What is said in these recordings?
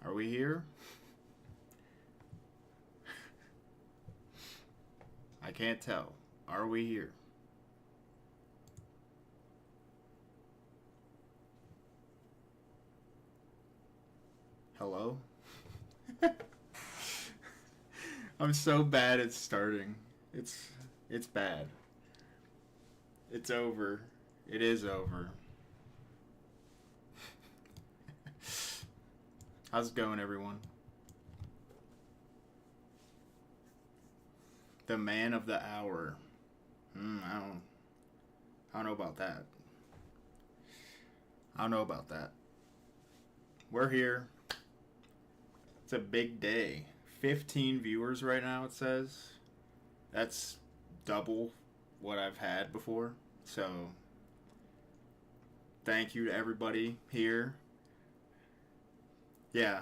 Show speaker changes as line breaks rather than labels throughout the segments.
Are we here? I can't tell. Are we here? Hello? I'm so bad at starting. It's bad. It's over. It is over. How's it going, everyone? The man of the hour. I don't know about that. I don't know about that. We're here. It's a big day. 15 viewers right now, it says. That's double what I've had before. So, thank you to everybody here. Yeah.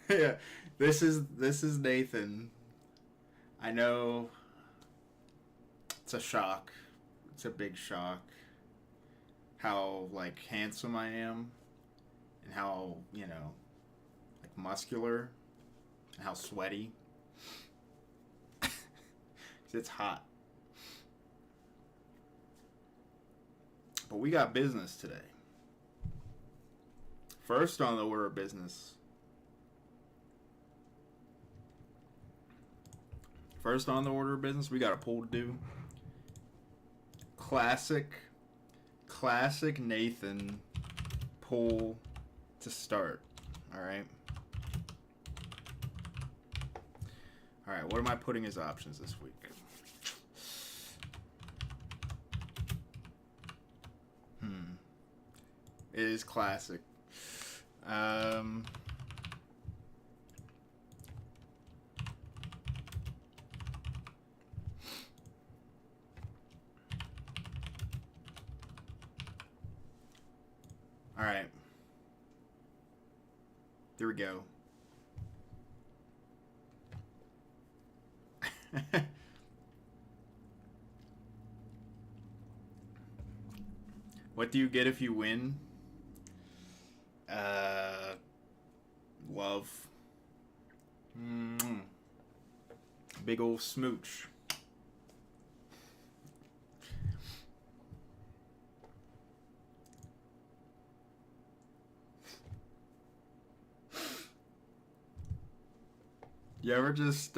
Yeah. This is Nathan. I know it's a shock. It's a big shock. How, like, handsome I am. And how, like, muscular. And how sweaty. It's hot. But we got business today. First on the order of business. We got a poll to do. Classic Nathan poll to start. Alright, what am I putting as options this week? It is classic. Alright. There we go. What do you get if you win? Love. Big ol' smooch. You ever just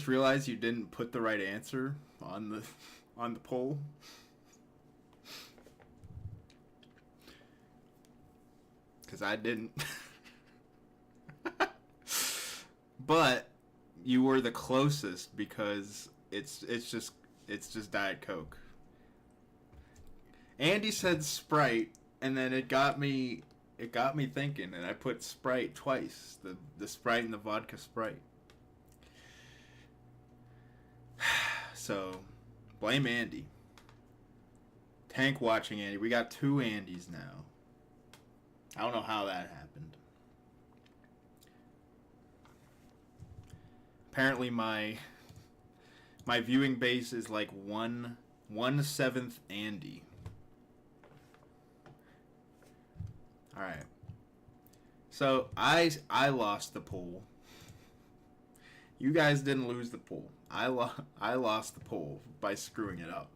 realize you didn't put the right answer on the poll? Because I didn't. But you were the closest because it's just Diet Coke. Andy said Sprite, and then it got me thinking, and I put Sprite twice. The Sprite and the vodka Sprite. So, blame Andy. Tank watching Andy. We got 2 Andys now. I don't know how that happened. Apparently my viewing base is like 1/7 Andy. Alright. So I lost the pool. You guys didn't lose the pool. I lost the pool by screwing it up.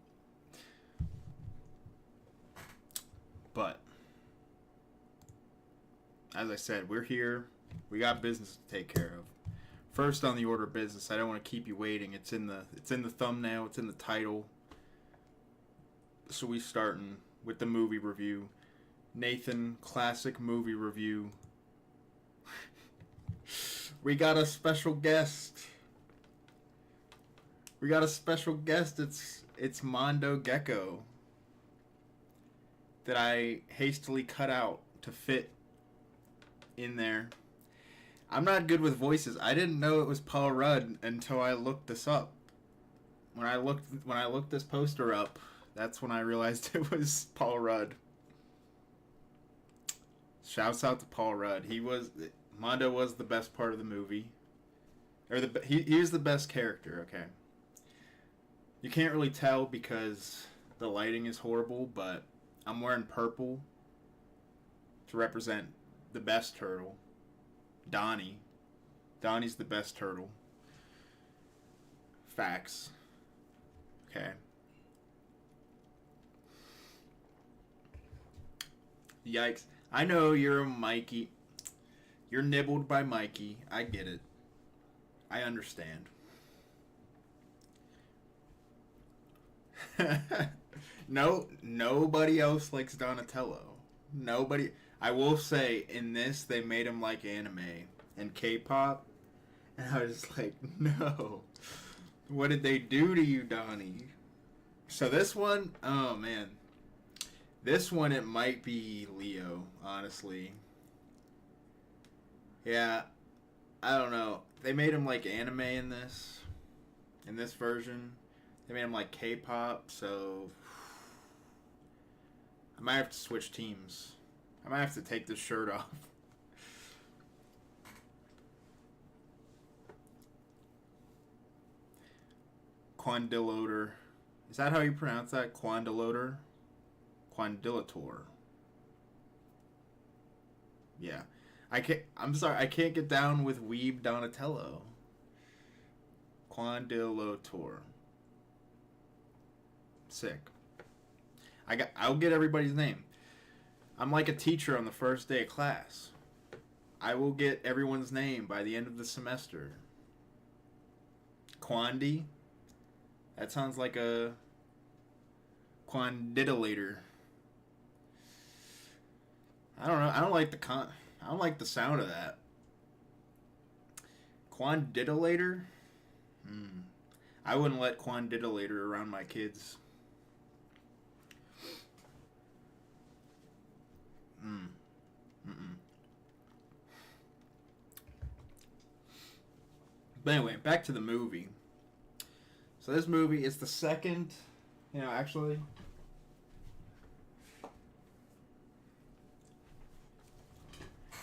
But as I said, we're here. We got business to take care of. First on the order of business, I don't want to keep you waiting. It's in the thumbnail, it's in the title. So we starting with the movie review. Nathan, classic movie review. We got a special guest. It's Mondo Gecko that I hastily cut out to fit in there. I'm not good with voices. I didn't know it was Paul Rudd until I looked this up. When I looked this poster up, that's when I realized it was Paul Rudd. Shouts out to Paul Rudd. Mondo was the best part of the movie. He's the best character, okay. You can't really tell because the lighting is horrible, but I'm wearing purple to represent the best turtle. Donnie. Donnie's the best turtle. Facts. Okay. Yikes. I know you're a Mikey. You're nibbled by Mikey. I get it. I understand. No, nobody else likes Donatello. Nobody. I will say, in this, they made him like anime and K-pop. And I was like, no. What did they do to you, Donnie? So this one, oh man. This one, it might be Leo, honestly. Yeah, I don't know. They made him like anime in this version. They made him like K-pop, so I might have to switch teams. I might have to take this shirt off. Quandilotor. Is that how you pronounce that? Quandilotor? Quandilator. Yeah. I'm sorry, I can't get down with Weeb Donatello. Quandilator. Sick. I'll get everybody's name. I'm like a teacher on the first day of class. I will get everyone's name by the end of the semester. Quandi. That sounds like a quandidilator. I don't know. I don't like the sound of that. Quandidilator? I wouldn't let quandidilator around my kids. But anyway, back to the movie. So this movie is the second, actually.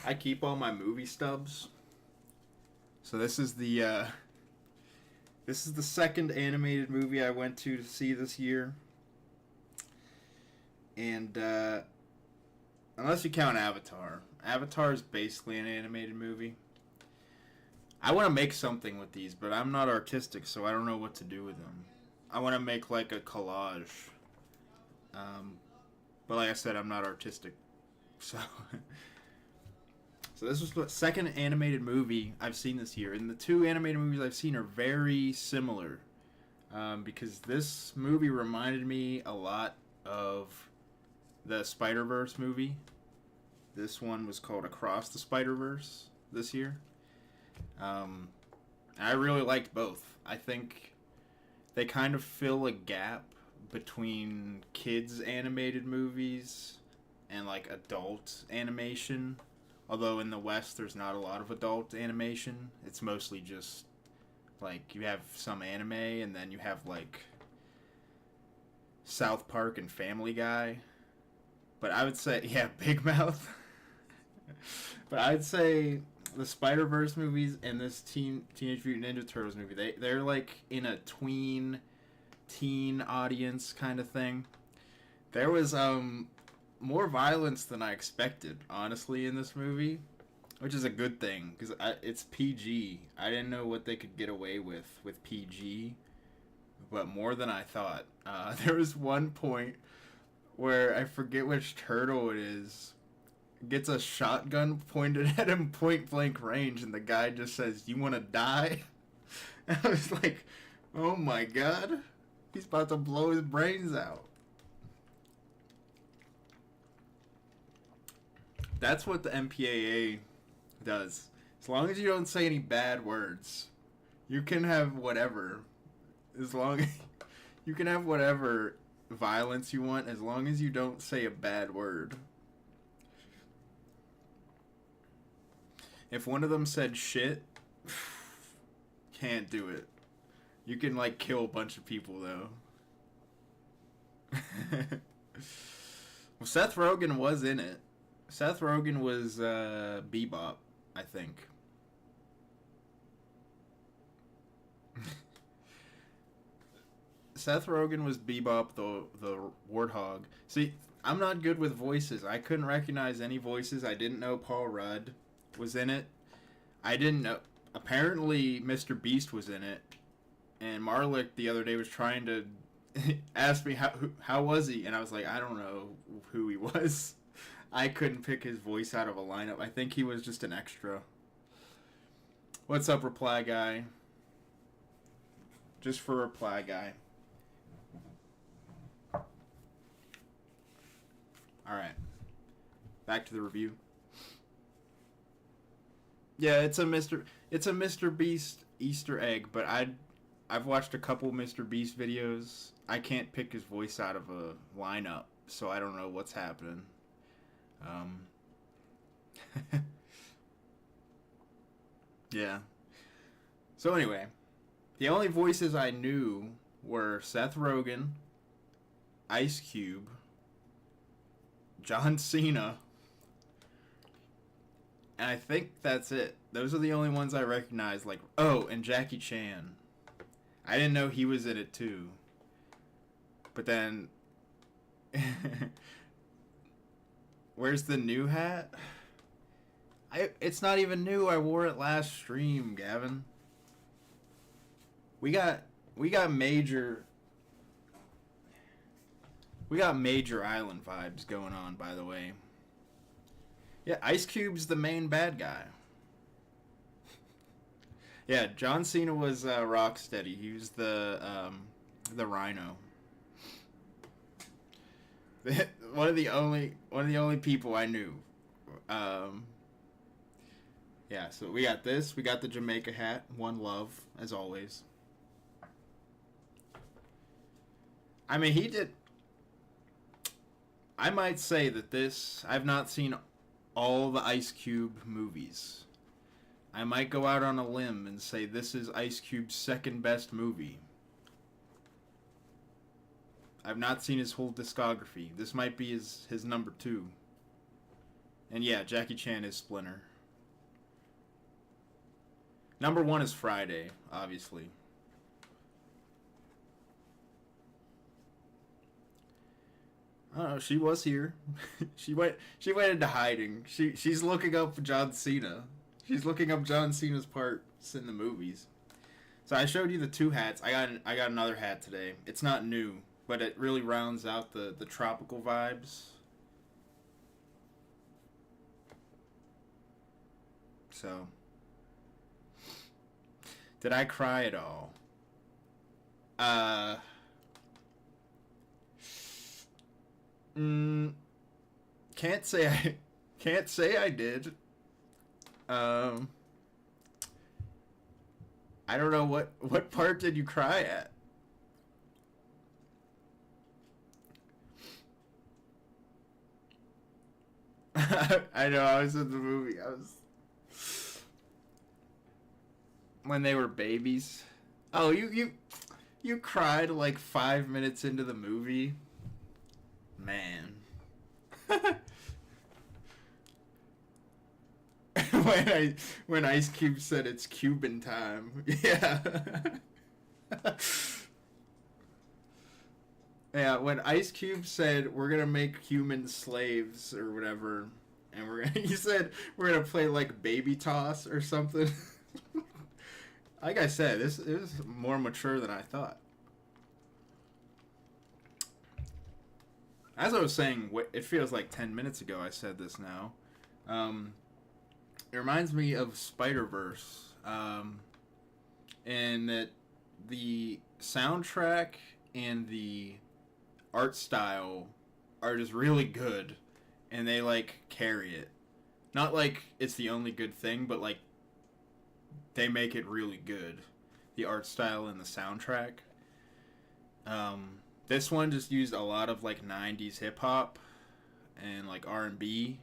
I keep all my movie stubs. So this is the second animated movie I went to see this year. And unless you count Avatar. Avatar is basically an animated movie. I want to make something with these, but I'm not artistic, so I don't know what to do with them. I want to make like a collage. But like I said, I'm not artistic. So this was the second animated movie I've seen this year. And the two animated movies I've seen are very similar. Because this movie reminded me a lot of the Spider-Verse movie. This one was called Across the Spider-Verse this year. I really liked both. I think they kind of fill a gap between kids animated movies and like adult animation. Although in the West there's not a lot of adult animation. It's mostly just like you have some anime and then you have like South Park and Family Guy. But I would say, yeah, Big Mouth. But I'd say the Spider-Verse movies and this Teenage Mutant Ninja Turtles movie, they're like in a teen audience kind of thing. There was more violence than I expected, honestly, in this movie, which is a good thing because it's PG. I didn't know what they could get away with PG, but more than I thought. There was one point where I forget which turtle it is. Gets a shotgun pointed at him point blank range, and the guy just says, "You want to die?" And I was like, "Oh my god, he's about to blow his brains out." That's what the MPAA does. As long as you don't say any bad words, you can have whatever. As long as you can have whatever violence you want, as long as you don't say a bad word. If one of them said shit, can't do it. You can like kill a bunch of people though. Well, Seth Rogen was in it. Seth Rogen was Bebop, I think. Seth Rogen was Bebop the Warthog. See, I'm not good with voices. I couldn't recognize any voices. I didn't know Paul Rudd was in it. I didn't know. Apparently, Mr. Beast was in it. And Marlick the other day was trying to ask me how was he, and I was like, I don't know who he was. I couldn't pick his voice out of a lineup. I think he was just an extra. What's up, Reply Guy? Just for Reply Guy. Alright. Back to the review. Yeah, it's a Mr. Beast Easter egg, but I've watched a couple Mr. Beast videos. I can't pick his voice out of a lineup, so I don't know what's happening. Yeah. So anyway, the only voices I knew were Seth Rogen, Ice Cube, John Cena, and I think that's it. Those are the only ones I recognize. Like, oh, and Jackie Chan. I didn't know he was in it too. But then, where's the new hat? It's not even new. I wore it last stream, Gavin. We got major island vibes going on, by the way. Yeah, Ice Cube's the main bad guy. Yeah, John Cena was Rocksteady. He was the Rhino. one of the only people I knew. Yeah, so we got this. We got the Jamaica hat. One love, as always. I mean, he did. I might say that this. I've not seen all the Ice Cube movies. I might go out on a limb and say this is Ice Cube's second best movie. I've not seen his whole discography. This might be his number 2. And yeah, Jackie Chan is Splinter. Number 1 is Friday, obviously. I don't know, she was here. she went into hiding. She's looking up John Cena. She's looking up John Cena's parts in the movies. So I showed you the 2 hats. I got another hat today. It's not new, but it really rounds out the tropical vibes. So, did I cry at all? Can't say I did. I don't know what part did you cry at? I know, I was in the movie. When they were babies. Oh, you cried like 5 minutes into the movie? Man. when Ice Cube said it's Cuban time. Yeah. Yeah, when Ice Cube said we're gonna make humans slaves or whatever, and he said we're gonna play like baby toss or something. Like I said, this is more mature than I thought. As I was saying, it feels like 10 minutes ago I said this now. It reminds me of Spider-Verse. And that the soundtrack and the art style are just really good. And they, like, carry it. Not like it's the only good thing, but, like, they make it really good. The art style and the soundtrack. This one just used a lot of like 90s hip hop and like R&B.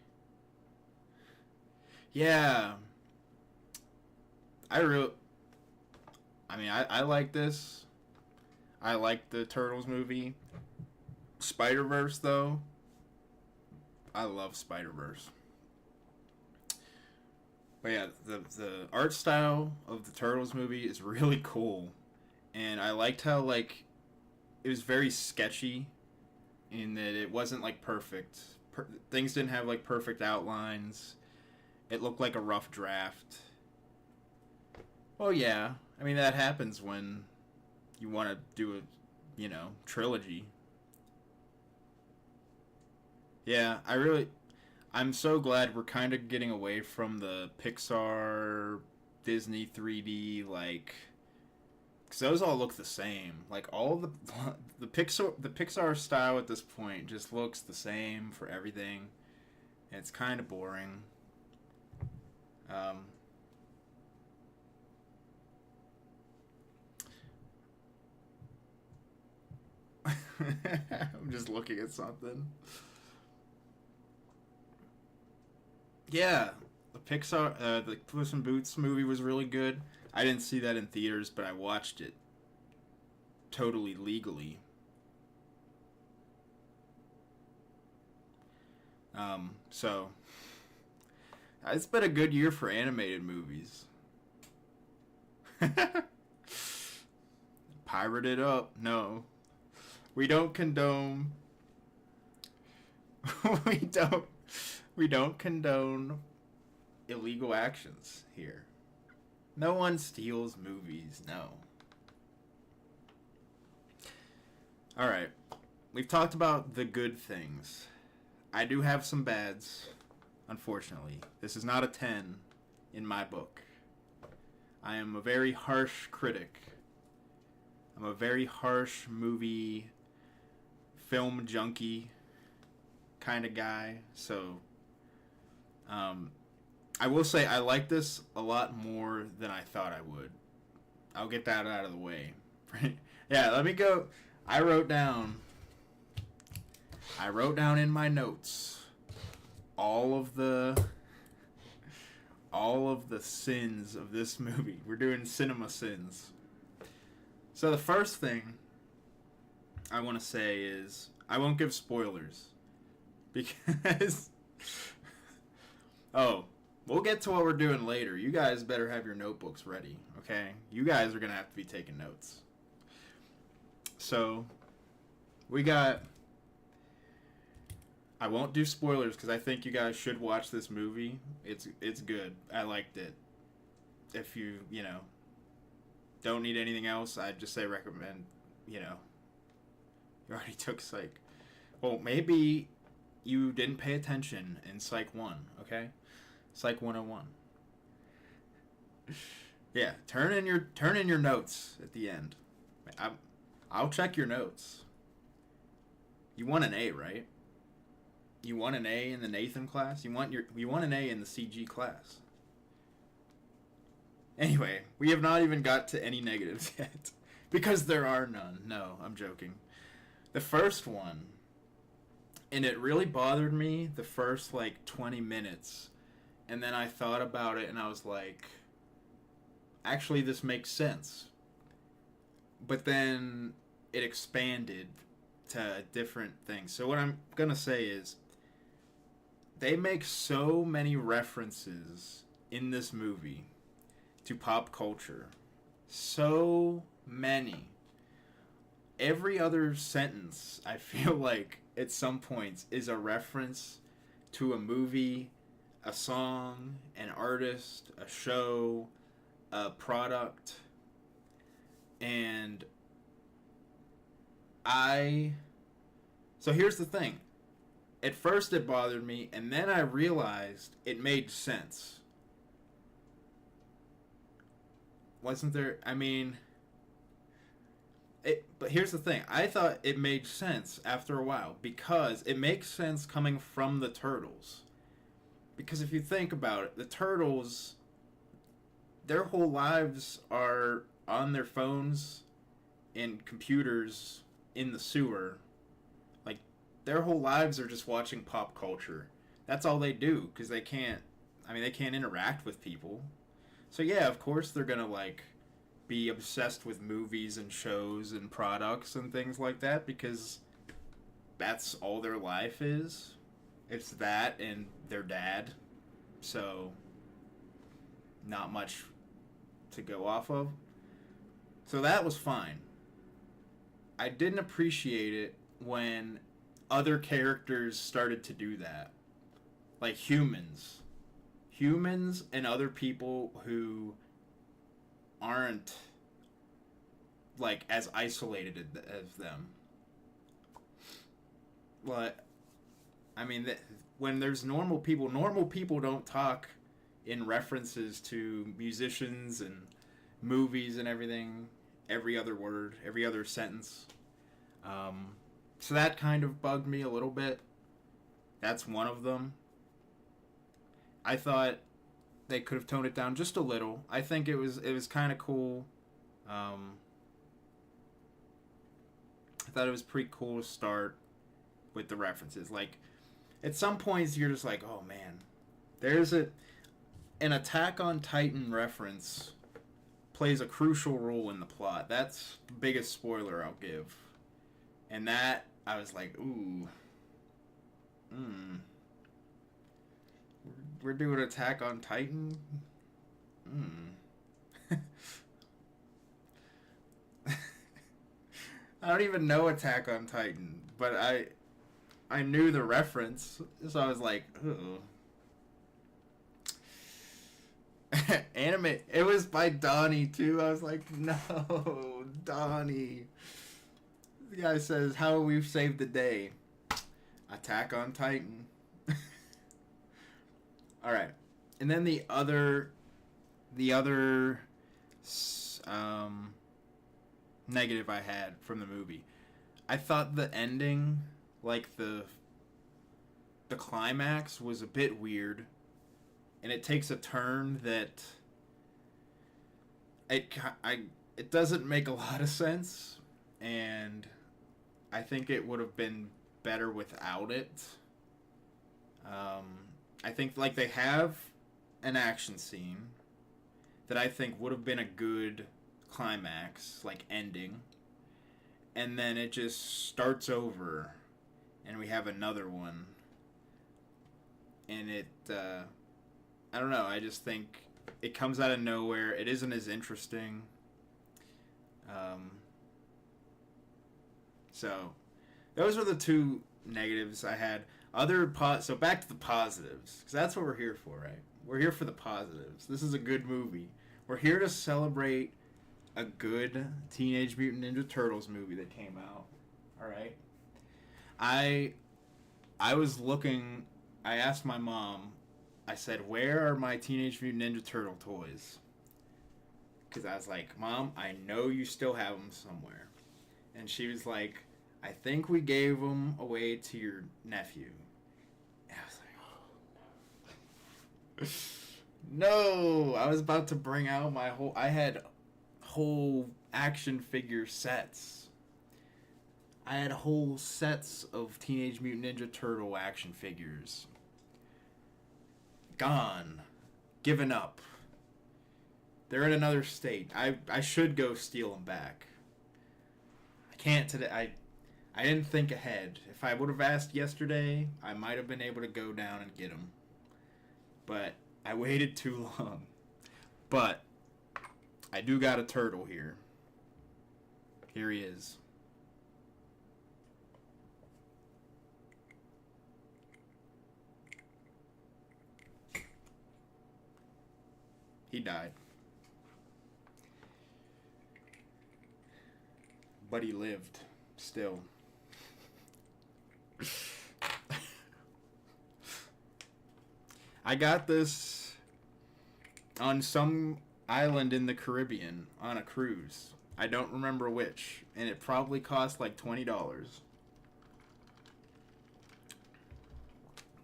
Yeah. I like this. I like the Turtles movie. Spider-Verse though. I love Spider-Verse. But yeah, the art style of the Turtles movie is really cool. And I liked how like it was very sketchy. in that it wasn't like perfect. Things didn't have like perfect outlines. It looked like a rough draft. Well, yeah. I mean, that happens when you want to do a, trilogy. Yeah, I'm so glad we're kind of getting away from the Pixar, Disney 3D, like, because those all look the same. Like, all the Pixar style at this point just looks the same for everything. And it's kind of boring. Um, I'm just looking at something. Yeah, the Puss in Boots movie was really good. I didn't see that in theaters, but I watched it totally legally. So it's been a good year for animated movies. Pirate it up? No, we don't condone. we don't. We don't condone illegal actions here. No one steals movies. No. All right. We've talked about the good things. I do have some bads, unfortunately. This is not a 10 in my book. I am a very harsh critic. I'm a very harsh movie, film junkie kind of guy. So, I will say I like this a lot more than I thought I would. I'll get that out of the way. Yeah, let me go. I wrote down in my notes all of the sins of this movie. We're doing cinema sins. So the first thing I want to say is I won't give spoilers because oh, we'll get to what we're doing later. You guys better have your notebooks ready, okay? You guys are going to have to be taking notes. So, we got... I won't do spoilers because I think you guys should watch this movie. It's good. I liked it. If you don't need anything else, I'd just say recommend, you already took Psych. Well, maybe you didn't pay attention in Psych 1, okay? Psych 101. Yeah, turn in your notes at the end. I'll check your notes. You want an A, right? You want an A in the Nathan class? You want an A in the CG class. Anyway, we have not even got to any negatives yet. Because there are none. No, I'm joking. The first one, and it really bothered me the first, 20 minutes. And then I thought about it, and I was like, actually, this makes sense. But then it expanded to different things. So what I'm going to say is, they make so many references in this movie to pop culture. So many. Every other sentence, I feel like, at some points, is a reference to a movie, a song, an artist, a show, a product. And so here's the thing. At first it bothered me, and then I realized it made sense. Wasn't there... but here's the thing. I thought it made sense after a while, because it makes sense coming from the Turtles. Because if you think about it, the Turtles, their whole lives are on their phones and computers in the sewer. Their whole lives are just watching pop culture. That's all they do, because they can't interact with people. So yeah, of course they're gonna, be obsessed with movies and shows and products and things like that, because that's all their life is. It's that and their dad. So, not much to go off of. So that was fine. I didn't appreciate it when other characters started to do that. Like humans. Humans and other people who aren't like as isolated as them. But I mean, when there's normal people don't talk in references to musicians and movies and everything. Every other word, every other sentence. So that kind of bugged me a little bit. That's one of them. I thought they could have toned it down just a little. I think it was kind of cool. I thought it was pretty cool to start with the references. Like, at some points you're just like, oh man, there's an Attack on Titan reference plays a crucial role in the plot. That's the biggest spoiler I'll give. And that, I was like, ooh. We're doing Attack on Titan? I don't even know Attack on Titan, but I knew the reference, so I was like, ooh. Anime. It was by Donnie too. I was like, no, Donnie. The guy says, "How we've saved the day." Attack on Titan. All right, and then the other negative I had from the movie. I thought the ending, like the climax, was a bit weird. And it takes a turn that it doesn't make a lot of sense, and I think it would have been better without it. I think like they have an action scene that I think would have been a good climax, like ending, and then it just starts over, and we have another one, and it. I don't know. I just think it comes out of nowhere. It isn't as interesting. So those are the two negatives I had. So back to the positives, because that's what we're here for, right? We're here for the positives. This is a good movie. We're here to celebrate a good Teenage Mutant Ninja Turtles movie that came out. All right. I was looking. I asked my mom. I said, "Where are my Teenage Mutant Ninja Turtle toys?" Because I was like, "Mom, I know you still have them somewhere." And she was like, "I think we gave them away to your nephew." And I was like, "Oh, no." I was about to bring out I had whole action figure sets. I had whole sets of Teenage Mutant Ninja Turtle action figures. Gone. Given up. They're in another state. I should go steal them back. I can't today. I didn't think ahead. If I would have asked yesterday, I might have been able to go down and get them. But I waited too long. But I do got a turtle here. Here he is. He died. But he lived. Still. I got this on some island in the Caribbean on a cruise. I don't remember which. And it probably cost like $20.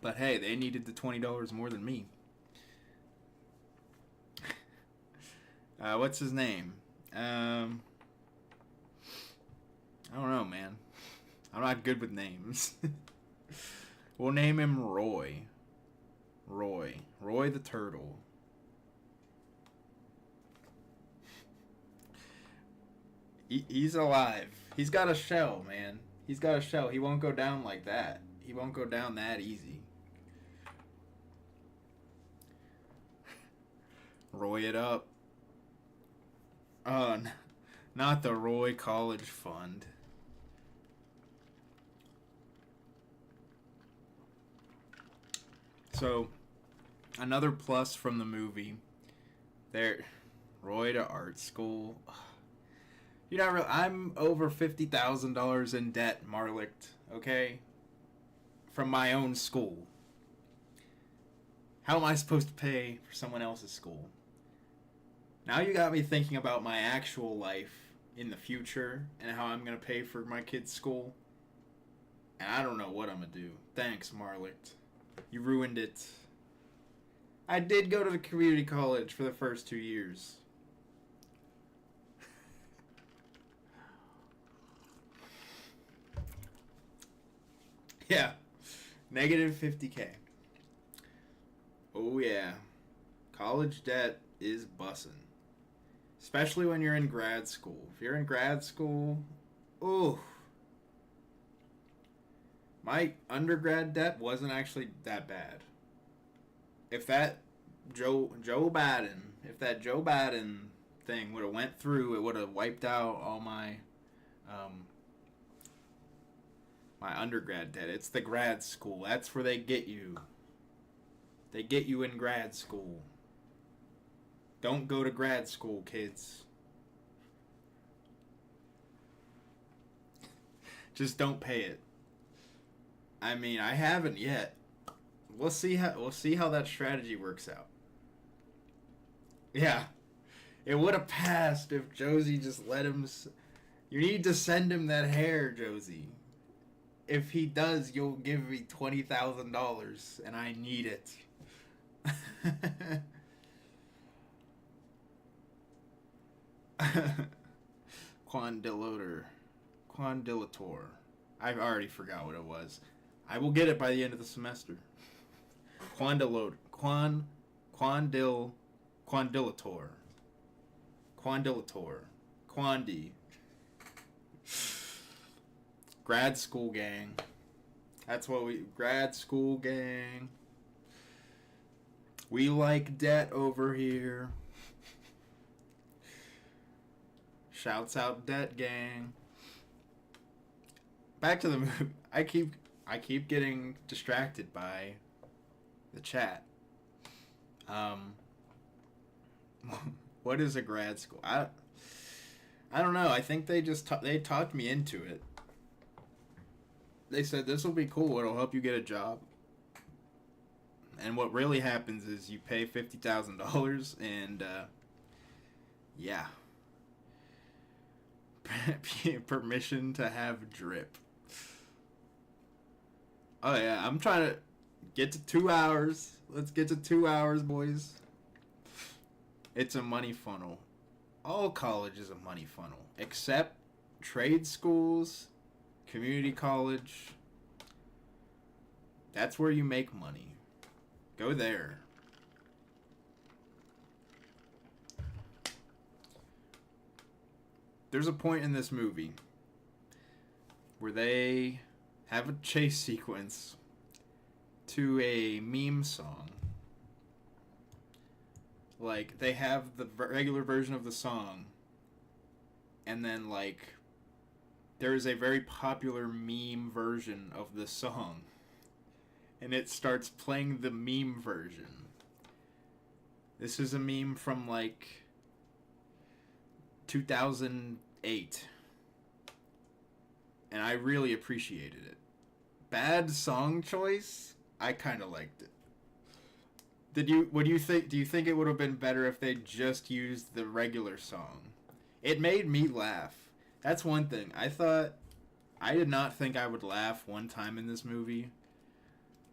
But hey, they needed the $20 more than me. What's his name? I don't know, man. I'm not good with names. We'll name him Roy. Roy the turtle. He's alive. He's got a shell, man. He's got a shell. He won't go down like that. He won't go down that easy. Roy it up. Oh, not the Roy College Fund. So, another plus from the movie. There, Roy to art school. You're not real. I'm over $50,000 in debt, Marlicht. Okay, from my own school. How am I supposed to pay for someone else's school? Now you got me thinking about my actual life in the future and how I'm gonna pay for my kid's school. And I don't know what I'm gonna do. Thanks, Marlicht. You ruined it. I did go to the community college for the first 2 years. Yeah. Negative 50K. Oh yeah. College debt is bussin'. Especially when you're in grad school. If you're in grad school, ooh. My undergrad debt wasn't actually that bad. If that Joe Biden thing would have went through, it would have wiped out all my my undergrad debt. It's the grad school. That's where they get you. They get you in grad school. Don't go to grad school, kids. Just don't pay it. I mean, I haven't yet. We'll see how that strategy works out. Yeah. It would have passed if Josie just let him... You need to send him that hair, Josie. If he does, you'll give me $20,000, and I need it. Quandilator. I already forgot what it was. I will get it by the end of the semester. Quandilator. Quandi. Grad school gang. That's what grad school gang. We like debt over here. Shouts out debt gang. Back to the movie. I keep getting distracted by the chat. What is a grad school? I don't know. I think they just they talked me into it. They said this will be cool. It'll help you get a job. And what really happens is you pay $50,000 and yeah. Permission to have drip. Oh yeah, I'm trying to get to 2 hours. Let's get to 2 hours, boys. It's a money funnel. All college is a money funnel, except trade schools, community college. That's where you make money. Go there. There's a point in this movie where they have a chase sequence to a meme song. Like, they have the regular version of the song, and then, like, there is a very popular meme version of the song, and it starts playing the meme version. This is a meme from, like, 2008, and I really appreciated it. Bad song choice. I kind of liked it. What do you think? Do you think it would have been better if they just used the regular song? It made me laugh. That's one thing. I did not think I would laugh one time in this movie.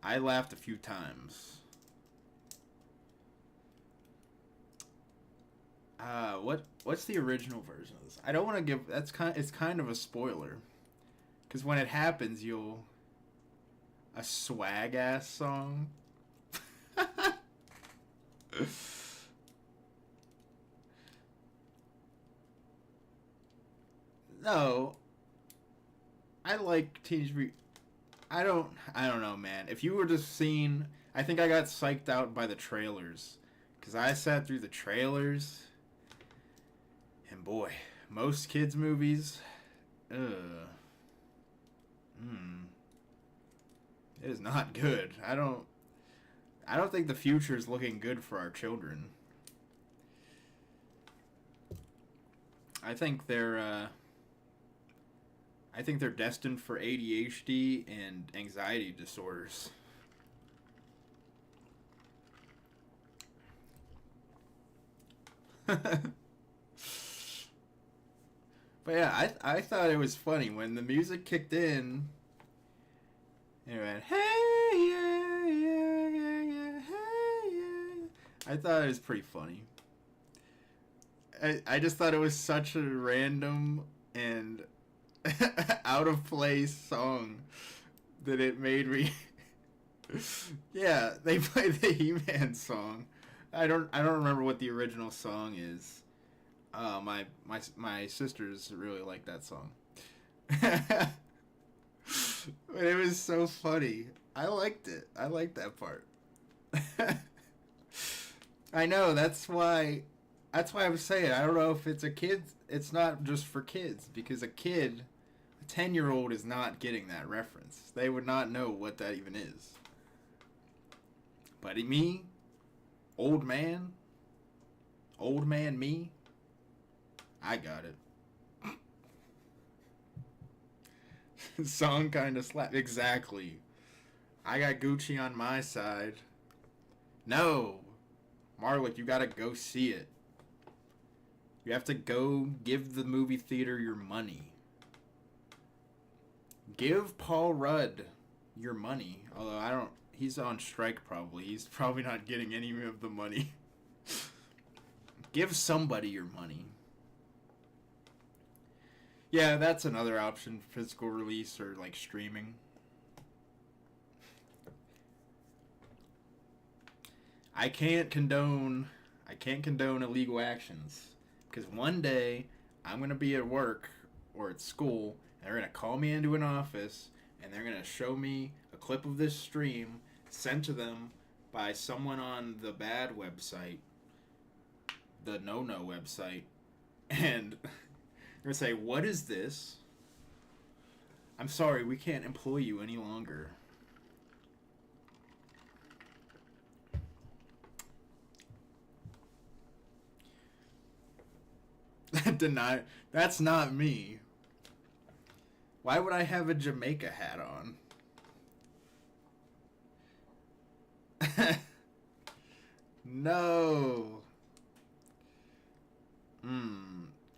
I laughed a few times. What's the original version of this? I don't want to give. It's kind of a spoiler, because when it happens, a swag ass song. No, I like Teenage Mutant. I don't know, man. If you were just seen, I think I got psyched out by the trailers, because I sat through the trailers, and boy, most kids movies, it is not good. I don't think the future is looking good for our children. I think they're destined for ADHD and anxiety disorders. But yeah, I thought it was funny when the music kicked in. It went, hey, yeah, yeah, yeah, yeah, hey, yeah. I thought it was pretty funny. I just thought it was such a random and out of place song that it made me. Yeah, they played the He-Man song. I don't remember what the original song is. My sisters really like that song. But it was so funny. I liked it. I liked that part. I know, that's why I was saying I don't know if it's a kid. It's not just for kids, because a 10-year-old is not getting that reference. They would not know what that even is. But me, old man me, I got it. Song kind of slap. Exactly. I got Gucci on my side. No. Marlick, you gotta go see it. You have to go give the movie theater your money. Give Paul Rudd your money. Although he's on strike probably. He's probably not getting any of the money. Give somebody your money. Yeah, that's another option. Physical release or like streaming. I can't condone illegal actions, because one day I'm going to be at work or at school and they're going to call me into an office and they're going to show me a clip of this stream sent to them by someone on the bad website, the no website, and they're going to say, "What is this? I'm sorry, we can't employ you any longer." Deny. That's not me. Why would I have a Jamaica hat on? No.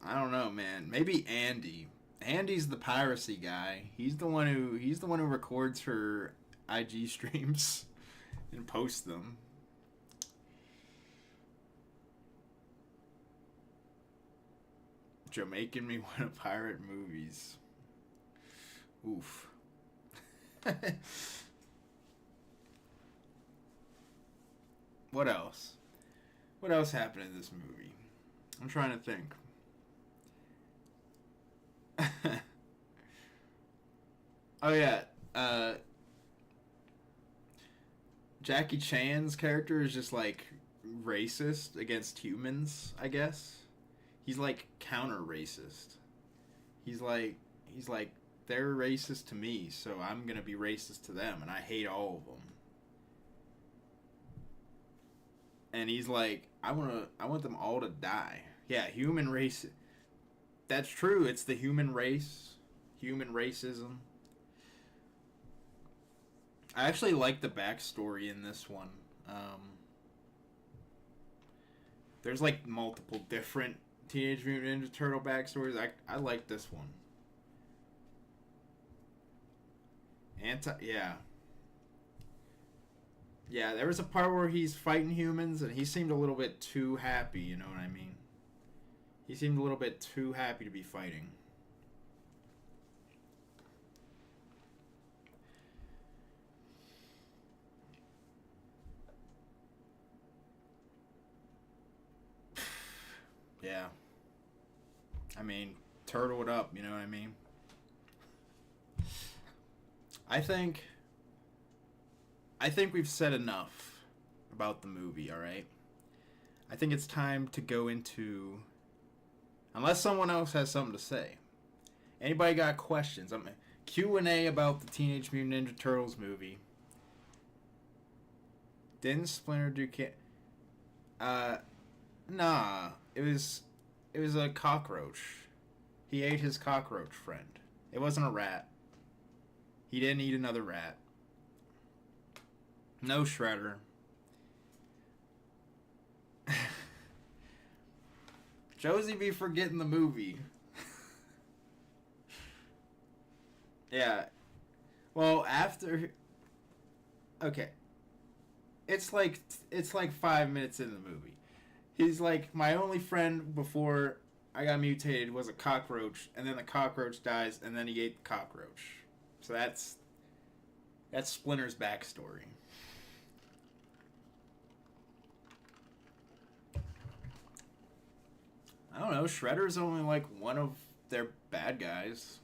I don't know, man. Maybe Andy. Andy's the piracy guy. He's the one who records her IG streams and posts them. Jamaican me want to pirate movies. Oof. What else? What else happened in this movie? I'm trying to think. Oh yeah, Jackie Chan's character is just like racist against humans, I guess. He's like counter racist. He's like they're racist to me, so I'm gonna be racist to them, and I hate all of them. And he's like, I want them all to die. Yeah, human race. That's true. It's the human race, human racism. I actually like the backstory in this one. There's like multiple different Teenage Mutant Ninja Turtle backstories. I like this one. Yeah. Yeah, there was a part where he's fighting humans and he seemed a little bit too happy, you know what I mean? He seemed a little bit too happy to be fighting. Yeah. I mean, turtle it up, you know what I mean? I think we've said enough about the movie, alright? I think it's time to go into... Unless someone else has something to say. Anybody got questions? Q&A about the Teenage Mutant Ninja Turtles movie. Didn't Splinter do nah. It was a cockroach. He ate his cockroach friend. It wasn't a rat. He didn't eat another rat. No Shredder. Josie be forgetting the movie. Yeah. Well, after... Okay. It's like 5 minutes in the movie. He's like, my only friend before I got mutated was a cockroach, and then the cockroach dies, and then he ate the cockroach. So that's Splinter's backstory. I don't know, Shredder's only like one of their bad guys.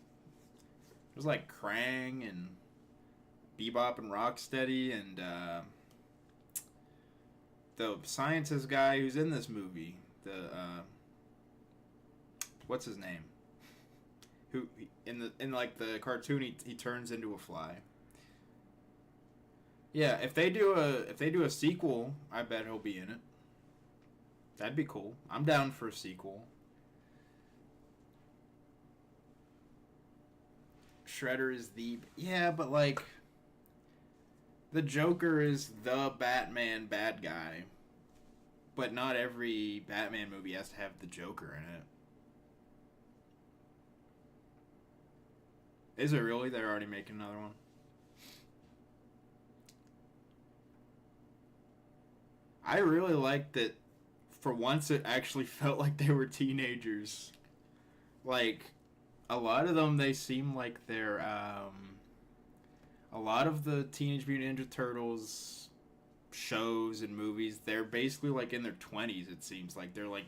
There's like Krang and Bebop and Rocksteady and the scientist guy who's in this movie. The what's his name? Who in like the cartoon he turns into a fly. Yeah, if they do a sequel, I bet he'll be in it. That'd be cool. I'm down for a sequel. Shredder is the... Yeah, but like... The Joker is the Batman bad guy. But not every Batman movie has to have the Joker in it. Is it really? They're already making another one? I really liked that for once it actually felt like they were teenagers. Like, a lot of them, they seem like they're, a lot of the Teenage Mutant Ninja Turtles shows and movies, they're basically like in their 20s, it seems like. They're like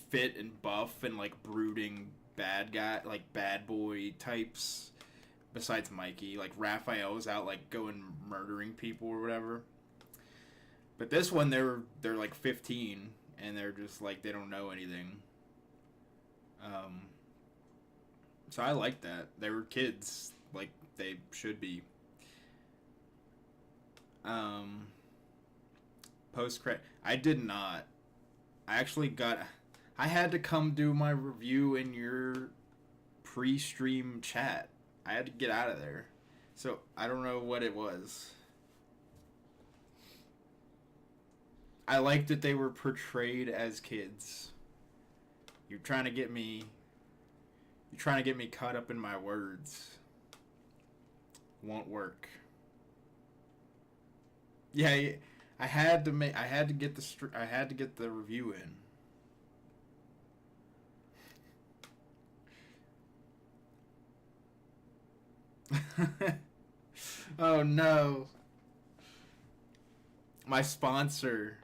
fit and buff and like brooding bad guy, like bad boy types. Besides Mikey, like Raphael's out like going murdering people or whatever. But this one, they're like 15, and they're just like, they don't know anything. So I like that. They were kids, like they should be. Post-credit. I did not. I had to come do my review in your pre-stream chat. I had to get out of there. So I don't know what it was. I like that they were portrayed as kids. You're trying to get me caught up in my words. Won't work. Yeah, I had to get the review in. Oh no. My sponsor,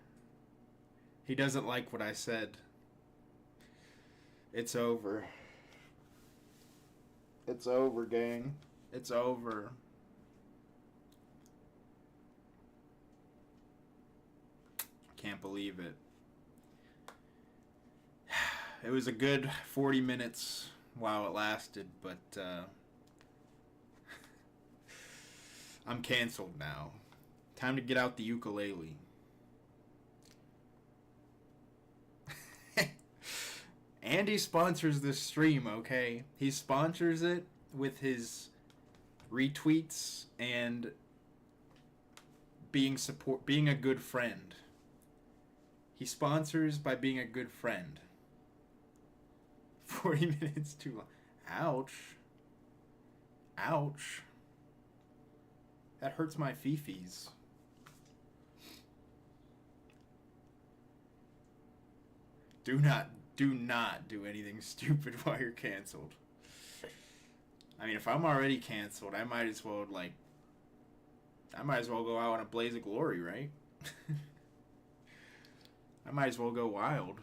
he doesn't like what I said. It's over. It's over, gang. It's over. Can't believe it. It was a good 40 minutes while it lasted, but I'm canceled now. Time to get out the ukulele. Andy sponsors this stream, okay? He sponsors it with his retweets and being a good friend. He sponsors by being a good friend. 40 minutes too long. Ouch. Ouch. That hurts my fifis. Do not do anything stupid while you're canceled. I mean, if I'm already canceled, I might as well go out on a blaze of glory, right? I might as well go wild.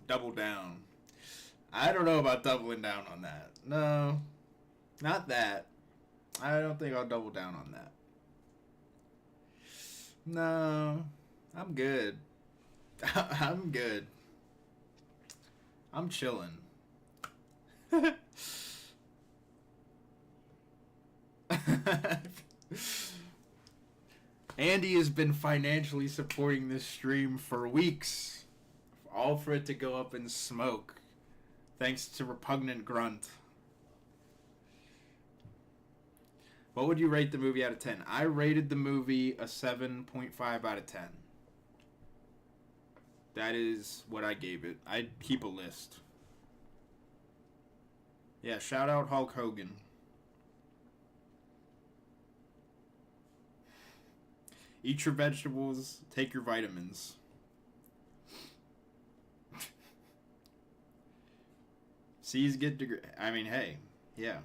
Double down. I don't know about doubling down on that. No, not that. I don't think I'll double down on that. No, I'm good. I'm good. I'm chilling. Andy has been financially supporting this stream for weeks, all for it to go up in smoke, thanks to Repugnant Grunt. What would you rate the movie out of 10? I rated the movie a 7.5 out of 10. That is what I gave it. I'd keep a list. Yeah, shout out Hulk Hogan. Eat your vegetables, take your vitamins. C's get degree. I mean, hey, yeah.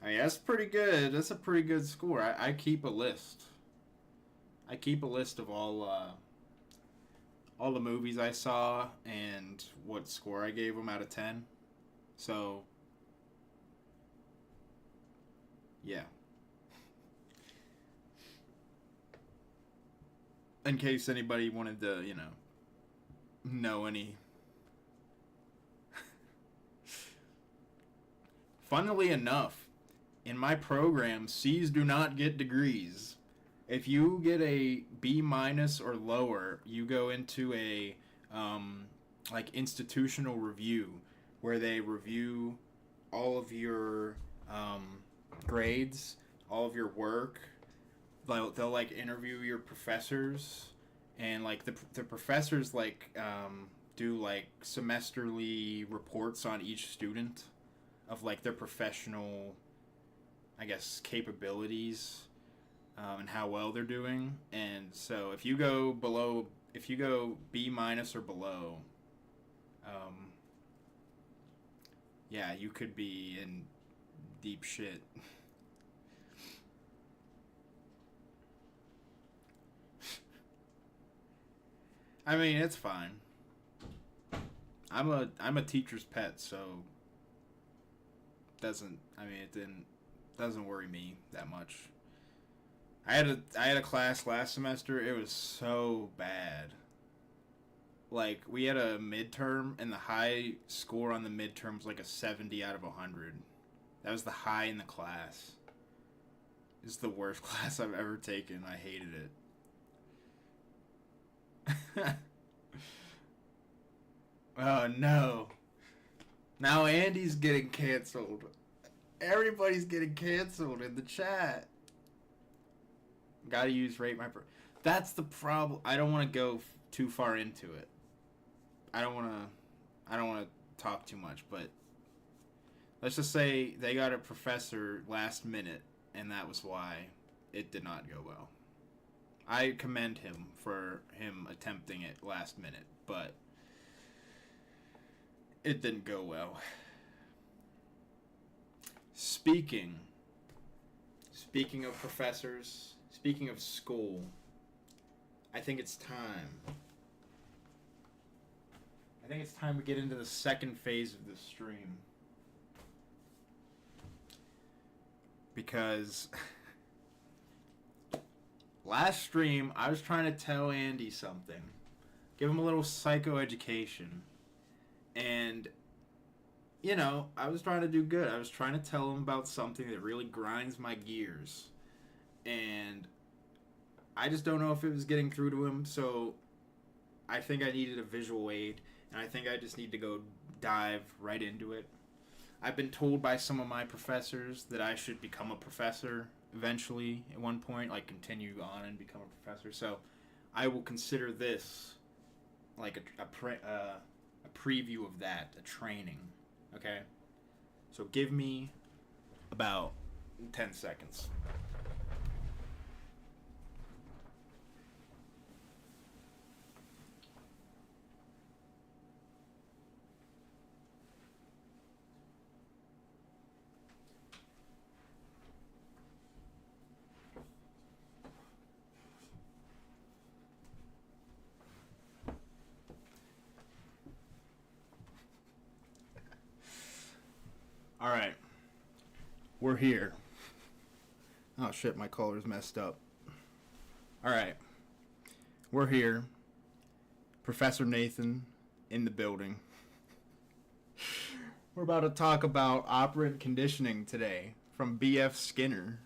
I mean, that's pretty good. That's a pretty good score. I keep a list. I keep a list of all the movies I saw and what score I gave them out of 10. So, yeah. In case anybody wanted to, know any. Funnily enough, in my program, C's do not get degrees. If you get a B- or lower, you go into a institutional review where they review all of your grades, all of your work. They'll interview your professors, and the professors do semesterly reports on each student of their professional, I guess, capabilities, and how well they're doing. And so if you go B- or below, yeah, you could be in deep shit. I mean, it's fine. I'm a teacher's pet, so it doesn't worry me that much. I had a class last semester. It was so bad. We had a midterm, and the high score on the midterm was a 70 out of 100. That was the high in the class. It's the worst class I've ever taken. I hated it. Oh no. Now Andy's getting canceled. Everybody's getting canceled in the chat. Gotta use rate my... That's the problem. I don't want to go too far into it. I don't want to talk too much, but let's just say they got a professor last minute, and that was why it did not go well. I commend him for him attempting it last minute, but it didn't go well. Speaking of professors, speaking of school, I think it's time. I think it's time we get into the second phase of this stream. Because last stream, I was trying to tell Andy something. Give him a little psychoeducation. And, I was trying to do good. I was trying to tell him about something that really grinds my gears. And I just don't know if it was getting through to him, so I think I needed a visual aid, and I think I just need to go dive right into it. I've been told by some of my professors that I should become a professor eventually at one point, continue on and become a professor. So I will consider this a preview of that, a training. Okay? So give me about 10 seconds. All right. We're here. Oh, shit, my color's messed up. All right. We're here. Professor Nathan in the building. We're about to talk about operant conditioning today from BF Skinner.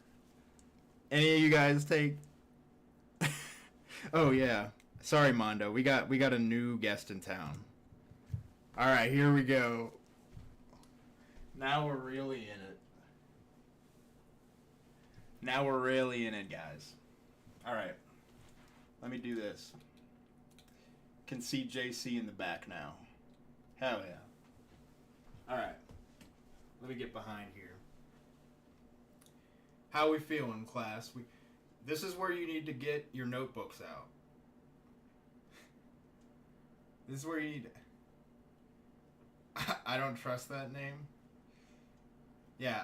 Any of you guys take? Oh yeah. Sorry, Mondo. We got a new guest in town. All right, here we go. Now we're really in it. Now we're really in it, guys. All right. Let me do this. Can see JC in the back now. Hell yeah. All right. Let me get behind here. How we feeling, class? This is where you need to get your notebooks out. This is where you need... I don't trust that name. Yeah,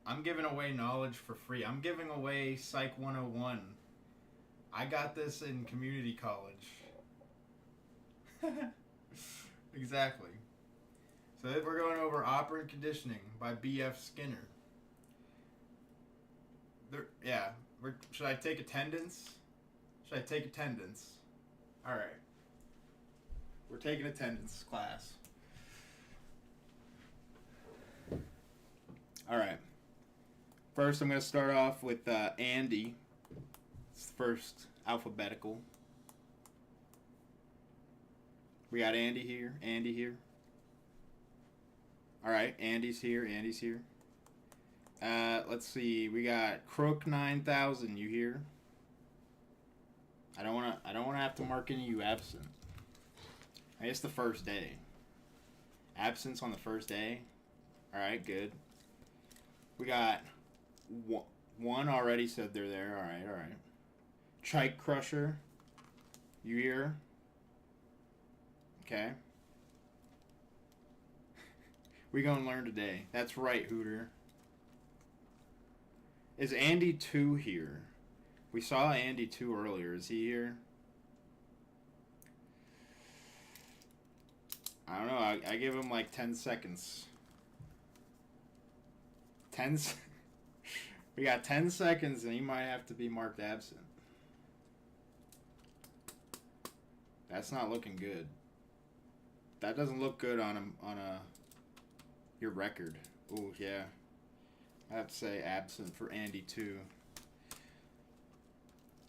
I'm giving away knowledge for free. I'm giving away Psych 101. I got this in community college. Exactly. So we're going over Operant Conditioning by B.F. Skinner. Should I take attendance? Should I take attendance? Alright. We're taking attendance, class. Alright. First, I'm going to start off with Andy. It's the first alphabetical. We got Andy here. Andy here. Alright, Andy's here. Andy's here. Let's see. We got Crook 9000. You here? I don't wanna have to mark any of you absent. I guess the first day. Absence on the first day. Alright, good. We got one already said they're there. Alright. Trike Crusher. You here? Okay. We gonna learn today. That's right, Hooter. Is Andy 2 here? We saw Andy 2 earlier. Is he here? I don't know. I give him like 10 seconds. 10 We got 10 seconds and he might have to be marked absent. That's not looking good. That doesn't look good on your record. Oh yeah. I have to say absent for Andy too.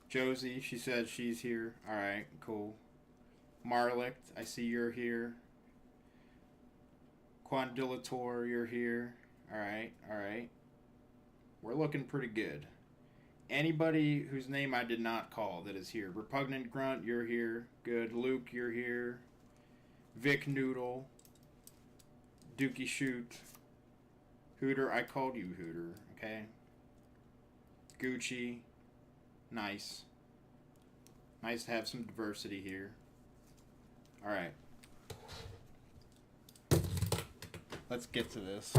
Josie, she said she's here. Alright, cool. Marlicht, I see you're here. Quandilator, you're here. Alright. We're looking pretty good. Anybody whose name I did not call that is here. Repugnant Grunt, you're here. Good. Luke, you're here. Vic Noodle. Dookie Shoot. Hooter, I called you Hooter, okay? Gucci. Nice. Nice to have some diversity here. Alright. Let's get to this.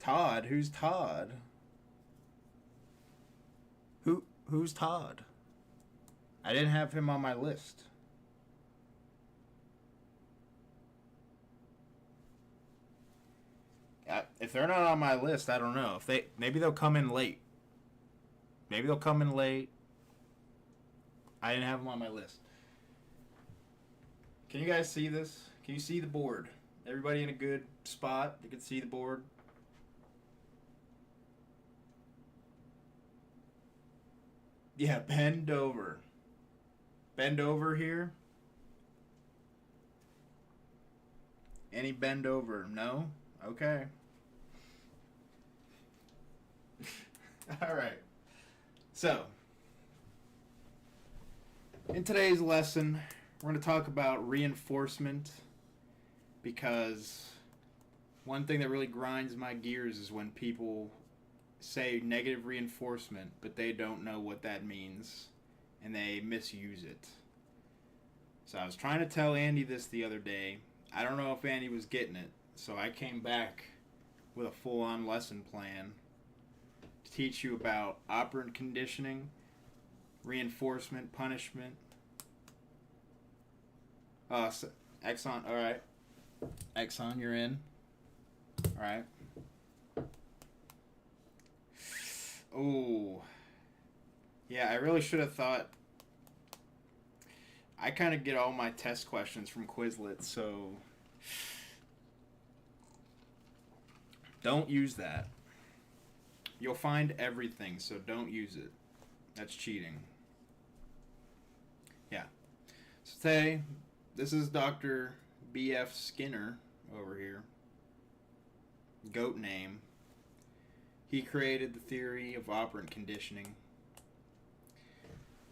Todd? Who's Todd? Who's Todd? I didn't have him on my list. If they're not on my list, I don't know. Maybe they'll come in late. I didn't have them on my list. Can you guys see this? Can you see the board? Everybody in a good spot? You can see the board? Yeah, bend over. Bend over here? Any bend over? No? Okay. Alright. So, in today's lesson, we're going to talk about reinforcement, because one thing that really grinds my gears is when people say negative reinforcement, but they don't know what that means, and they misuse it. So I was trying to tell Andy this the other day. I don't know if Andy was getting it, so I came back with a full-on lesson plan to teach you about operant conditioning, reinforcement, punishment. Exxon, alright. Exxon, you're in. Alright. Oh. Yeah, I really should have thought. I kind of get all my test questions from Quizlet, so Don't use that. You'll find everything, so don't use it. That's cheating. Yeah. So today, this is Dr. B.F. Skinner over here. Goat name. He created the theory of operant conditioning.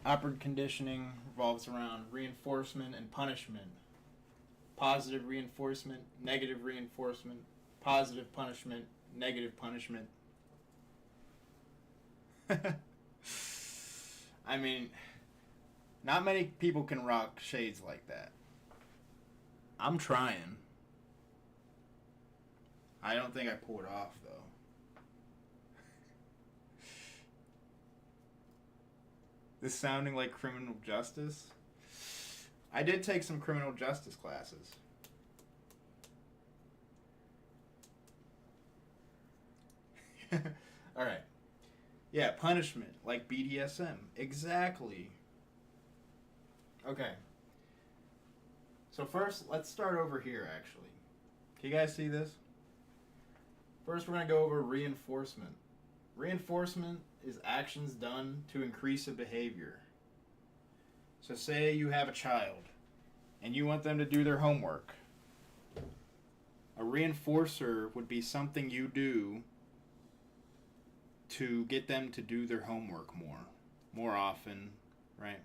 Operant conditioning revolves around reinforcement and punishment. Positive reinforcement, negative reinforcement, positive punishment, negative punishment. I mean, not many people can rock shades like that. I'm trying. I don't think I pull it off, though. This sounding like criminal justice? I did take some criminal justice classes. Alright. Yeah, punishment, like BDSM. Exactly. Okay. So first, let's start over here, actually. Can you guys see this? First, we're going to go over reinforcement. Reinforcement is actions done to increase a behavior. So say you have a child, and you want them to do their homework. A reinforcer would be something you do to get them to do their homework more often, right?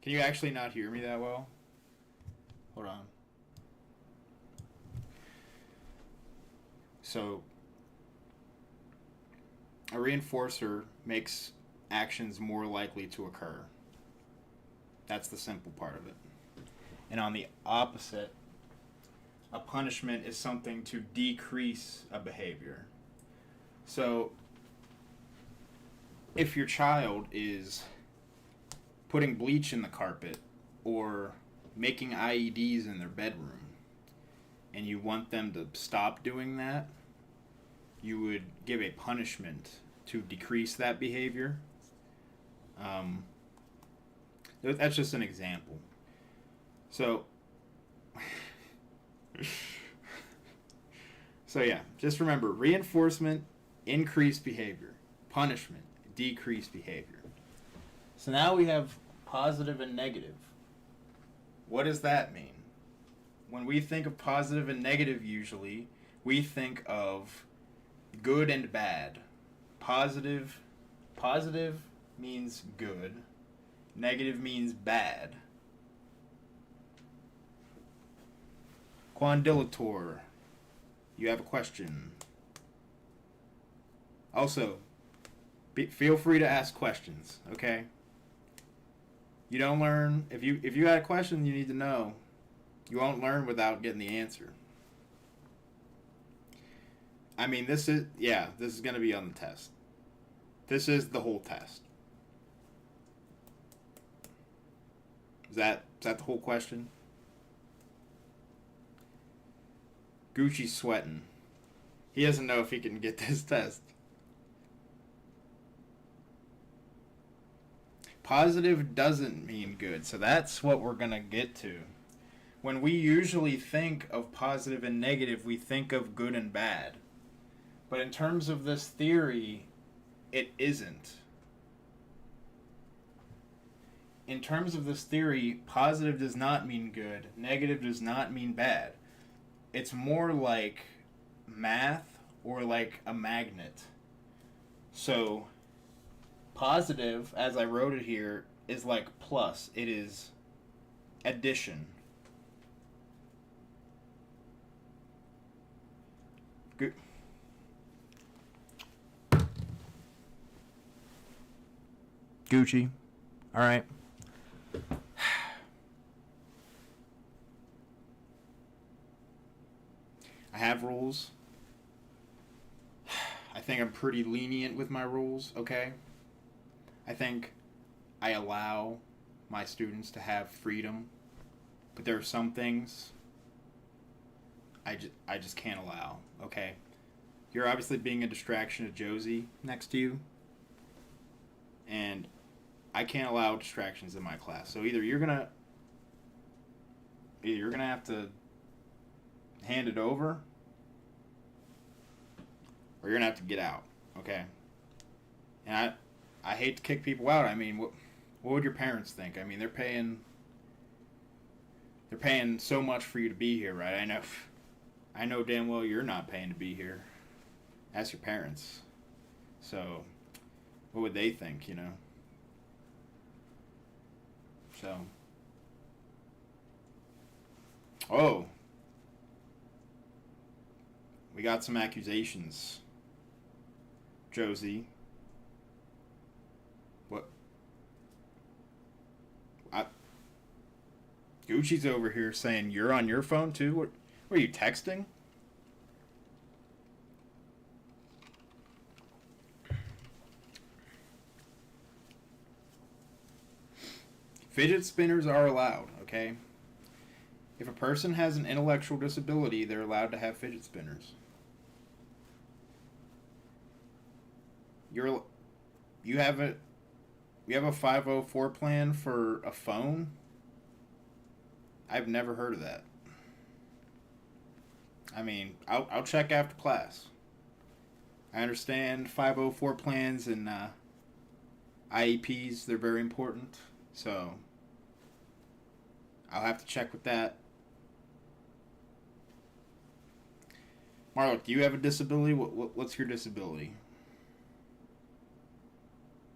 Can you actually not hear me that well? Hold on. So, a reinforcer makes actions more likely to occur. That's the simple part of it. And on the opposite, a punishment is something to decrease a behavior. So, if your child is putting bleach in the carpet or making IEDs in their bedroom, and you want them to stop doing that, you would give a punishment to decrease that behavior. That's just an example. So, yeah, just remember, reinforcement, increased behavior. Punishment, decreased behavior. So now we have positive and negative. What does that mean? When we think of positive and negative, usually, we think of good and bad. Positive means good. Negative means bad. Quandilator, you have a question. Also, feel free to ask questions, okay? You don't learn, if you got a question you need to know, you won't learn without getting the answer. I mean, this is going to be on the test. This is the whole test. Is that the whole question? Gucci's sweating. He doesn't know if he can get this test. Positive doesn't mean good, so that's what we're going to get to. When we usually think of positive and negative, we think of good and bad. But in terms of this theory, it isn't. In terms of this theory, positive does not mean good, negative does not mean bad. It's more like math or like a magnet. So, positive, as I wrote it here, is like plus. It is addition. Good. Gucci. All right. I have rules. I think I'm pretty lenient with my rules, okay? I think I allow my students to have freedom, but there are some things I just can't allow, okay? You're obviously being a distraction to Josie next to you, and I can't allow distractions in my class. So either you're gonna have to hand it over, or you're going to have to get out, okay? And I hate to kick people out. I mean, what would your parents think? I mean, they're paying so much for you to be here, right? I know damn well you're not paying to be here. Ask your parents. So, what would they think, you know? So, oh, we got some accusations. Josie. What? Gucci's over here saying you're on your phone too? What are you texting? Fidget spinners are allowed, okay? If a person has an intellectual disability, they're allowed to have fidget spinners. You have a 504 plan for a phone? I've never heard of that. I mean, I'll check after class. I understand 504 plans and IEPs, they're very important. So, I'll have to check with that. Marlo, do you have a disability? What's your disability?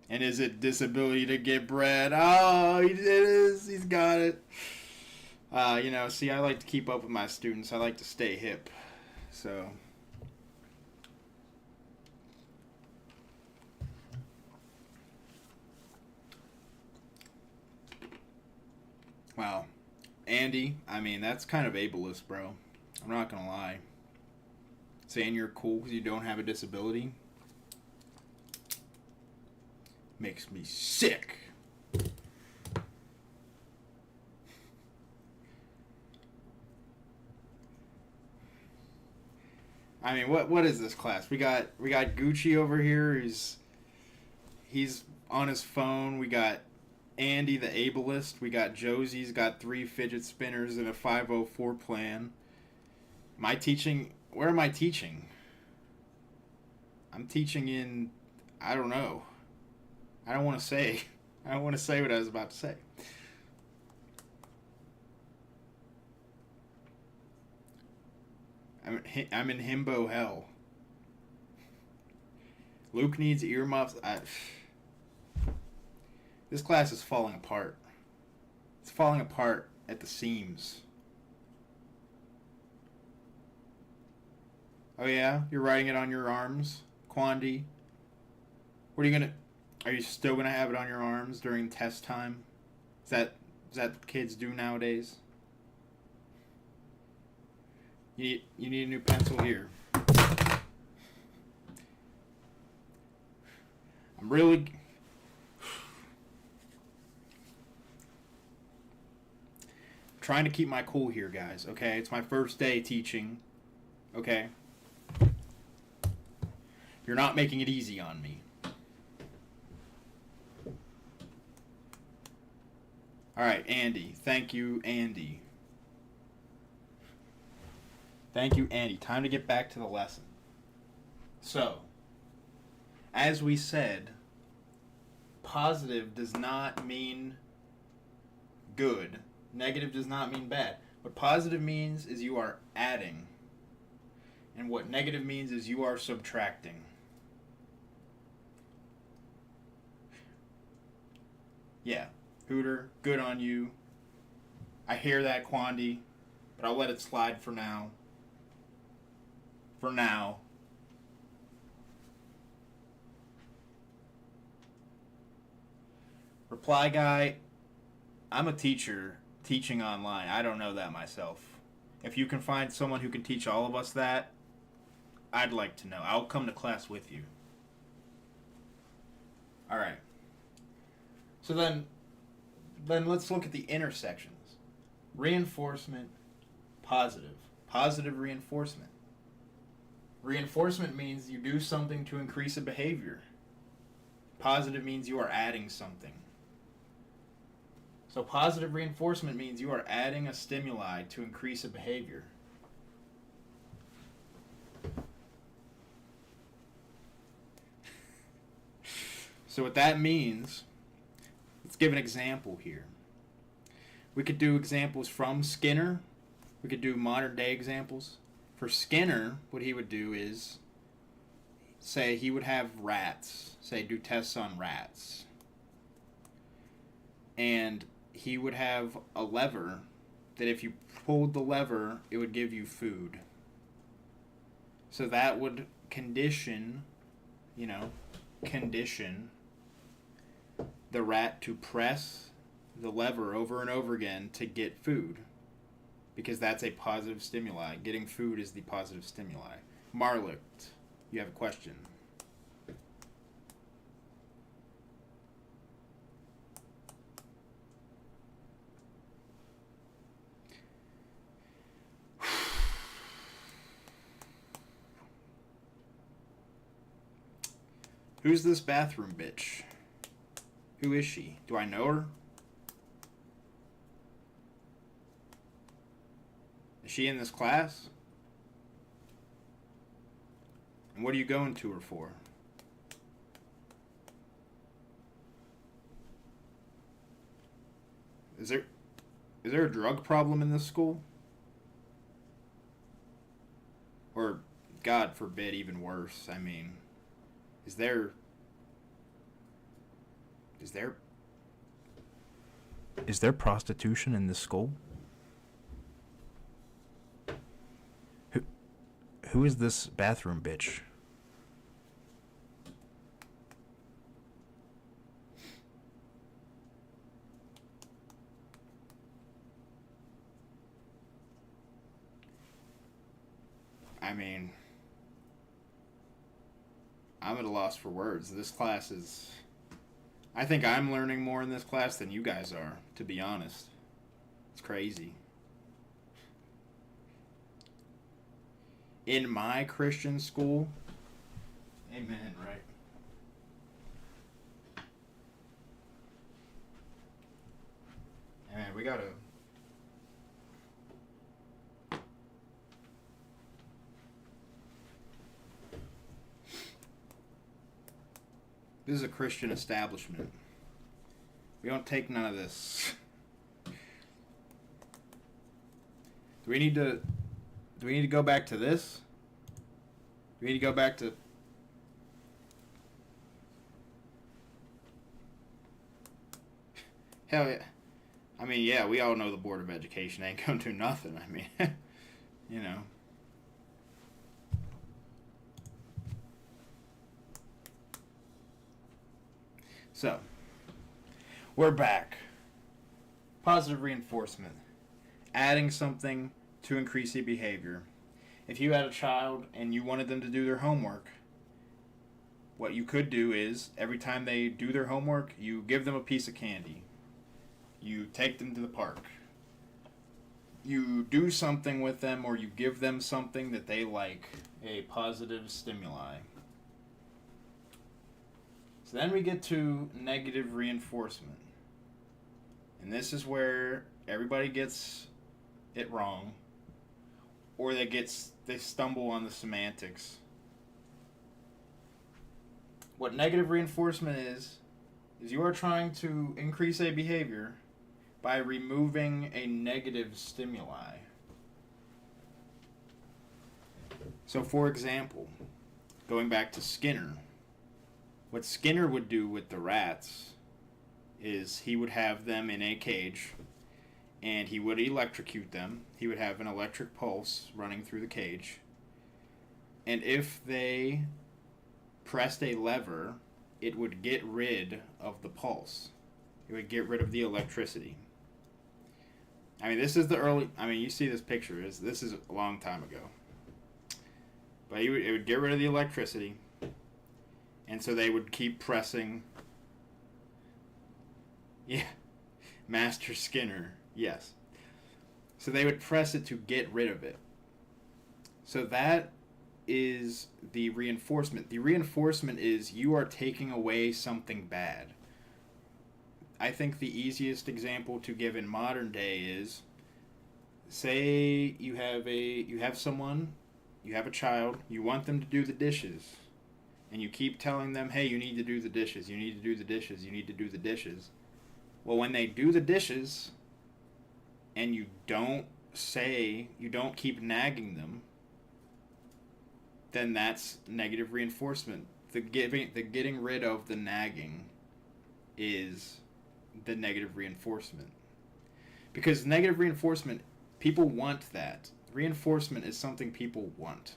And is it disability to get bread? Oh, it is. He's got it. See, I like to keep up with my students. I like to stay hip. So, wow. Andy, I mean, that's kind of ableist, bro. I'm not going to lie. Saying you're cool because you don't have a disability makes me sick. I mean, what is this class? We got Gucci over here. He's on his phone. We got Andy the ableist. We got Josie's got 3 fidget spinners and a 504 plan. Am I teaching? Where am I teaching? I'm teaching in, I don't know. I don't want to say what I was about to say. I'm in himbo hell. Luke needs earmuffs. This class is falling apart. It's falling apart at the seams. Oh yeah? You're writing it on your arms? Quandi? Are you still gonna have it on your arms during test time? Is that what kids do nowadays? You need a new pencil here. I'm really trying to keep my cool here, guys, okay? It's my first day teaching, okay? You're not making it easy on me. Alright, Andy. Thank you, Andy. Thank you, Andy. Time to get back to the lesson. So, as we said, positive does not mean good. Negative does not mean bad. What positive means is you are adding. And what negative means is you are subtracting. Yeah. Hooter, good on you. I hear that, Quandi, but I'll let it slide for now. For now. Reply guy, I'm a teacher teaching online. I don't know that myself. If you can find someone who can teach all of us that, I'd like to know. I'll come to class with you. Alright. So then let's look at the intersections. Reinforcement, positive. Positive reinforcement. Reinforcement means you do something to increase a behavior. Positive means you are adding something. So positive reinforcement means you are adding a stimuli to increase a behavior. So what that means, let's give an example here. We could do examples from Skinner. We could do modern day examples. For Skinner, what he would do is, say he would have rats, say do tests on rats. And he would have a lever that if you pulled the lever, it would give you food. So that would condition the rat to press the lever over and over again to get food. Because that's a positive stimuli. Getting food is the positive stimuli. Marlick, you have a question. Who's this bathroom bitch? Who is she? Do I know her? Is she in this class? And what are you going to her for? Is there a drug problem in this school? Or, God forbid, even worse, I mean... Is there prostitution in this school? Who is this bathroom bitch? I mean, I'm at a loss for words. This class is... I think I'm learning more in this class than you guys are, to be honest. It's crazy. In my Christian school... Amen, right? Man, we gotta... This is a Christian establishment. We don't take none of this. Do we need to go back to this? Do we need to go back to... Hell yeah. I mean, yeah, we all know the Board of Education ain't gonna do nothing. I mean, you know. So, we're back. Positive reinforcement. Adding something to increase a behavior. If you had a child and you wanted them to do their homework, what you could do is, every time they do their homework, you give them a piece of candy. You take them to the park. You do something with them, or you give them something that they like. A positive stimuli. So then we get to negative reinforcement. And this is where everybody gets it wrong. Or they stumble on the semantics. What negative reinforcement is you are trying to increase a behavior by removing a negative stimuli. So for example, going back to Skinner, what Skinner would do with the rats is he would have them in a cage and he would electrocute them. He would have an electric pulse running through the cage. And if they pressed a lever, it would get rid of the pulse. It would get rid of the electricity. I mean, this is you see this picture. This is a long time ago. But it would get rid of the electricity. And so they would keep pressing. Yeah. Master Skinner. Yes. So they would press it to get rid of it. So that is the reinforcement. The reinforcement is you are taking away something bad. I think the easiest example to give in modern day is, say you have a child, you want them to do the dishes. and you keep telling them, hey, you need to do the dishes, you need to do the dishes, you need to do the dishes. Well, when they do the dishes and you don't keep nagging them, then that's negative reinforcement. The getting rid of the nagging is the negative reinforcement. Because negative reinforcement, people want that. Reinforcement is something people want.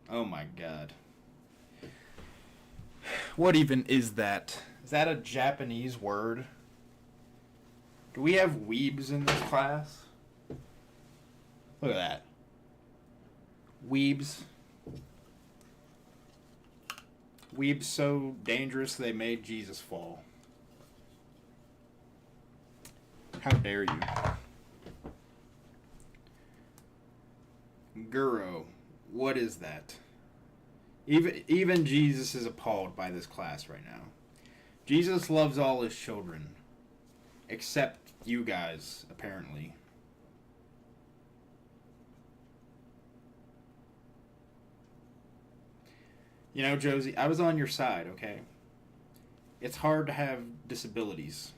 Oh my god. What even is that? Is that a Japanese word? Do we have weebs in this class? Look at that. Weebs. Weebs so dangerous they made Jesus fall. How dare you? Guro. What is that? Even Jesus is appalled by this class right now. Jesus loves all his children. Except you guys, apparently. You know, Josie, I was on your side, okay? It's hard to have disabilities.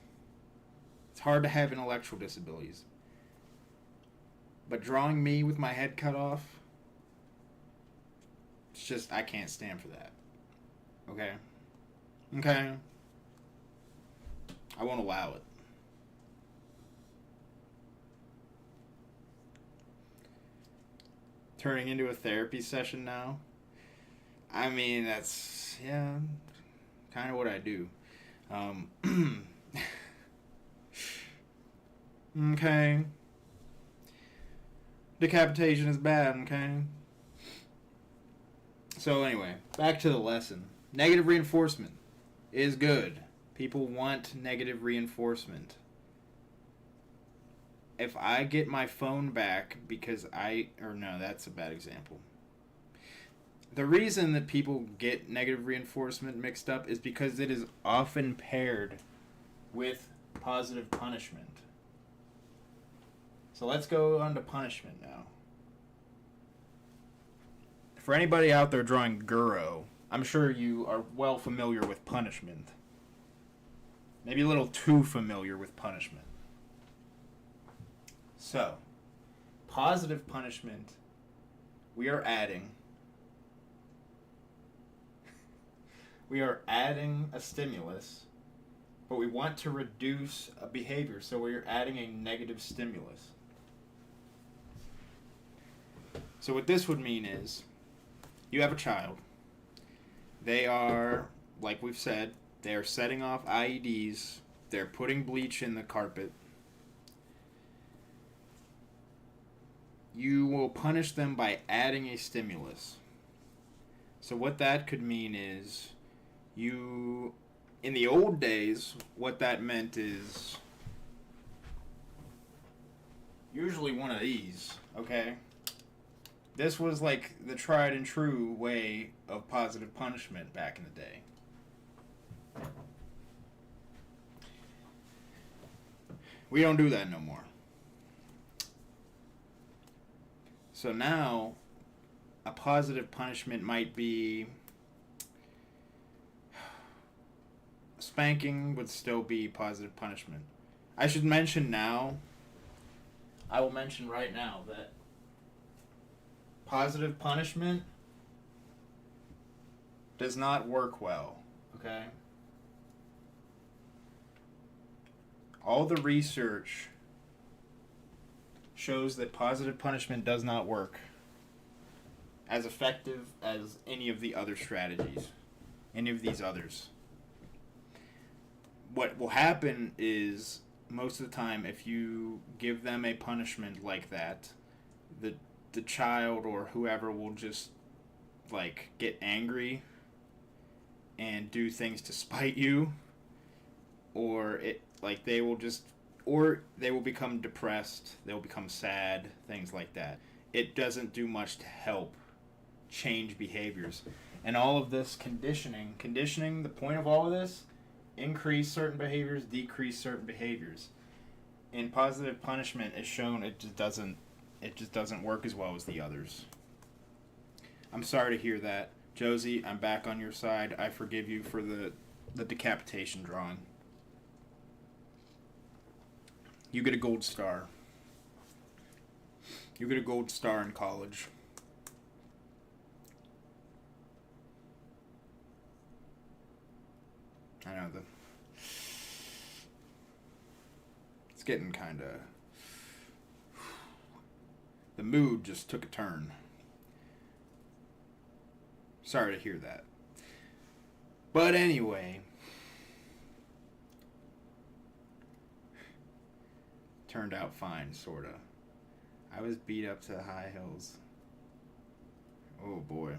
It's hard to have intellectual disabilities. But drawing me with my head cut off, it's just, I can't stand for that. Okay? Okay? I won't allow it. Turning into a therapy session now? I mean, that's, yeah, kind of what I do. Okay. Decapitation is bad, okay? So anyway, back to the lesson. Negative reinforcement is good. People want negative reinforcement. If I get my phone back because no, that's a bad example. The reason that people get negative reinforcement mixed up is because it is often paired with positive punishment. So let's go on to punishment now. For anybody out there drawing Guro, I'm sure you are well familiar with punishment. Maybe a little too familiar with punishment. So, positive punishment, we are adding a stimulus, but we want to reduce a behavior, so we're adding a negative stimulus. So what this would mean is, you have a child. They are, like we've said, they are setting off IEDs. They're putting bleach in the carpet. You will punish them by adding a stimulus. So what that could mean is, in the old days, what that meant is usually one of these, okay? This was like the tried and true way of positive punishment back in the day. We don't do that no more. So now, a positive punishment might be spanking would still be positive punishment. I should mention now, I will mention right now that positive punishment does not work well, okay? All the research shows that positive punishment does not work as effective as any of the other strategies, any of these others. What will happen is, most of the time, if you give them a punishment like that, the child or whoever will just, like, get angry and do things to spite you, or they will become depressed, they'll become sad, things like that. It doesn't do much to help change behaviors. And all of this conditioning, the point of all of this, increase certain behaviors, decrease certain behaviors. In positive punishment, it's shown it just doesn't work as well as the others. I'm sorry to hear that. Josie, I'm back on your side. I forgive you for the decapitation drawing. You get a gold star. You get a gold star in college. I know it's getting kind of... The mood just took a turn. Sorry to hear that. But anyway, turned out fine, sorta. I was beat up to the high hills. Oh boy.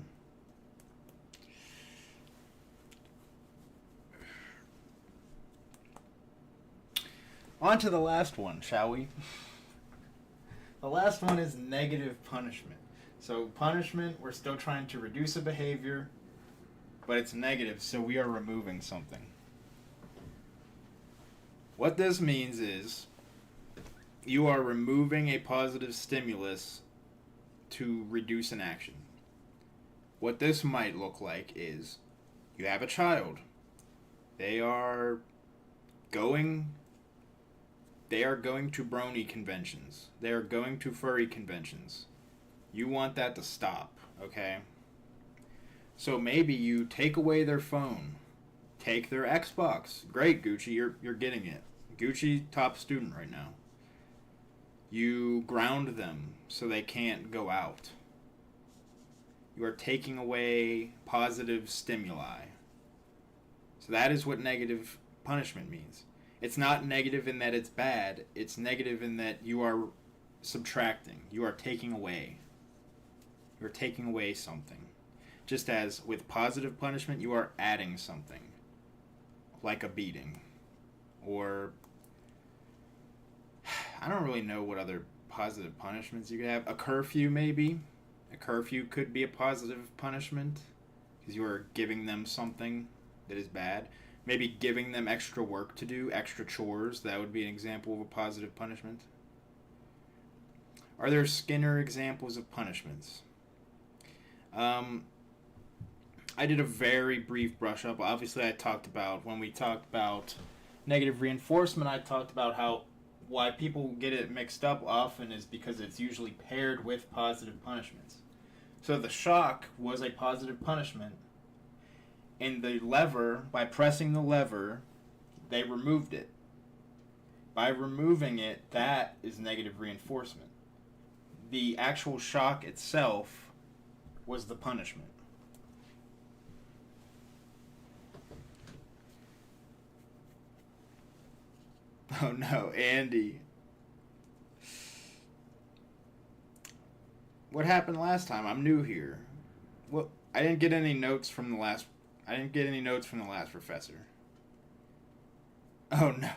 On to the last one, shall we? The last one is negative punishment. So punishment, we're still trying to reduce a behavior, but it's negative, so we are removing something. What this means is you are removing a positive stimulus to reduce an action. What this might look like is you have a child. They are going to brony conventions. They are going to furry conventions. You want that to stop, okay? So maybe you take away their phone. Take their Xbox. Great, Gucci, you're getting it. Gucci, top student right now. You ground them so they can't go out. You are taking away positive stimuli. So that is what negative punishment means. It's not negative in that it's bad. It's negative in that you are subtracting. You are taking away. You're taking away something. Just as with positive punishment, you are adding something. Like a beating. Or... I don't really know what other positive punishments you could have. A curfew, maybe. A curfew could be a positive punishment. Because you are giving them something that is bad. Maybe giving them extra work to do, extra chores. That would be an example of a positive punishment. Are there Skinner examples of punishments? I did a very brief brush up. Obviously, when we talked about negative reinforcement, I talked about why people get it mixed up often is because it's usually paired with positive punishments. So the shock was a positive punishment. And the lever, by pressing the lever, they removed it. By removing it, that is negative reinforcement. The actual shock itself was the punishment. Oh no, Andy. What happened last time? I'm new here. Well, I didn't get any notes from the last professor. Oh no.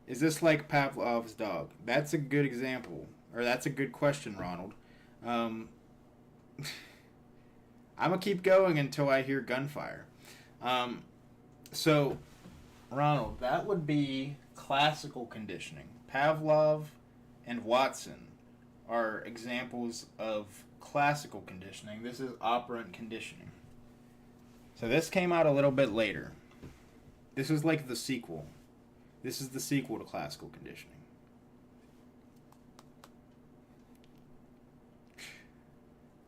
Is this like Pavlov's dog? That's a good example. Or that's a good question, Ronald. I'm gonna keep going until I hear gunfire. So, Ronald, that would be classical conditioning. Pavlov and Watson are examples of classical conditioning. This is operant conditioning. So this came out a little bit later. This is like the sequel. This is the sequel to classical conditioning.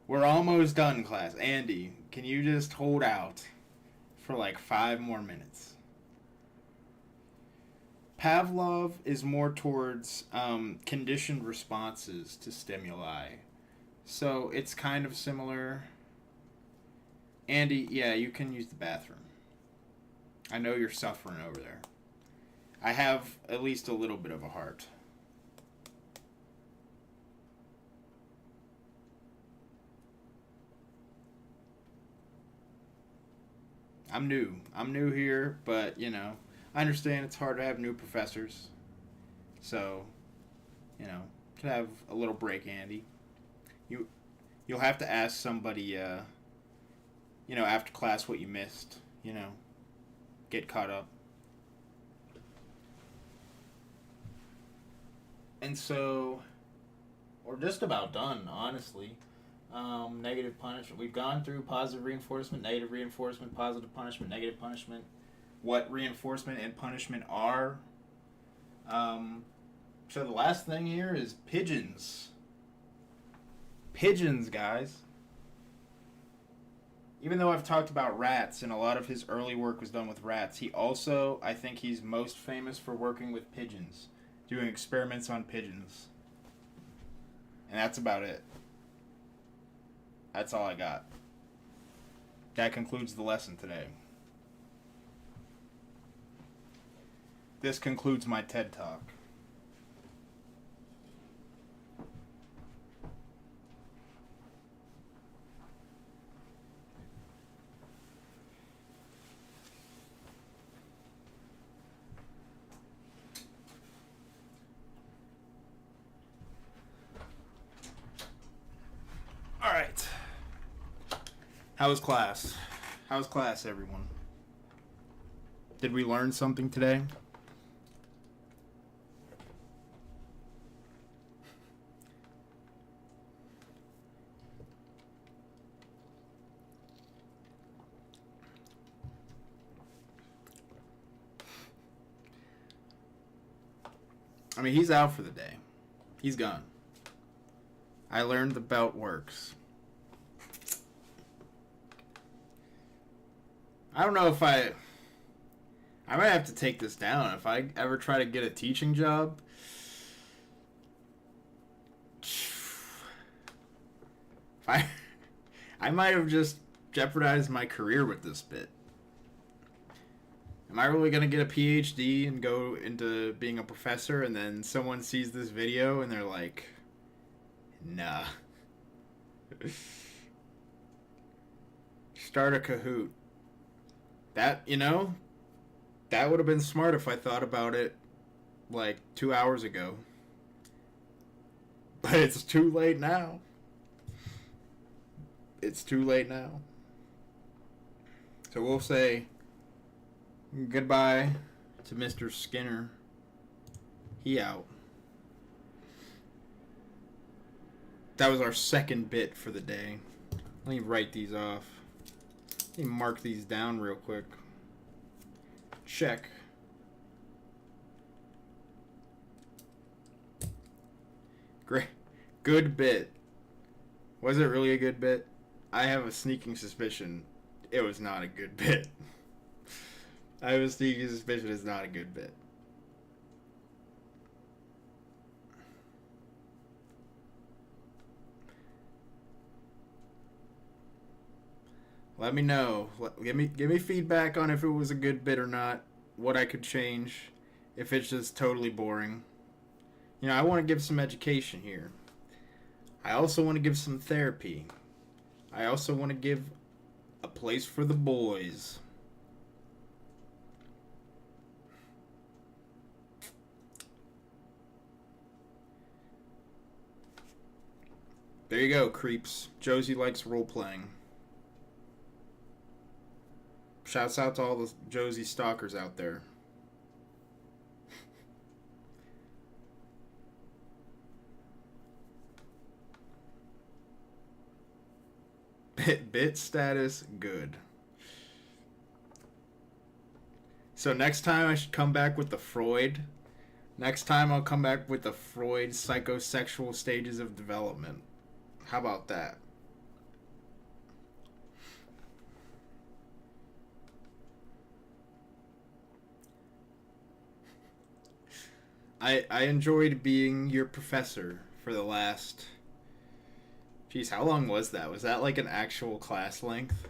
We're almost done, class. Andy, can you just hold out for like 5 more minutes? Pavlov is more towards conditioned responses to stimuli. So it's kind of similar. Andy, yeah, you can use the bathroom. I know you're suffering over there. I have at least a little bit of a heart. I'm new here, but, I understand it's hard to have new professors. So, could have a little break, Andy. You'll have to ask somebody, after class what you missed, get caught up. And so, We're just about done, honestly. Negative punishment. We've gone through positive reinforcement, negative reinforcement, positive punishment, negative punishment. What reinforcement and punishment are. So the last thing here is pigeons. Pigeons, guys. Even though I've talked about rats, and a lot of his early work was done with rats, he also, I think he's most famous for working with pigeons. Doing experiments on pigeons. And that's about it. That's all I got. That concludes the lesson today. This concludes my TED Talk. All right. How was class? How was class, everyone? Did we learn something today? I mean, he's out for the day. He's gone. I learned the belt works. I don't know if I might have to take this down. If I ever try to get a teaching job, I might have just jeopardized my career with this bit. Am I really going to get a PhD and go into being a professor, and then someone sees this video and they're like, nah. Start a Kahoot. That, that would have been smart if I thought about it like 2 hours ago. But it's too late now. It's too late now. So we'll say goodbye to Mr. Skinner. He out. That was our second bit for the day. Let me write these off. Let me mark these down real quick. Check. Great. Good bit. Was it really a good bit? I have a sneaking suspicion it was not a good bit. I have a sneaking suspicion it's not a good bit. Let me know. Give me feedback on if it was a good bit or not. What I could change. If it's just totally boring. I want to give some education here. I also want to give some therapy. I also want to give a place for the boys. There you go, creeps. Josie likes role-playing. Shouts out to all the Josie stalkers out there. Bit status, good. So next time I should come back with the Freud. Next time I'll come back with the Freud psychosexual stages of development. How about that? I enjoyed being your professor for the last... Jeez, how long was that? Was that like an actual class length?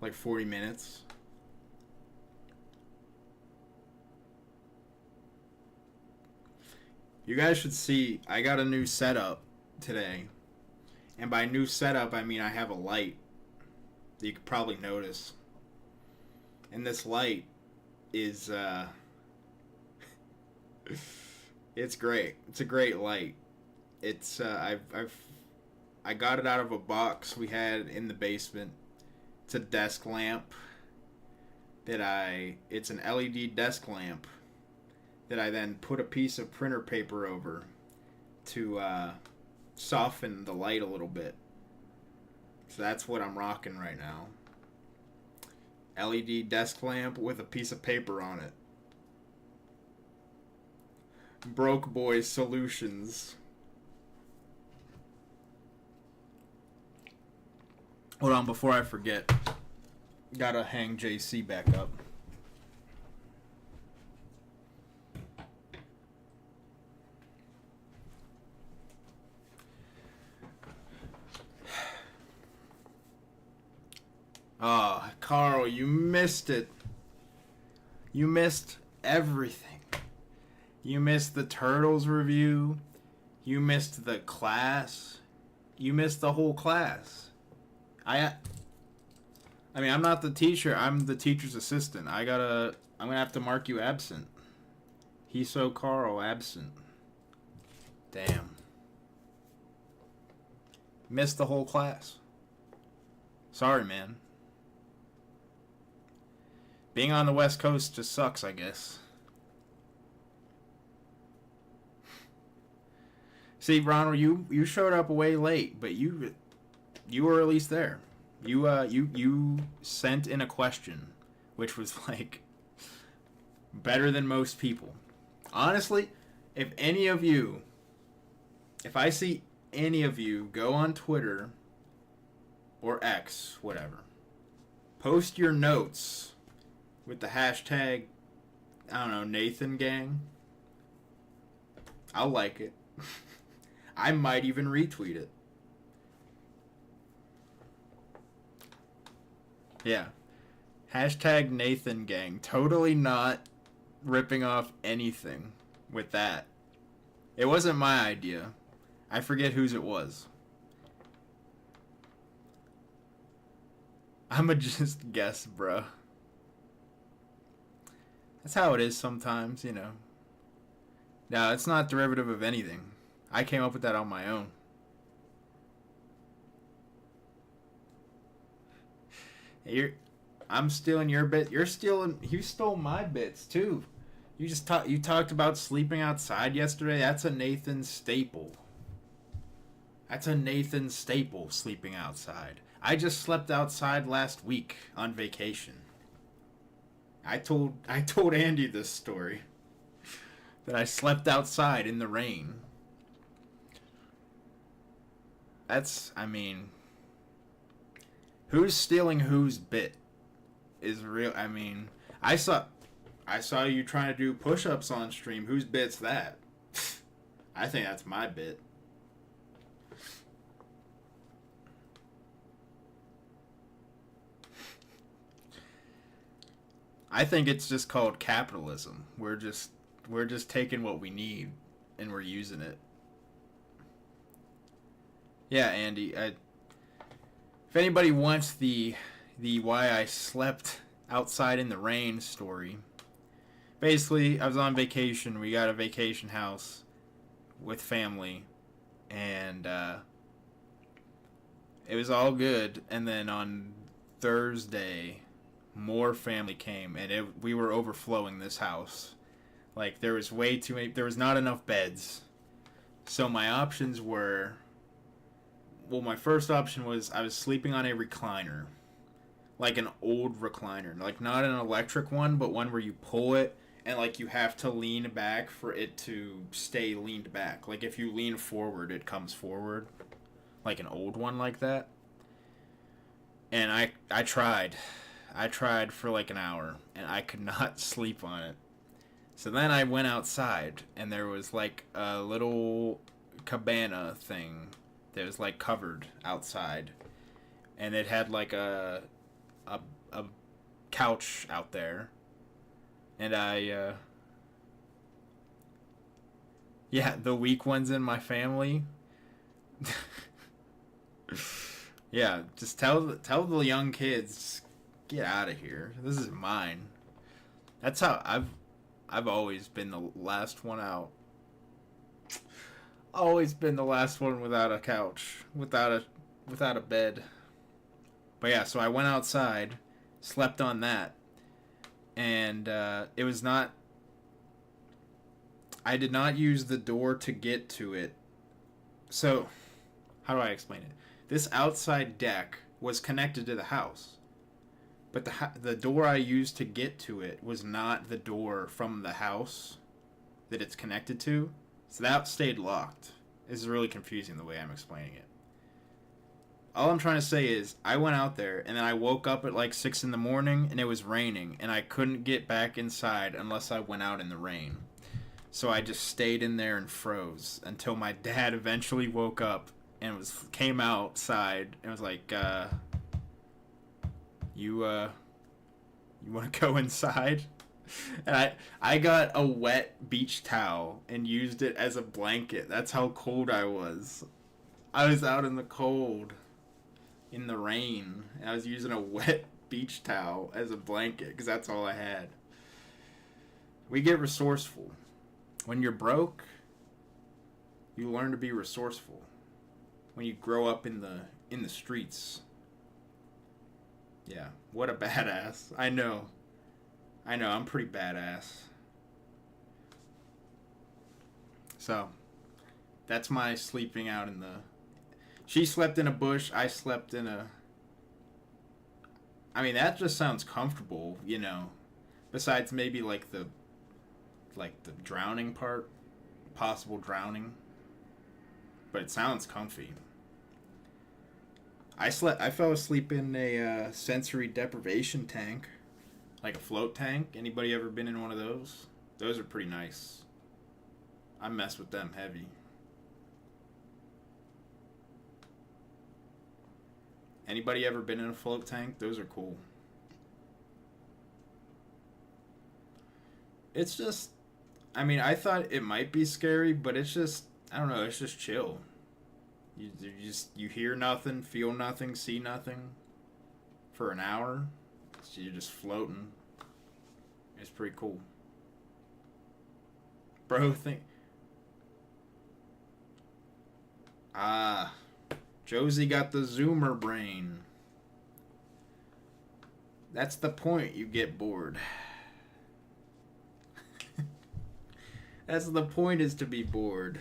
Like 40 minutes? You guys should see, I got a new setup today. And by new setup, I mean I have a light that you could probably notice. And this light is, it's great. It's a great light. It's, I got it out of a box we had in the basement. It's a desk lamp it's an LED desk lamp that I then put a piece of printer paper over to soften the light a little bit. So that's what I'm rocking right now. LED desk lamp with a piece of paper on it. Broke Boy Solutions. Hold on, before I forget. Gotta hang JC back up. Oh, Carl, you missed it. You missed everything. You missed the Turtles review. You missed the class. You missed the whole class. I mean, I'm not the teacher. I'm the teacher's assistant. I'm gonna have to mark you absent. Hiso Carl absent. Damn. Missed the whole class. Sorry, man. Being on the West Coast just sucks, I guess. See, Ronald, you showed up way late, but you were at least there. You sent in a question, which was like better than most people. Honestly, if I see any of you go on Twitter or X, whatever, post your notes with the hashtag, I don't know, Nathan Gang, I'll like it. I might even retweet it. Yeah. Hashtag Nathan Gang. Totally not ripping off anything with that. It wasn't my idea. I forget whose it was. I'ma just guess, bruh. That's how it is sometimes, you know. No, it's not derivative of anything. I came up with that on my own. I'm stealing your bit. You stole my bits too. You talked about sleeping outside yesterday. That's a Nathan staple. Sleeping outside. I just slept outside last week on vacation. I told Andy this story. That I slept outside in the rain. Who's stealing whose bit is real. I saw you trying to do push-ups on stream. Whose bit's that? I think that's my bit. I think it's just called capitalism. We're just taking what we need and we're using it. Yeah, Andy. If anybody wants the why I slept outside in the rain story, basically I was on vacation. We got a vacation house with family, and it was all good. And then on Thursday, more family came, and we were overflowing this house. Like, there was way too many. There was not enough beds. So my options were. Well, my first option was I was sleeping on a recliner. Like an old recliner. Like, not an electric one, but one where you pull it and, like, you have to lean back for it to stay leaned back. Like, if you lean forward, it comes forward. Like an old one like that. And I tried. I tried for like an hour, and I could not sleep on it. So then I went outside, and there was, like, a little cabana thing that was, like, covered outside, and it had, like, a couch out there, and the weak ones in my family. Yeah, just tell the young kids, get out of here. This is mine. That's how I've always been the last one out. Always been the last one without a couch, without a bed. But yeah, so I went outside, slept on that, and it was not. I did not use the door to get to it So, how do I explain it? This outside deck was connected to the house. But the door I used to get to it was not the door from the house that it's connected to. So that stayed locked. This is really confusing the way I'm explaining it. All I'm trying to say is I went out there and then I woke up at like 6 in the morning and it was raining and I couldn't get back inside unless I went out in the rain. So I just stayed in there and froze until my dad eventually woke up and came outside and was like, you want to go inside? And I got a wet beach towel and used it as a blanket. That's how cold I was. I was out in the cold, in the rain, and I was using a wet beach towel as a blanket because that's all I had. We get resourceful. When you're broke, you learn to be resourceful. When you grow up in the streets. Yeah, what a badass. I know, I'm pretty badass. So, that's my sleeping out in the... She slept in a bush, I slept in a... I mean, that just sounds comfortable, you know. Besides maybe like the drowning part. Possible drowning. But it sounds comfy. I fell asleep in a sensory deprivation tank. Like a float tank. Anybody ever been in one of those? Those are pretty nice. I mess with them heavy. Anybody ever been in a float tank? Those are cool. It's just... I mean, I thought it might be scary, but it's just... I don't know, it's just chill. You hear nothing, feel nothing, see nothing for an hour. So you're just floating. It's pretty cool. Bro, Josie got the zoomer brain. That's the point, you get bored. That's the point, is to be bored.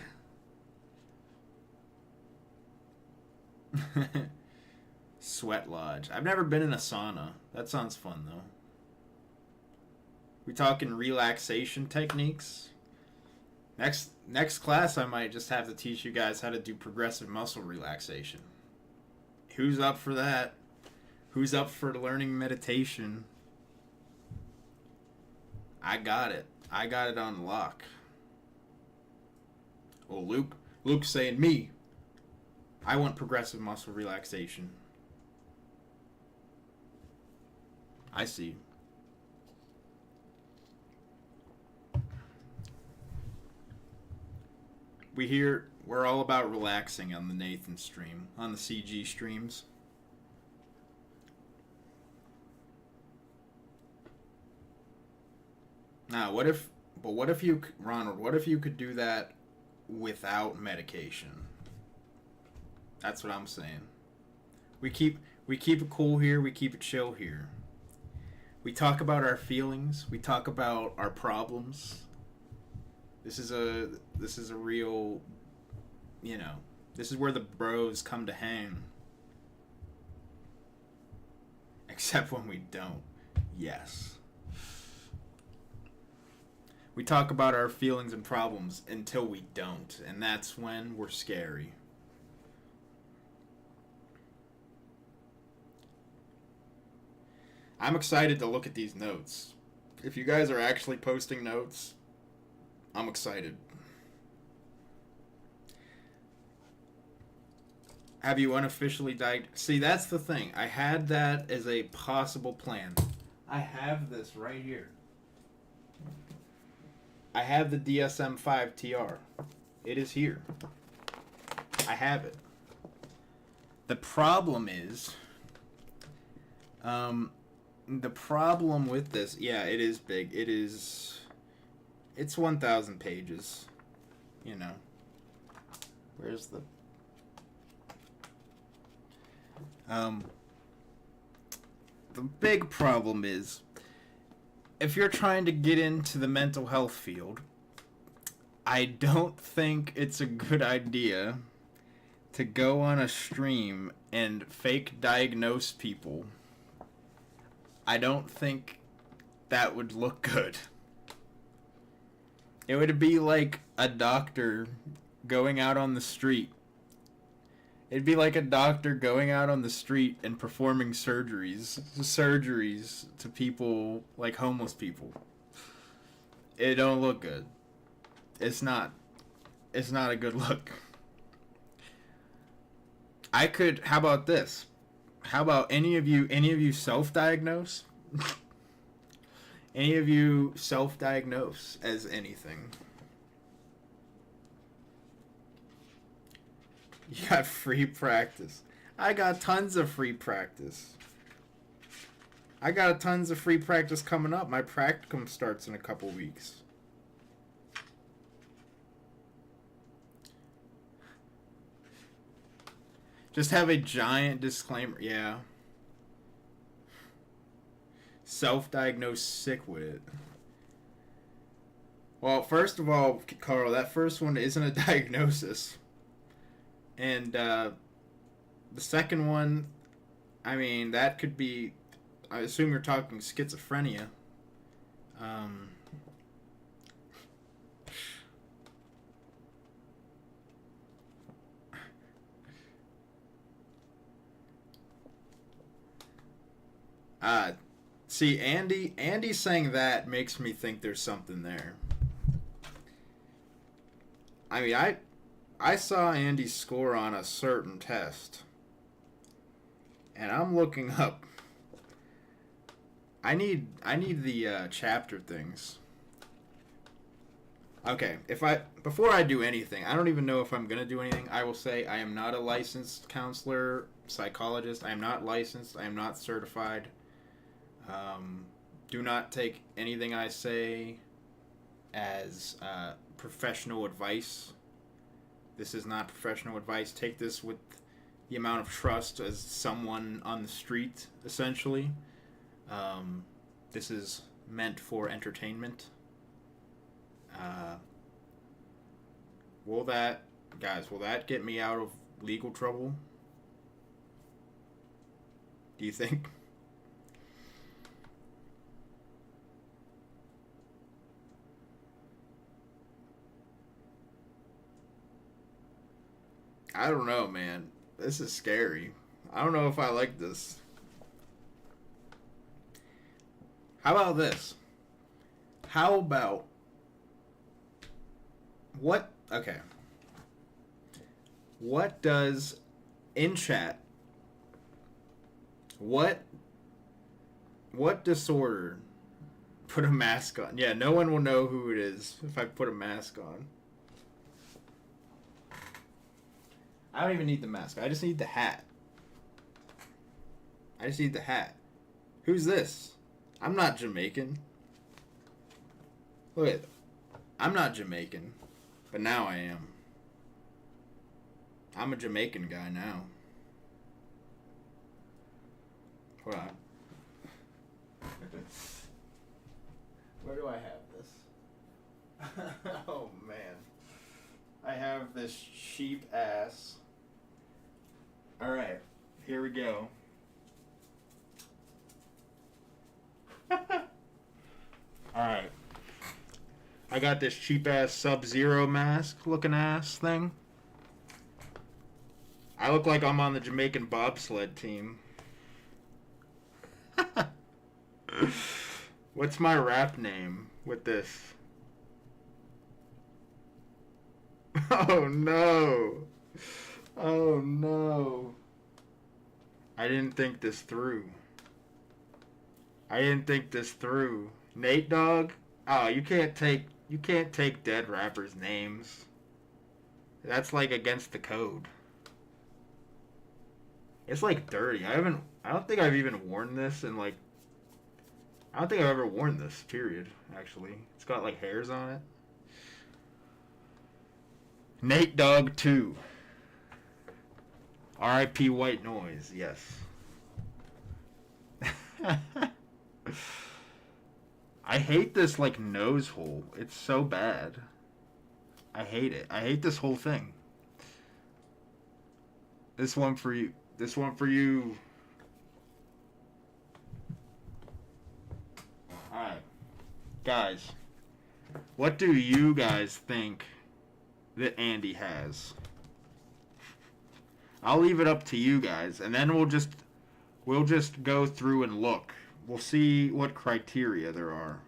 Sweat lodge. I've never been in a sauna. That sounds fun though. We talking relaxation techniques? Next class I might just have to teach you guys how to do progressive muscle relaxation. Who's up for that? Who's up for learning meditation? I got it. I got it on lock. Well, Luke's saying me. I want progressive muscle relaxation. I see. We're all about relaxing on the Nathan stream, on the CG streams. Now, what if you, Ronald, what if you could do that without medication? That's what I'm saying. We keep it cool here, we keep it chill here. We talk about our feelings, we talk about our problems. This is a real, you know, this is where the bros come to hang. Except when we don't. Yes. We talk about our feelings and problems until we don't, and that's when we're scary. I'm excited to look at these notes. If you guys are actually posting notes, I'm excited. Have you unofficially died? See, that's the thing. I had that as a possible plan. I have this right here. I have the DSM-5 TR. It is here. I have it. The problem is... the problem with this... Yeah, it is big. It's 1,000 pages. You know. Where's the... The big problem is, if you're trying to get into the mental health field, I don't think it's a good idea to go on a stream and fake diagnose people, I don't think that would look good. It would be like a doctor going out on the street. It'd be like a doctor going out on the street and performing surgeries to people, like homeless people. It don't look good. It's not a good look. How about this? How about any of you self-diagnose? Any of you self-diagnose as anything? You got free practice. I got tons of free practice. I got tons of free practice coming up. My practicum starts in a couple weeks. Just have a giant disclaimer. Yeah. Self-diagnosed sick with it. Well, first of all, Carl, that first one isn't a diagnosis. And the second one, I mean, that could be, I assume you're talking schizophrenia. See, Andy saying that makes me think there's something there. I mean, I saw Andy's score on a certain test, and I'm looking up. I need the chapter things. Okay, before I do anything, I don't even know if I'm gonna do anything. I will say I am not a licensed counselor, psychologist. I am not licensed. I am not certified. Do not take anything I say as professional advice. This is not professional advice. Take this with the amount of trust as someone on the street, essentially. This is meant for entertainment. Will that get me out of legal trouble? Do you think? I don't know, man. This is scary. I don't know if I like this. How about this? How about what? Okay. What does in chat? What disorder? Put a mask on. Yeah, no one will know who it is if I put a mask on. I don't even need the mask. I just need the hat. Who's this? I'm not Jamaican. Look at, I'm not Jamaican, but now I am. I'm a Jamaican guy now. Hold on. Where do I have this? Oh man. I have this cheap ass. Alright, here we go. Alright. I got this cheap ass Sub-Zero mask looking ass thing. I look like I'm on the Jamaican bobsled team. What's my rap name with this? Oh no. Oh no. I didn't think this through. Nate Dogg? Oh, you can't take dead rappers' names. That's like against the code. It's like dirty. I don't think I've even worn this in like I don't think I've ever worn this, period, actually. It's got like hairs on it. Nate Dogg 2. R.I.P. White Noise, yes. I hate this like nose hole. It's so bad. I hate it. I hate this whole thing. This one for you. This one for you. Alright. Guys. What do you guys think that Andy has? I'll leave it up to you guys, and then we'll just go through and look. We'll see what criteria there are.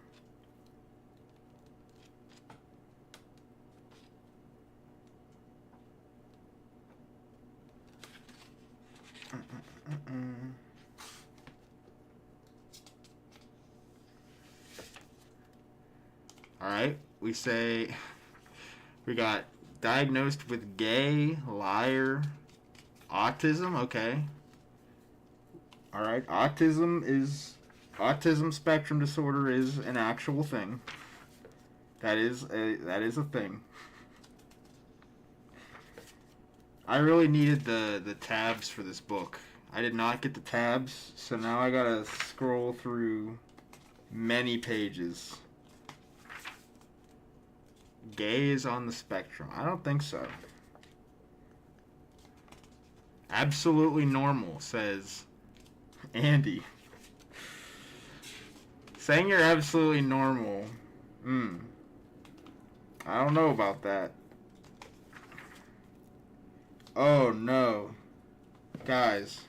Alright, we say we got diagnosed with gay, liar, autism, okay. Alright, autism spectrum disorder is an actual thing. That is a thing. I really needed the tabs for this book. I did not get the tabs, so now I gotta scroll through many pages. Gay is on the spectrum. I don't think so. Absolutely normal, says Andy. Saying you're absolutely normal. I don't know about that. Oh no. Guys.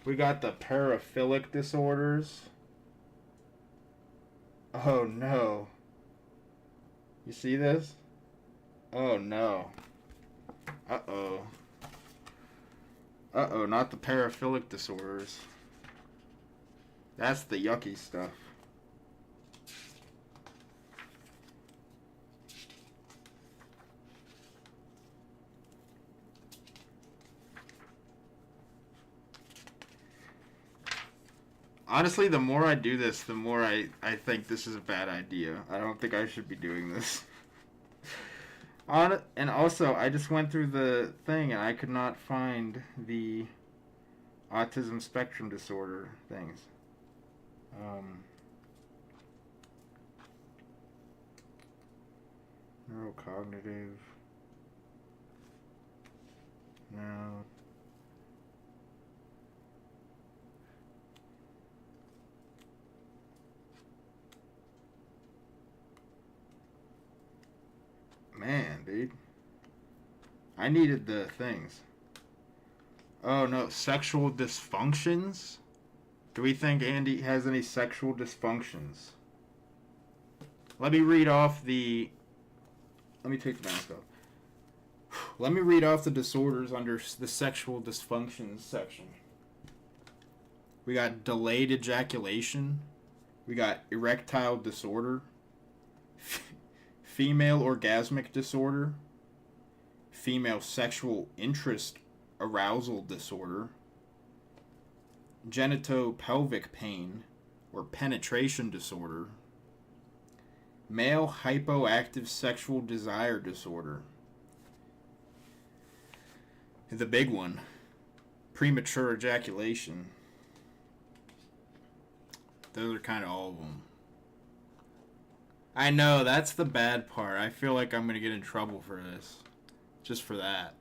We got the paraphilic disorders. Oh no. You see this? Oh no. Uh-oh. Uh-oh, not the paraphilic disorders. That's the yucky stuff. Honestly, the more I do this, the more I think this is a bad idea. I don't think I should be doing this. And also, I just went through the thing and I could not find the autism spectrum disorder things. Neurocognitive. No. Man, dude. I needed the things. Oh no, sexual dysfunctions? Do we think Andy has any sexual dysfunctions? Let me read off the... Let me take the mask off. Let me read off the disorders under the sexual dysfunctions section. We got delayed ejaculation. We got erectile disorder. Female orgasmic disorder. Female sexual interest arousal disorder. Genitopelvic pain or penetration disorder. Male hypoactive sexual desire disorder. The big one, premature ejaculation. Those are kind of all of them. I know, that's the bad part. I feel like I'm going to get in trouble for this. Just for that.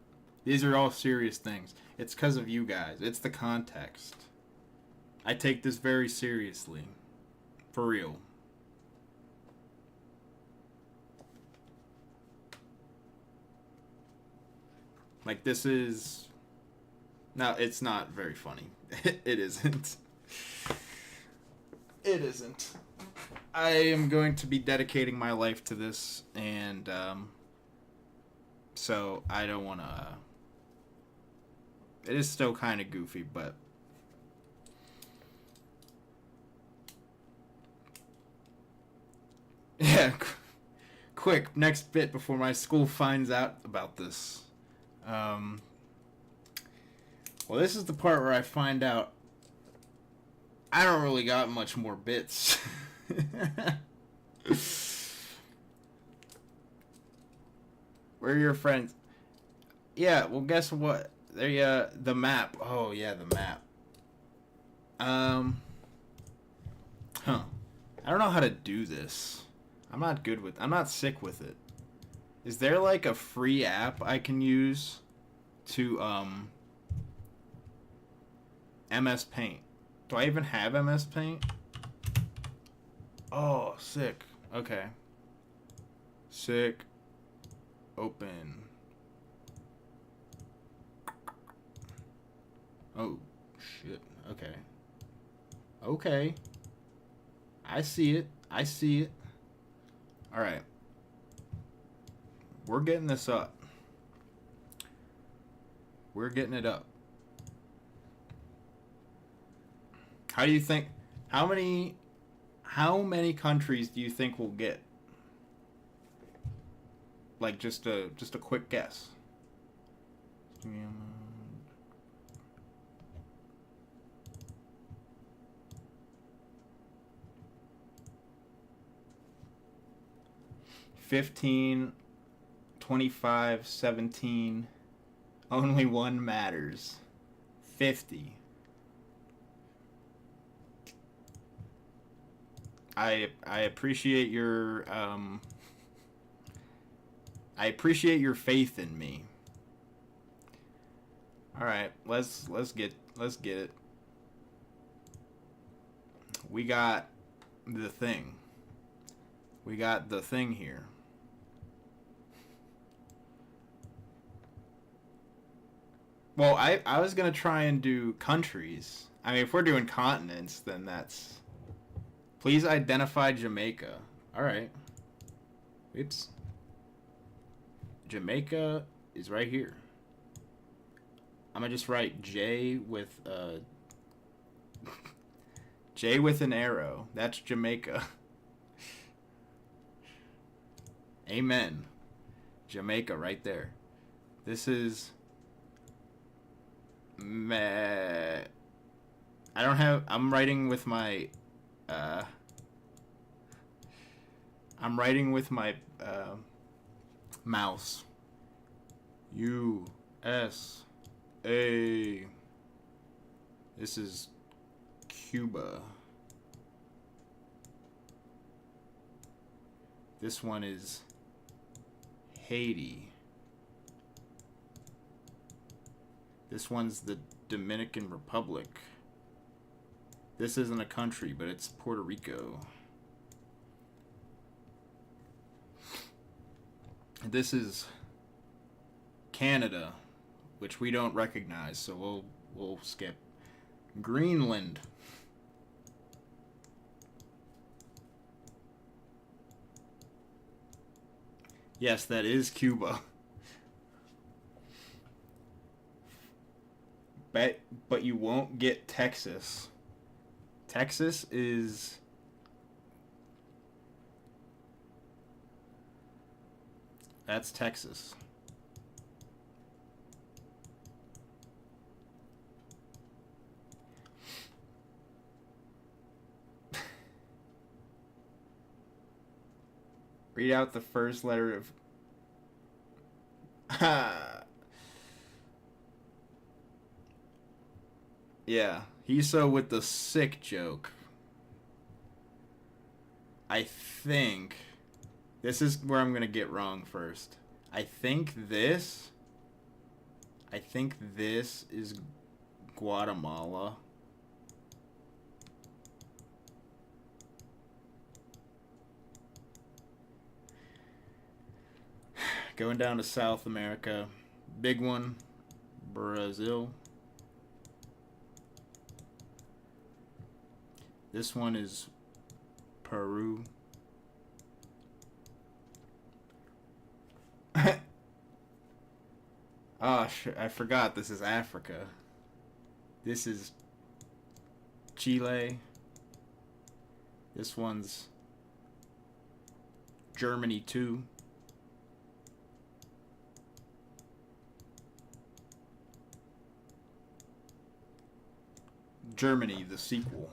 These are all serious things. It's because of you guys. It's the context. I take this very seriously. For real. Like, this is... No, it's not very funny. It isn't. It isn't. I am going to be dedicating my life to this, and, so I don't want to... It is still kind of goofy, but... Yeah, quick, next bit before my school finds out about this. Well, this is the part where I find out I don't really got much more bits. Where are your friends? Yeah, well, guess what? There, the map. Oh, yeah, the map. I don't know how to do this. I'm not sick with it. Is there, like, a free app I can use to MS Paint. Do I even have MS Paint? Oh, sick. Okay. Sick. Open. Oh, shit. Okay. Okay. I see it. I see it. Alright. We're getting this up. We're getting it up. How do you think... How many countries do you think we'll get? Like, just a quick guess. 15, 25, 17. Only one matters. 50. I appreciate your faith in me. All right, let's get it. We got the thing. We got the thing here. Well, I was gonna try and do countries. I mean, if we're doing continents, then that's... Please identify Jamaica. Alright. Oops. Jamaica is right here. I'm gonna just write J with J with an arrow. That's Jamaica. Amen. Jamaica right there. This is... Meh. I don't have... I'm writing with my... I'm writing with my mouse. USA. This is Cuba. This one is Haiti. This one's the Dominican Republic. This isn't a country, but it's Puerto Rico. This is Canada, which we don't recognize, so we'll skip. Greenland. Yes, that is Cuba. But you won't get Texas. Texas is... That's Texas. Read out the first letter of... Yeah, he's so with the sick joke. I think... This is where I'm going to get wrong first. I think this is Guatemala. Going down to South America. Big one, Brazil. This one is Peru. Oh, I forgot this is Africa. This is Chile. This one's Germany too. Germany, the sequel.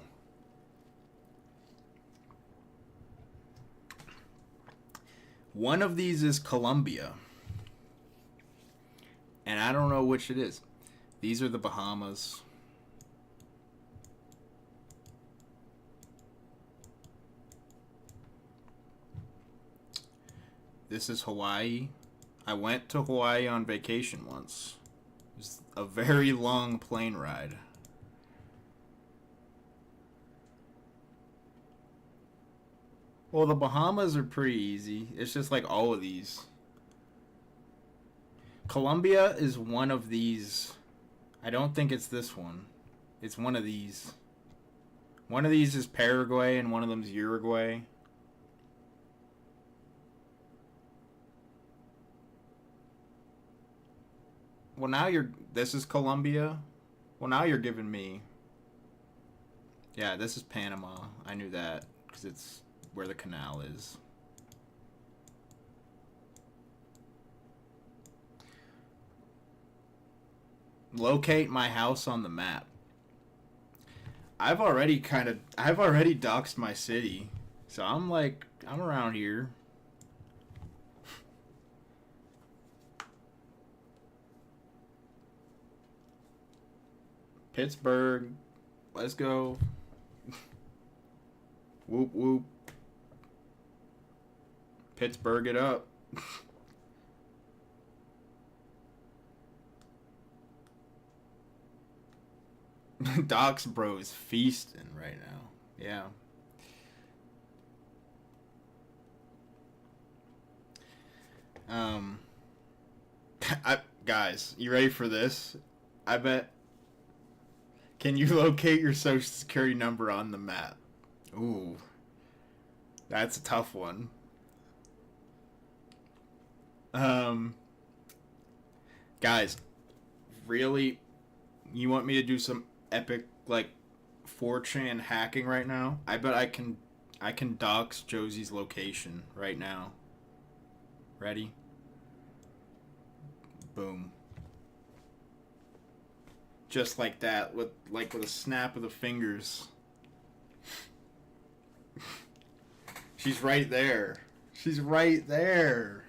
One of these is Colombia. And I don't know which it is. These are the Bahamas. This is Hawaii. I went to Hawaii on vacation once. a very long plane ride. Well, the Bahamas are pretty easy. It's just like all of these. Colombia is one of these. I don't think it's this one. It's one of these. One of these is Paraguay and one of them's Uruguay. Well, now you're... This is Colombia. Well, now you're giving me... Yeah, this is Panama. I knew that because it's where the canal is. Locate my house on the map. I've already doxed my city. So I'm around here. Pittsburgh. Let's go. Whoop whoop. Pittsburgh it up. Docs bro is feasting right now. Yeah. Guys, you ready for this? I bet. Can you locate your social security number on the map? Ooh. That's a tough one. Guys, really, you want me to do some epic, 4chan hacking right now? I bet I can dox Josie's location right now. Ready? Boom. Just like that, with a snap of the fingers. She's right there. She's right there.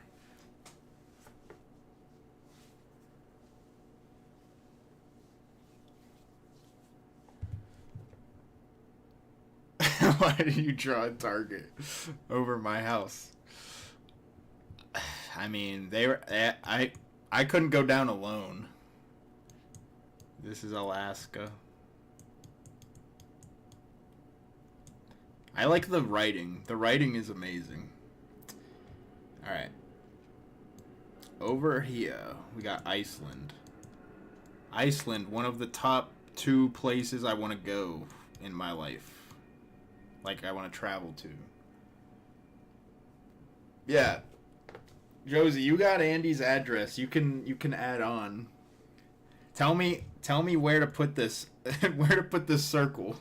Why did you draw a target over my house? I mean, I couldn't go down alone. This is Alaska. I like the writing. The writing is amazing. Alright. Over here, we got Iceland. Iceland, one of the top 2 places I want to go in my life. I want to travel to. Yeah. Josie, you got Andy's address. You can add on. Tell me where to put this where to put this circle.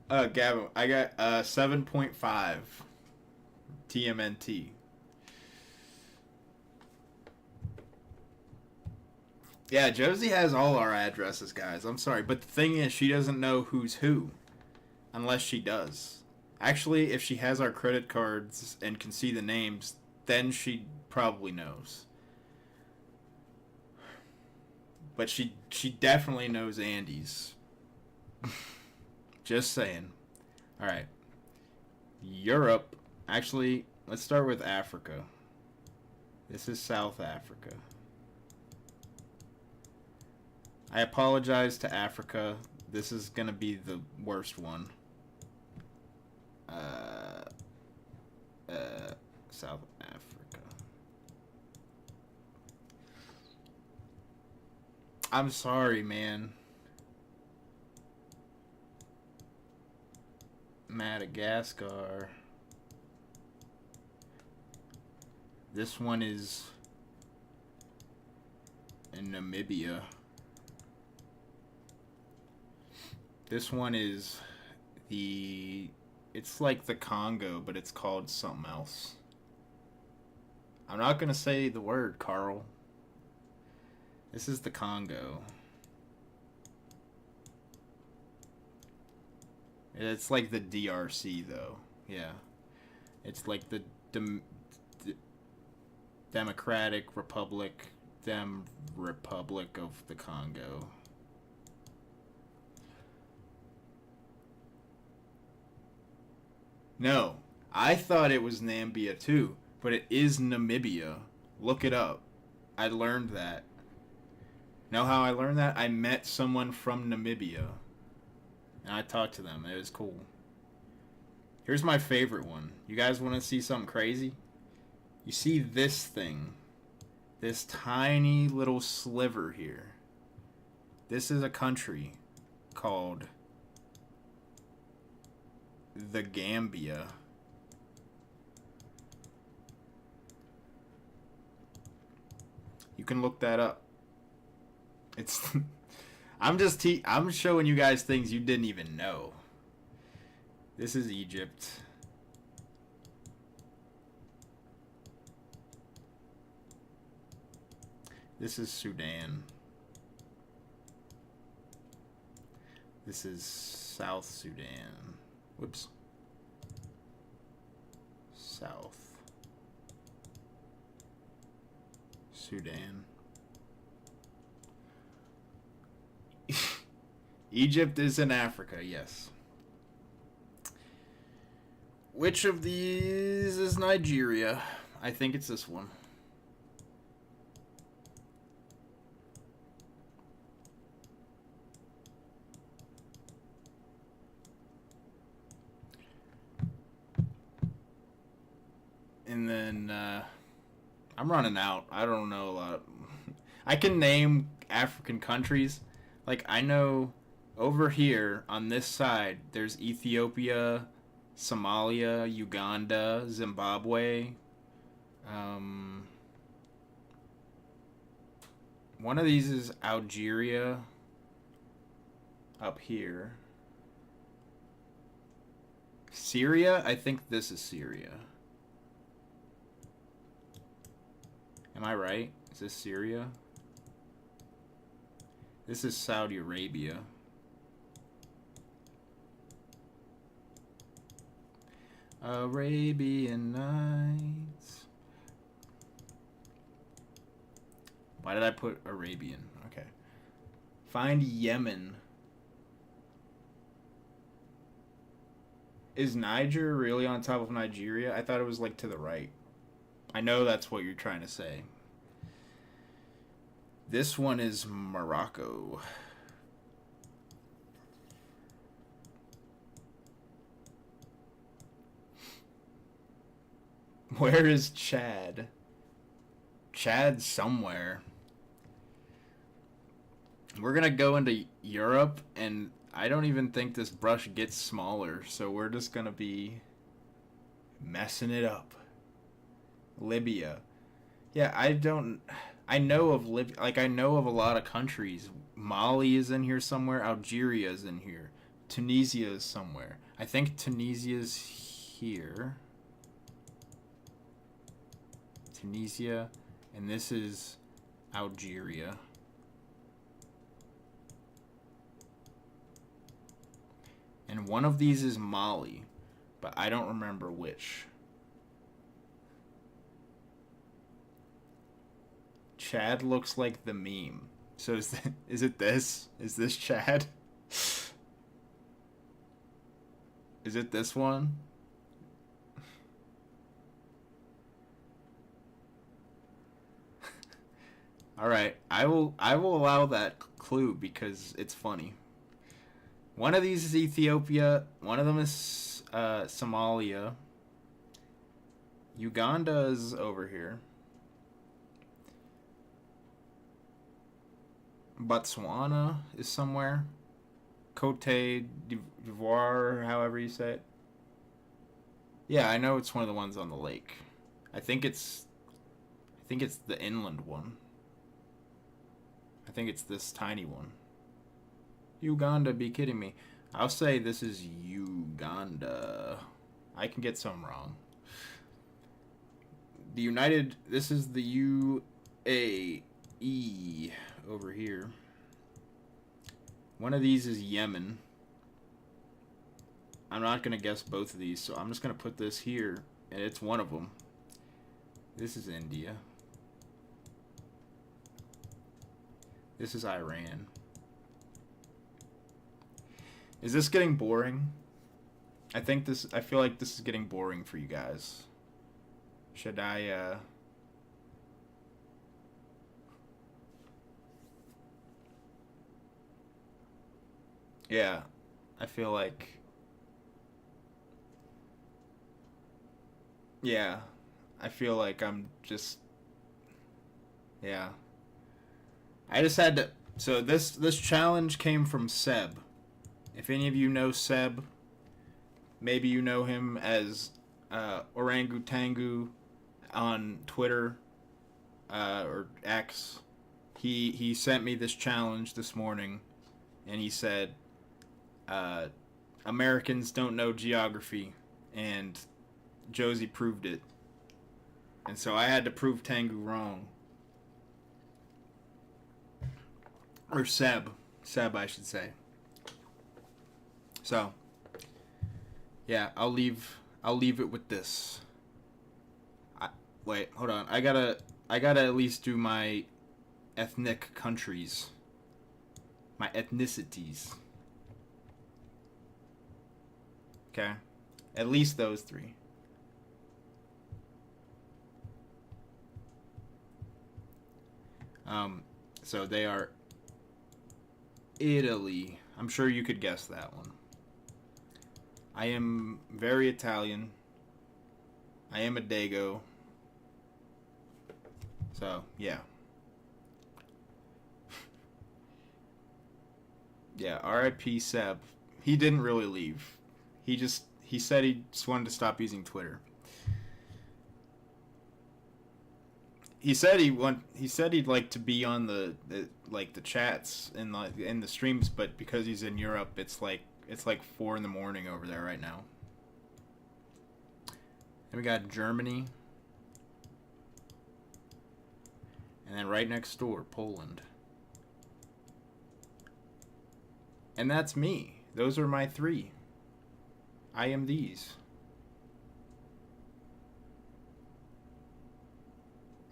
Gavin, I got 7.5 TMNT. Yeah, Josie has all our addresses, guys. I'm sorry, but the thing is, she doesn't know who's who, unless she does. Actually, if she has our credit cards and can see the names, then she probably knows. But she definitely knows Andy's. Just saying. Alright. Europe. Actually, let's start with Africa. This is South Africa. I apologize to Africa. This is going to be the worst one. South Africa. I'm sorry, man. Madagascar. This one is in Namibia. This one is it's like the Congo, but it's called something else. I'm not going to say the word, Carl. This is the Congo. It's like the DRC, though. Yeah. It's like the Democratic Republic, Republic of the Congo. No, I thought it was Nambia too, but it is Namibia. Look it up. I learned that. Know how I learned that? I met someone from Namibia. And I talked to them. It was cool. Here's my favorite one. You guys want to see something crazy? You see this thing. This tiny little sliver here. This is a country called the Gambia. You can look that up. It's I'm showing you guys things you didn't even know. This is Egypt. This is Sudan. This is South Sudan. Whoops. South Sudan. Egypt is in Africa, yes. Which of these is Nigeria? I think it's this one. And then, I'm running out. I don't know a lot. I can name African countries. Like, I know over here on this side, there's Ethiopia, Somalia, Uganda, Zimbabwe. One of these is Algeria up here. Syria? I think this is Syria. Am I right? Is this Syria? This is Saudi Arabia. Arabian Nights. Why did I put Arabian? Okay. Find Yemen. Is Niger really on top of Nigeria? I thought it was like to the right. I know that's what you're trying to say. This one is Morocco. Where is Chad? Chad's somewhere. We're gonna go into Europe, and I don't even think this brush gets smaller, so we're just gonna be messing it up. Libya. Yeah, I know of Libya. Like, I know of a lot of countries. Mali is in here somewhere. Algeria is in here. Tunisia is somewhere. I think Tunisia's here. Tunisia. And this is Algeria. And one of these is Mali, but I don't remember which. Chad looks like the meme. So is it this? Is this Chad? Is it this one? All right, I will allow that clue because it's funny. One of these is Ethiopia. One of them is Somalia. Uganda is over here. Botswana is somewhere. Cote d'Ivoire, however you say it. Yeah, I know it's one of the ones on the lake. I think it's the inland one. I think it's this tiny one. Uganda, be kidding me. I'll say this is Uganda. I can get some wrong. This is the UAE over here. One of these is Yemen. I'm not going to guess both of these, so I'm just going to put this here, and it's one of them. This is India. This is Iran. Is this getting boring? I feel like this is getting boring for you guys. Should I Yeah, I feel like, yeah, I feel like I'm just, yeah. I just had to. So this challenge came from Seb. If any of you know Seb, maybe you know him as Orangutangu on Twitter or X. He sent me this challenge this morning, and he said, uh, "Americans don't know geography," and Josie proved it, and so I had to prove Tangu wrong, or Seb, I should say. So, yeah, I'll leave it with this. Wait, hold on. I gotta at least do my ethnic countries, my ethnicities. Okay, at least those three. Um, so they are Italy. I'm sure you could guess that one. I am very Italian. I am a Dago. So, yeah. Yeah, RIP Seb. He didn't really leave. He said he just wanted to stop using Twitter. He said he'd like to be on the chats in the streams, but because he's in Europe, it's like 4 in the morning over there right now. And we got Germany. And then right next door, Poland. And that's me. Those are my 3. I am these.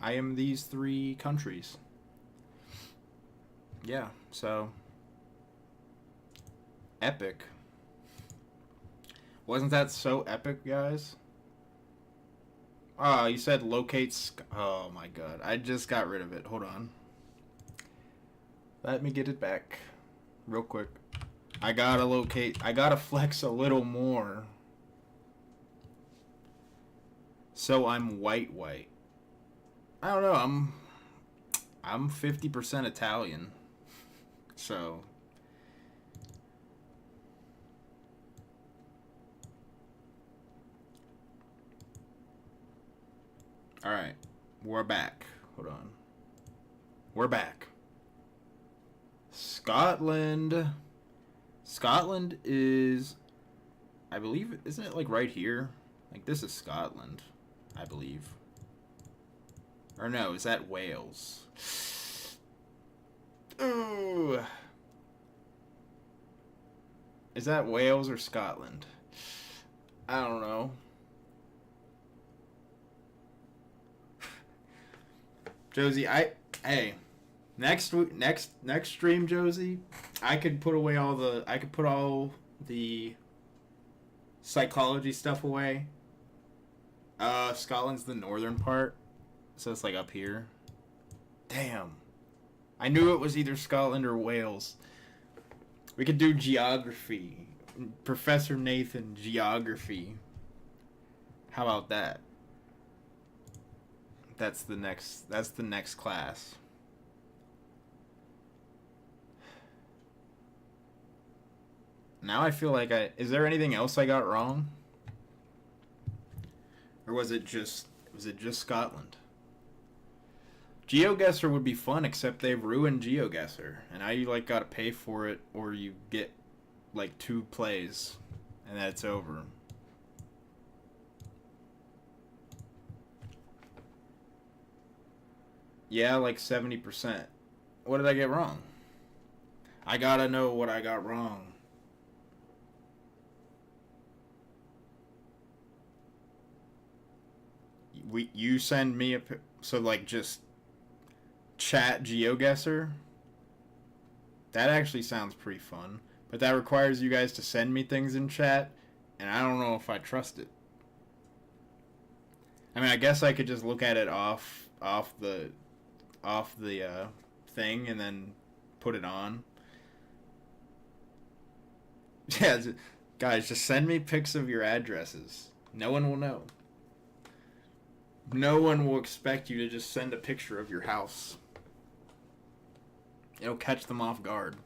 I am these 3 countries. Yeah, so epic. Wasn't that so epic, guys? Oh, you said locate. Oh my god, I just got rid of it. Hold on. Let me get it back, real quick. I gotta locate. I gotta flex a little more. So I'm white. I don't know. I'm 50% Italian. So all right, we're back. Hold on. We're back. Scotland. Scotland is, I believe, isn't it like right here? Like this is Scotland, I believe. Or no, is that Wales? Ooh. Is that Wales or Scotland? I don't know. Josie, hey, next stream, Josie, I could put all the psychology stuff away. Scotland's the northern part, so it's like up here. Damn. I knew it was either Scotland or Wales. We could do geography. Professor Nathan, geography. How about that? That's the next class. Now I feel like is there anything else I got wrong? Or was it just Scotland? GeoGuessr would be fun, except they've ruined GeoGuessr, and now you like gotta pay for it, or you get like 2 plays, and then it's over. Yeah, like 70%. What did I get wrong? I gotta know what I got wrong. You send me so like just chat GeoGuessr. That actually sounds pretty fun, but that requires you guys to send me things in chat, and I don't know if I trust it. I mean, I guess I could just look at it off the thing and then put it on. Yeah, guys, just send me pics of your addresses. No one will know. No one will expect you to just send a picture of your house. It'll catch them off guard.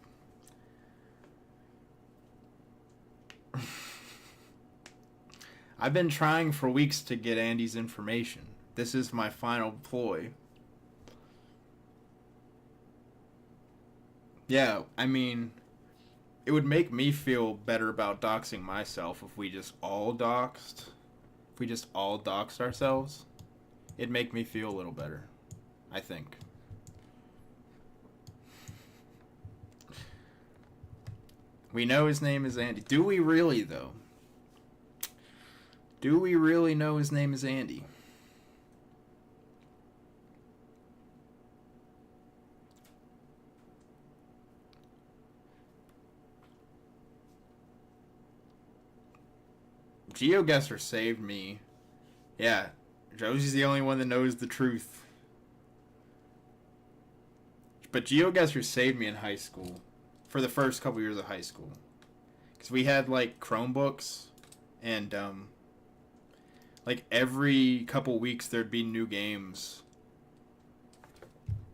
I've been trying for weeks to get Andy's information. This is my final ploy. Yeah, I mean, it would make me feel better about doxing myself if we just all doxed. If we just all doxed ourselves, it'd make me feel a little better, I think. We know his name is Andy. Do we really, though? Do we really know his name is Andy? GeoGuessr saved me. Yeah, Josie's the only one that knows the truth. But GeoGuessr saved me in high school. For the first couple years of high school. Because we had, like, Chromebooks. And, like, every couple weeks there'd be new games.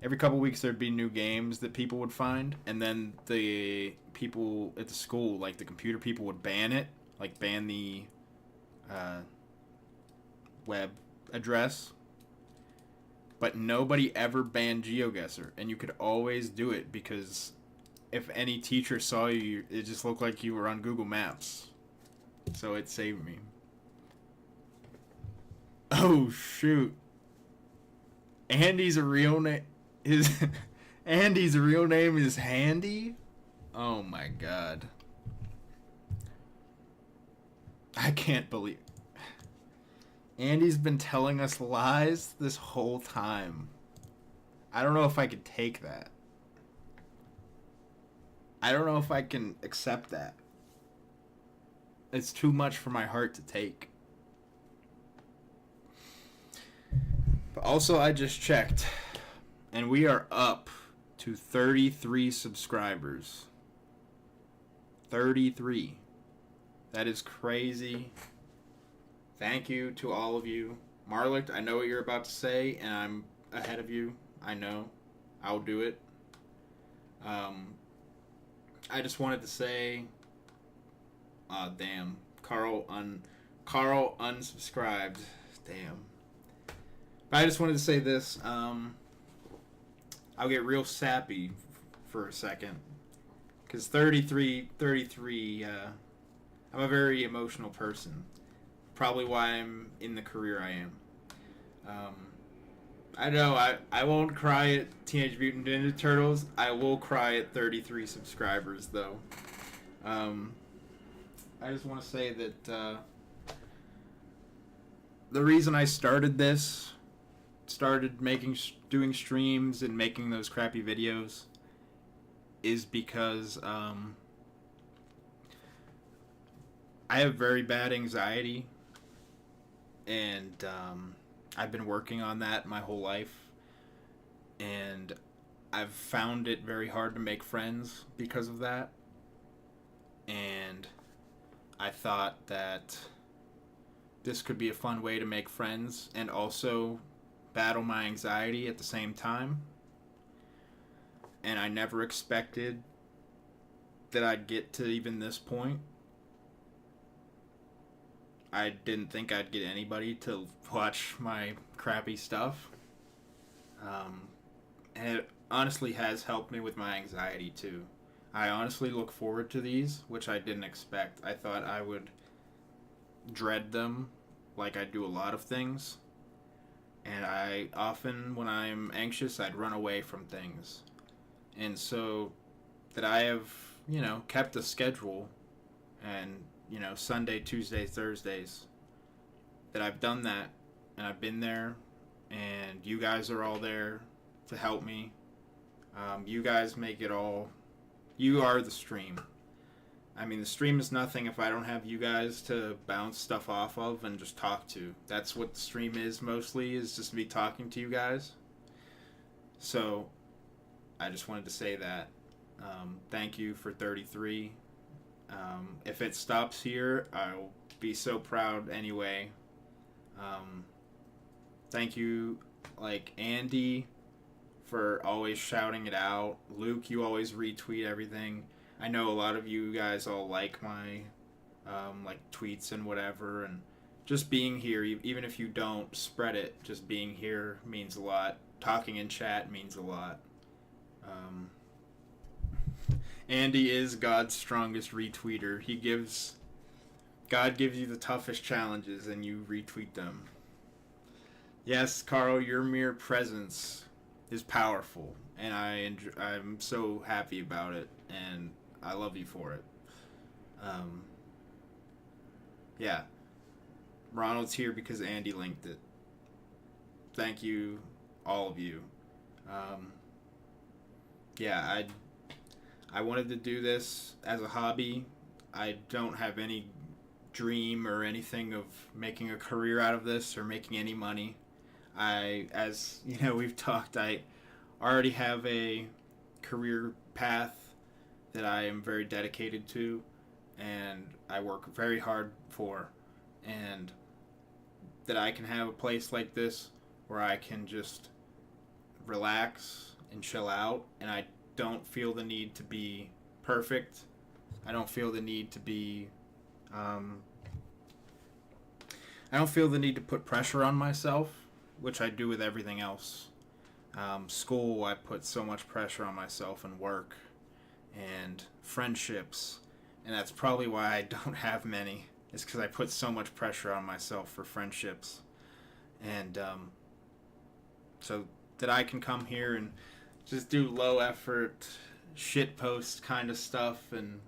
Every couple weeks there'd be new games that people would find. And then the people at the school, like, the computer people would ban it. Like, ban the web address. But nobody ever banned GeoGuessr. And you could always do it because if any teacher saw you, it just looked like you were on Google Maps. So it saved me. Oh, shoot. Andy's real name is Handy? Oh my god. I can't believe Andy's been telling us lies this whole time. I don't know if I could take that. I don't know if I can accept that. It's too much for my heart to take. But also, I just checked, and we are up to 33 subscribers. 33. That is crazy. Thank you to all of you. Marlick, I know what you're about to say, and I'm ahead of you. I know. I'll do it. I just wanted to say, damn, Carl unsubscribed. Damn. But I just wanted to say this. I'll get real sappy for a second. Because 33, I'm a very emotional person. Probably why I'm in the career I am. I know, I won't cry at Teenage Mutant Ninja Turtles. I will cry at 33 subscribers, though. I just want to say that the reason I started doing streams and making those crappy videos, is because I have very bad anxiety, and I've been working on that my whole life, and I've found it very hard to make friends because of that. And I thought that this could be a fun way to make friends and also battle my anxiety at the same time. And I never expected that I'd get to even this point. I didn't think I'd get anybody to watch my crappy stuff. And it honestly has helped me with my anxiety too. I honestly look forward to these, which I didn't expect. I thought I would dread them like I do a lot of things. And I often, when I'm anxious, I'd run away from things. And so that I have, kept a schedule and, Sunday, Tuesday, Thursdays, that I've done that and I've been there, and you guys are all there to help me. You guys make it all. You are the stream. I mean, the stream is nothing if I don't have you guys to bounce stuff off of and just talk to. That's what the stream is mostly, is just me talking to you guys. So, I just wanted to say that. Thank you for 33. If it stops here, I'll be so proud anyway. Um, Thank you, like Andy, for always shouting it out. Luke, you always retweet everything. I know a lot of you guys all like my like tweets and whatever, and just being here, even if you don't spread it, just being here means a lot. Talking in chat means a lot. Um, Andy is God's strongest retweeter. God gives you the toughest challenges, and you retweet them. Yes, Carl, your mere presence is powerful, and I'm so happy about it, and I love you for it. Um, yeah, Ronald's here because Andy linked it. Thank you, all of you. Um, yeah, I wanted to do this as a hobby. I don't have any dream or anything of making a career out of this or making any money. As you know, we've talked, I already have a career path that I am very dedicated to and I work very hard for, and that I can have a place like this where I can just relax and chill out, and I don't feel the need to be perfect. I don't feel the need to be I don't feel the need to put pressure on myself, which I do with everything else. School, I put so much pressure on myself, and work and friendships, and that's probably why I don't have many. It's because I put so much pressure on myself for friendships, and so that I can come here and just do low effort shit post kind of stuff and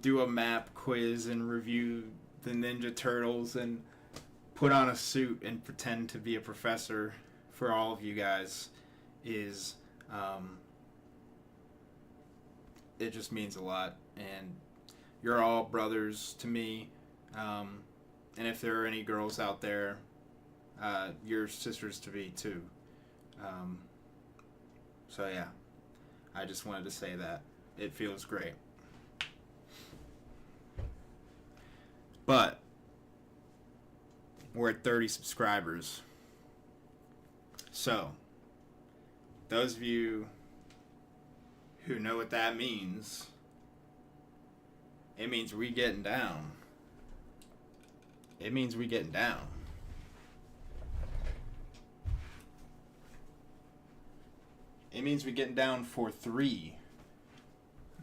do a map quiz and review the Ninja Turtles and put on a suit and pretend to be a professor for all of you guys is it just means a lot, and you're all brothers to me, and if there are any girls out there, you're sisters to me too. So yeah, I just wanted to say that it feels great. But we're at 30 subscribers. So, those of you who know what that means, it means we getting down. It means we getting down. It means we getting down for 3.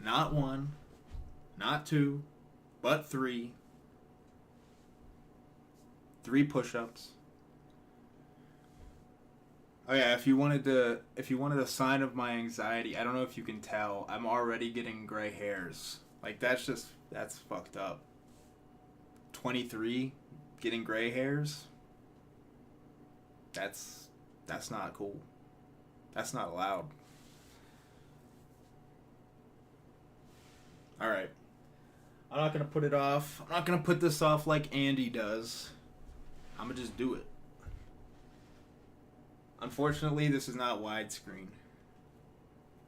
Not 1, not 2, but 3. 3 push-ups. Oh yeah, if you wanted a sign of my anxiety, I don't know if you can tell, I'm already getting gray hairs. Like that's fucked up. 23 getting gray hairs? That's not cool. That's not allowed. Alright. I'm not going to put it off. I'm not going to put this off like Andy does. I'm going to just do it. Unfortunately, this is not widescreen.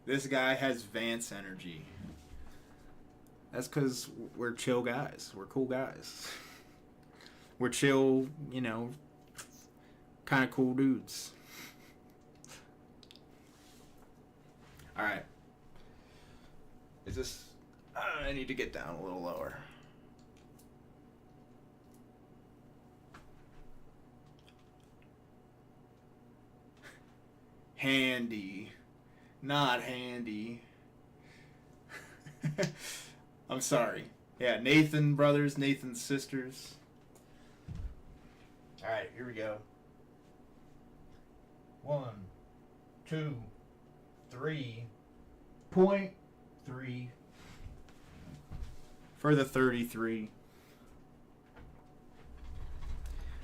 This guy has Vance energy. That's because we're chill guys. We're cool guys. We're chill, kind of cool dudes. Alright. Is this... I need to get down a little lower. Handy. Not handy. I'm sorry. Yeah, Nathan brothers, Nathan's sisters. Alright, here we go. 1, 2, 3.3 for the 33.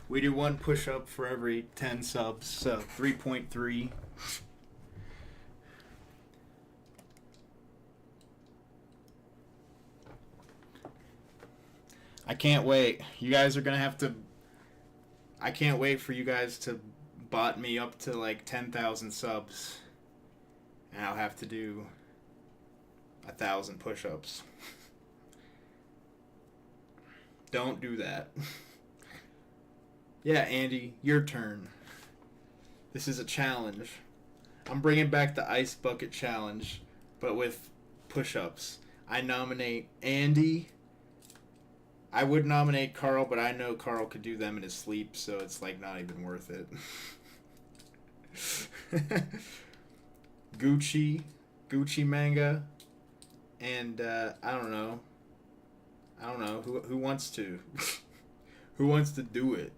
We do 1 push-up for every 10 subs, so 3.3. I can't wait. You guys are gonna have to... I can't wait for you guys to bot me up to like 10,000 subs. And I'll have to do 1,000 push-ups. Don't do that. Yeah, Andy, your turn. This is a challenge. I'm bringing back the ice bucket challenge, but with push-ups. I nominate Andy. I would nominate Carl, but I know Carl could do them in his sleep, so it's like not even worth it. Gucci manga, and I don't know who wants to, who wants to do it.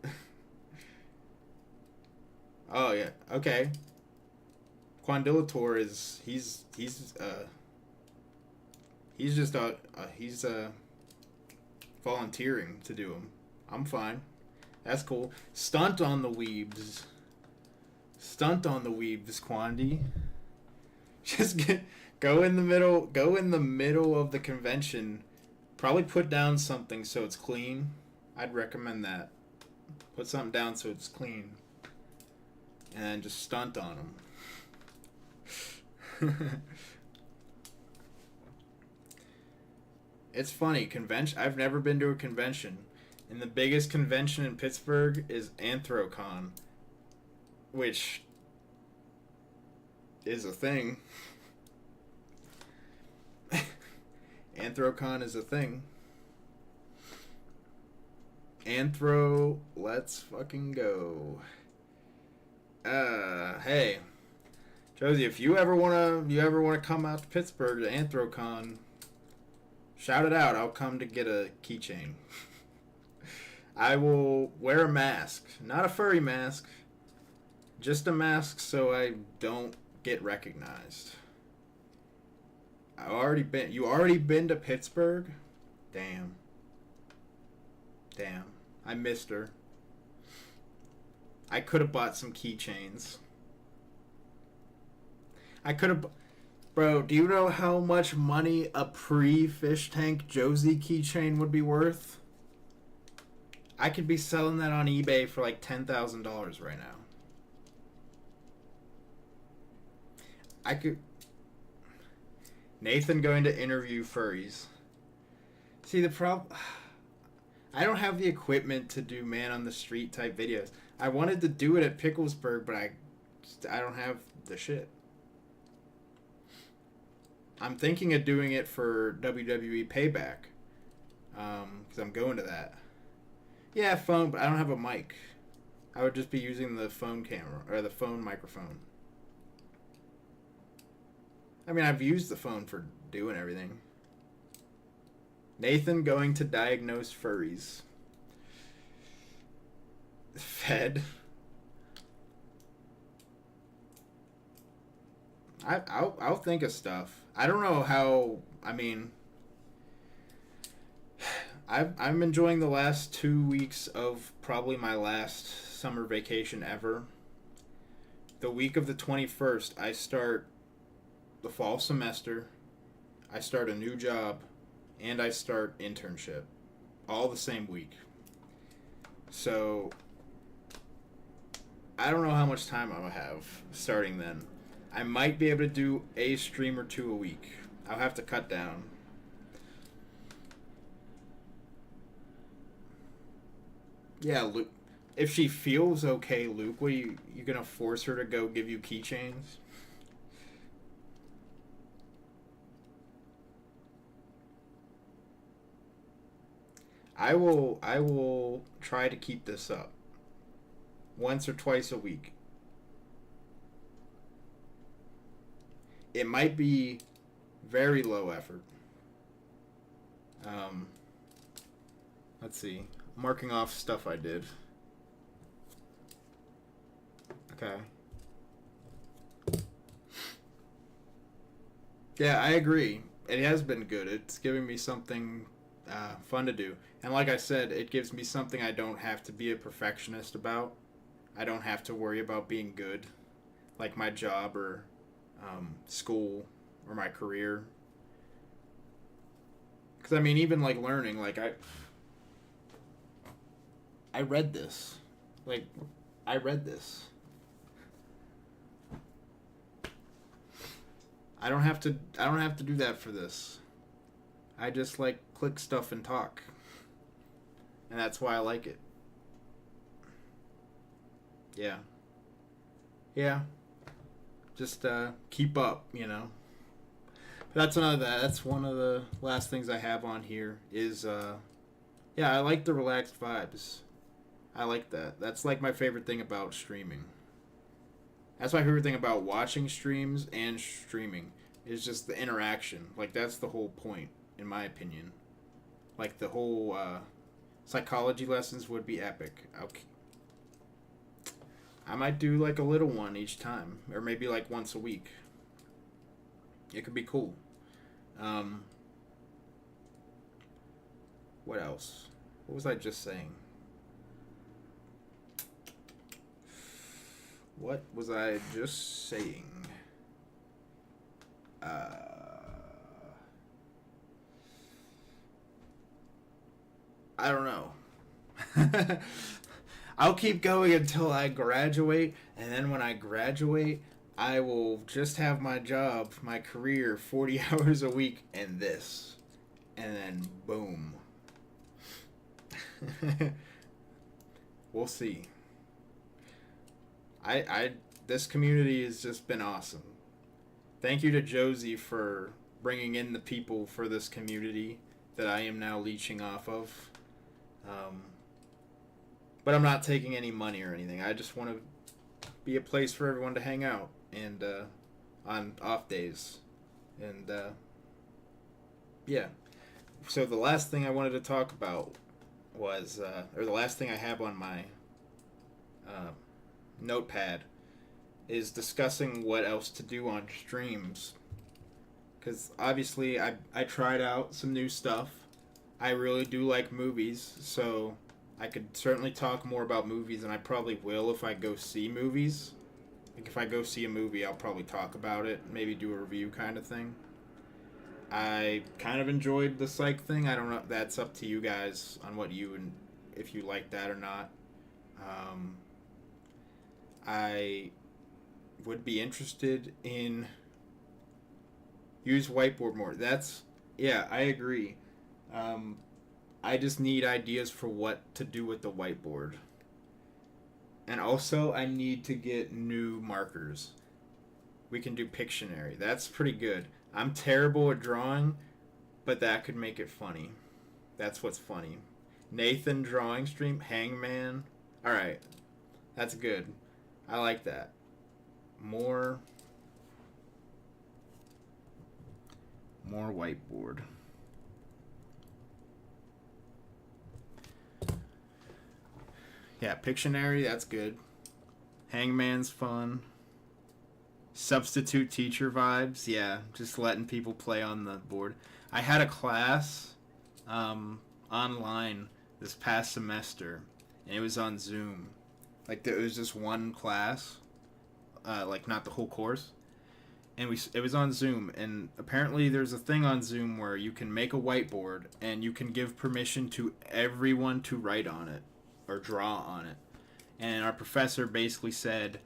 Oh yeah, okay. Quandilator is he's just he's volunteering to do them. I'm fine. That's cool. Stunt on the weebs, Quandy. Go in the middle. Go in the middle of the convention. Probably put down something so it's clean. I'd recommend that. Put something down so it's clean, and then just stunt on them. It's funny, convention. I've never been to a convention, and the biggest convention in Pittsburgh is Anthrocon, which is a thing. Anthrocon is a thing. Anthro, let's fucking go. Hey, Josie, if you ever wanna come out to Pittsburgh to Anthrocon, shout it out. I'll come to get a keychain. I will wear a mask, not a furry mask, just a mask so I don't get recognized. You already been to Pittsburgh? Damn. I missed her. I could have bought some keychains. Bro, do you know how much money a pre-fish tank Josie keychain would be worth? I could be selling that on eBay for like $10,000 right now. I could... Nathan going to interview furries. See, the problem... I don't have the equipment to do man on the street type videos. I wanted to do it at Picklesburg, but I don't have the shit. I'm thinking of doing it for WWE Payback. Because I'm going to that. Yeah, phone, but I don't have a mic. I would just be using the phone camera, or the phone microphone. I mean, I've used the phone for doing everything. Nathan going to diagnose furries. Fed. I'll think of stuff. I don't know how. I mean, I'm enjoying the last 2 weeks of probably my last summer vacation ever. The week of the 21st, I start the fall semester. I start a new job, and I start internship, all the same week. So I don't know how much time I'll have starting then. I might be able to do a stream or two a week. I'll have to cut down. Yeah, Luke. If she feels okay, Luke, what you gonna force her to go give you keychains? I will try to keep this up. Once or twice a week. It might be very low effort. Let's see. I'm marking off stuff I did. Okay. Yeah, I agree. It has been good. It's giving me something fun to do. And like I said, it gives me something I don't have to be a perfectionist about. I don't have to worry about being good, like my job or school or my career. Because, I mean, even, like, learning, like, I read this. Like, I read this. I don't have to do that for this. I just, like, click stuff and talk. and that's why I like it. Yeah. Yeah. Just keep up, you know. But that's one of the last things I have on here is yeah, I like the relaxed vibes. I like that. That's like my favorite thing about streaming. That's my favorite thing about watching streams and streaming is just the interaction. Like that's the whole point, in my opinion. Like the whole psychology lessons would be epic. Okay. I might do like a little one each time, or maybe like once a week. It could be cool. What else? What was I just saying? What was I just saying? I don't know. I'll keep going until I graduate, and then when I graduate, I will just have my job, my career, 40 hours a week, and this. And then, boom. We'll see. This community has just been awesome. Thank you to Josie for bringing in the people for this community that I am now leeching off of. But I'm not taking any money or anything. I just want to be a place for everyone to hang out and on off days. And yeah. So the last thing I wanted to talk about was, or the last thing I have on my notepad is discussing what else to do on streams. Because obviously I tried out some new stuff. I really do like movies, so I could certainly talk more about movies, and I probably will if I go see movies. Like if I go see a movie, I'll probably talk about it, maybe do a review kind of thing. I kind of enjoyed the psych thing. I don't know. That's up to you guys on what you and if you like that or not. I would be interested in use whiteboard more. Yeah, I agree. I just need ideas for what to do with the whiteboard. And also, I need to get new markers. We can do Pictionary. That's pretty good. I'm terrible at drawing, but that could make it funny. That's what's funny. Nathan drawing stream, Hangman. Alright. That's good. I like that. More whiteboard. Yeah, Pictionary, that's good. Hangman's fun. Substitute teacher vibes, yeah, just letting people play on the board. I had a class online this past semester, and it was on Zoom. Like, it was just one class, like not the whole course. And it was on Zoom, and apparently there's a thing on Zoom where you can make a whiteboard, and you can give permission to everyone to write on it. Or draw on it. And our professor basically said,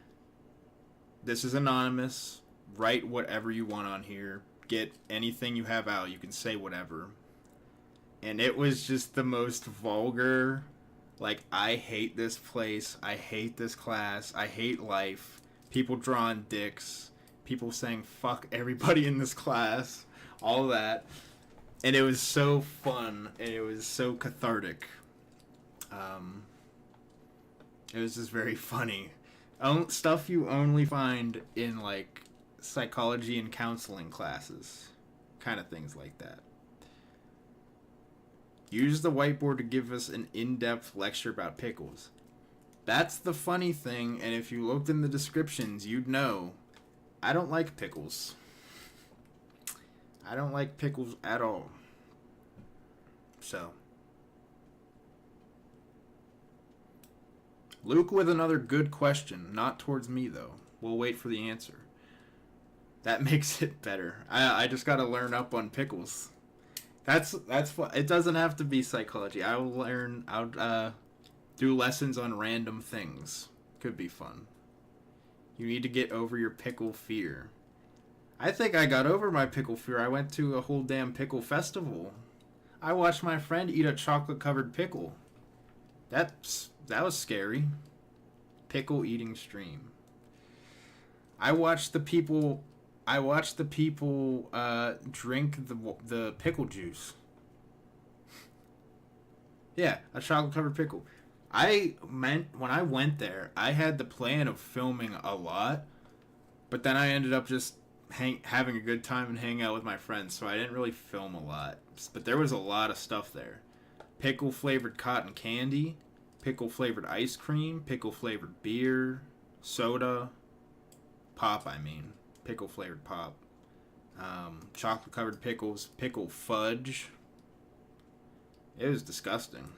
this is anonymous, write whatever you want on here, get anything you have out, you can say whatever. And it was just the most vulgar, like, I hate this place, I hate this class, I hate life, people drawing dicks, people saying fuck everybody in this class, all that. And it was so fun, and it was so cathartic. It was just very funny. Stuff you only find in, like, psychology and counseling classes. Kind of things like that. Use the whiteboard to give us an in-depth lecture about pickles. That's the funny thing, and if you looked in the descriptions, you'd know. I don't like pickles. I don't like pickles at all. So... Luke with another good question, not towards me though. We'll wait for the answer. That makes it better. I just gotta learn up on pickles. That's what it doesn't have to be psychology. I'll do lessons on random things. Could be fun. You need to get over your pickle fear. I think I got over my pickle fear. I went to a whole damn pickle festival. I watched my friend eat a chocolate covered pickle. That was scary. Pickle eating stream. I watched the people drink the pickle juice. Yeah, a chocolate covered pickle. When I went there, I had the plan of filming a lot, but then I ended up just having a good time and hanging out with my friends, so I didn't really film a lot. But there was a lot of stuff there. Pickle flavored cotton candy, pickle flavored ice cream, pickle flavored beer, soda, pop, pickle flavored pop, chocolate covered pickles, pickle fudge. It was disgusting.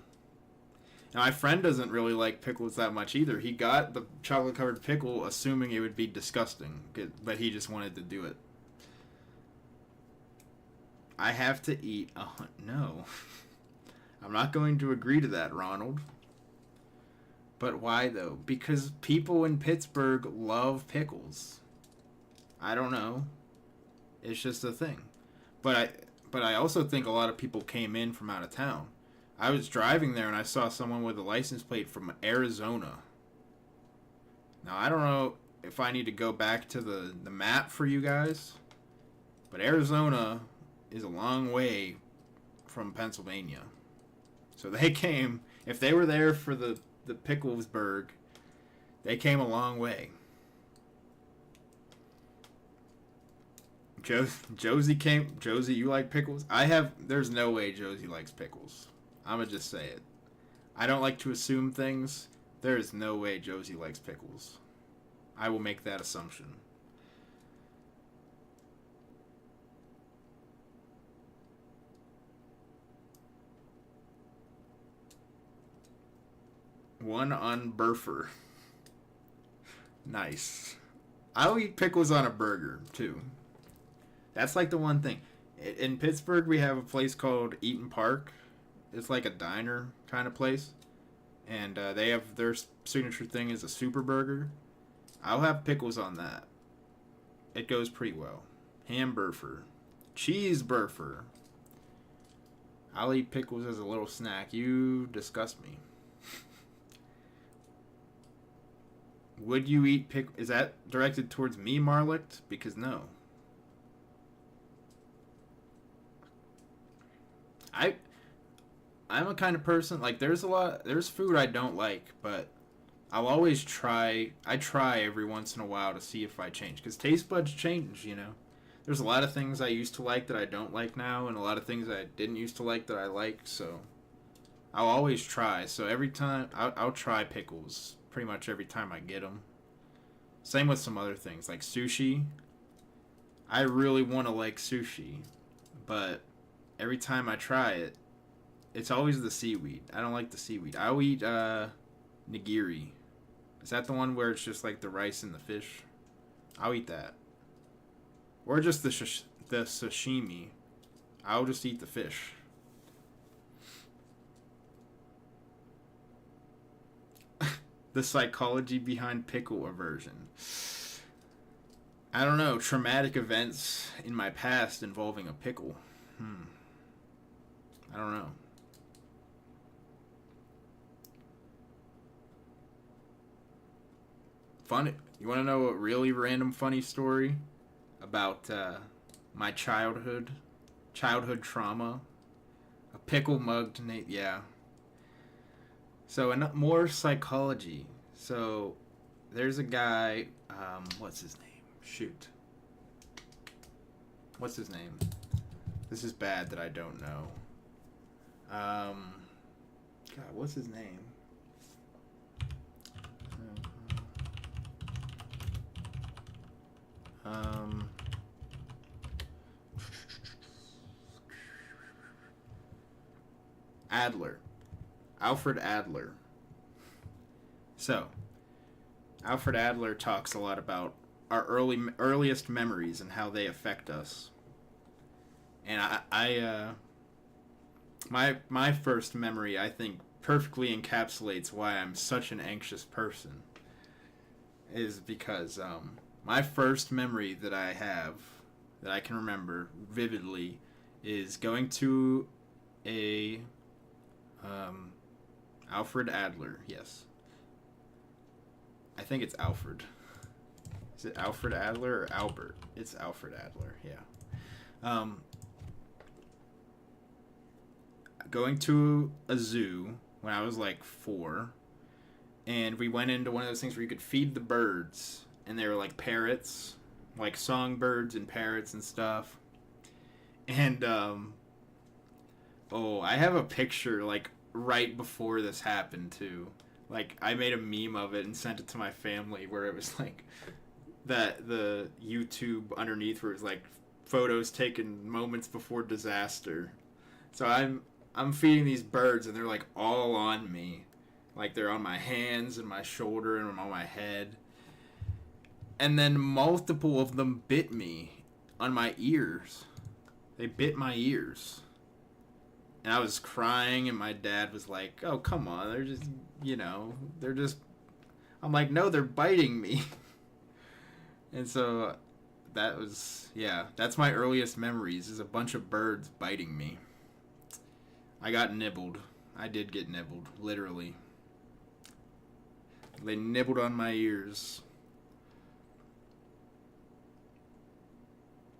Now, my friend doesn't really like pickles that much either. He got the chocolate covered pickle assuming it would be disgusting, but he just wanted to do it. I have to eat no. I'm not going to agree to that, Ronald. But why, though? Because people in Pittsburgh love pickles. I don't know. It's just a thing. But I also think a lot of people came in from out of town. I was driving there and I saw someone with a license plate from Arizona. Now, I don't know if I need to go back to the map for you guys, but Arizona is a long way from Pennsylvania. So they came, if they were there for the Picklesburg, they came a long way. Josie, you like pickles? There's no way Josie likes pickles. I'm going to just say it. I don't like to assume things. There is no way Josie likes pickles. I will make that assumption. One on Burfer. Nice. I'll eat pickles on a burger, too. That's like the one thing. In Pittsburgh, we have a place called Eaton Park. It's like a diner kind of place. And they have their signature thing is a super burger. I'll have pickles on that. It goes pretty well. Hamburger. Cheese burfer. I'll eat pickles as a little snack. You disgust me. Would you eat pickles? Is that directed towards me, Marlicht? Because no. I'm a kind of person, like, there's food I don't like, but I'll always try. I try every once in a while to see if I change, because taste buds change, you know. There's a lot of things I used to like that I don't like now, and a lot of things I didn't used to like that I like, so I'll always try. So every time, I'll try pickles pretty much every time I get them. Same with some other things, like sushi. I really want to like sushi, but every time I try it, it's always the seaweed. I don't like the seaweed. I'll eat nigiri. Is that the one where it's just like the rice and the fish? I'll eat that. Or just the sashimi. I'll just eat the fish. The psychology behind pickle aversion. I don't know. Traumatic events in my past involving a pickle. I don't know. Funny. You want to know a really random funny story about my childhood trauma? A pickle mugged Nate. Yeah. So more psychology. So there's a guy. What's his name? Shoot. What's his name? This is bad that I don't know. God, what's his name? Adler. Alfred Adler. So, Alfred Adler talks a lot about our earliest memories and how they affect us. And my first memory, I think, perfectly encapsulates why I'm such an anxious person. Is because my first memory that I have, that I can remember vividly, is going to a Alfred Adler, yes. I think it's Alfred. Is it Alfred Adler or Albert? It's Alfred Adler, yeah. Going to a zoo when I was like 4, and we went into one of those things where you could feed the birds, and they were like parrots, like songbirds and parrots and stuff. And I have a picture like right before this happened too. Like I made a meme of it and sent it to my family where it was like that the YouTube underneath where it was like photos taken moments before disaster. So I'm feeding these birds and they're like all on me. Like they're on my hands and my shoulder and on my head. And then multiple of them bit me on my ears. They bit my ears. And I was crying and my dad was like, "Oh, come on. They're just, they're just..." I'm like, "No, they're biting me." And so that was, that's my earliest memories is a bunch of birds biting me. I got nibbled. I did get nibbled, literally. They nibbled on my ears.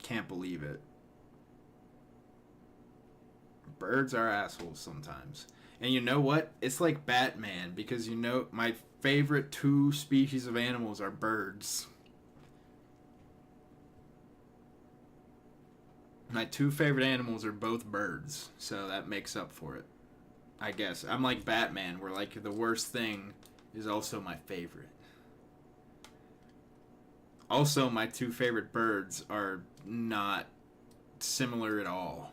Can't believe it. Birds are assholes sometimes. And you know what? It's like Batman, because my favorite 2 species of animals are birds. My 2 favorite animals are both birds, so that makes up for it. I guess. I'm like Batman, where like the worst thing is also my favorite. Also, my 2 favorite birds are not similar at all.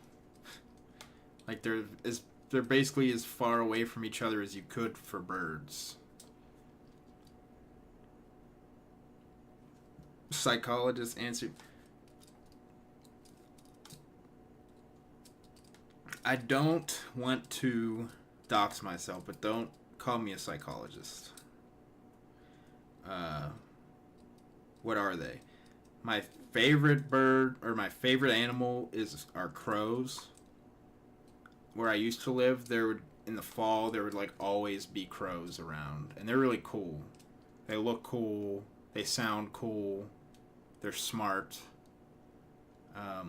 Like they're basically as far away from each other as you could for birds. Psychologist answered. I don't want to dox myself, but don't call me a psychologist. What are they? My favorite bird or my favorite animal are crows. Where I used to live, in the fall there would like always be crows around, and they're really cool. They look cool. They sound cool. They're smart. A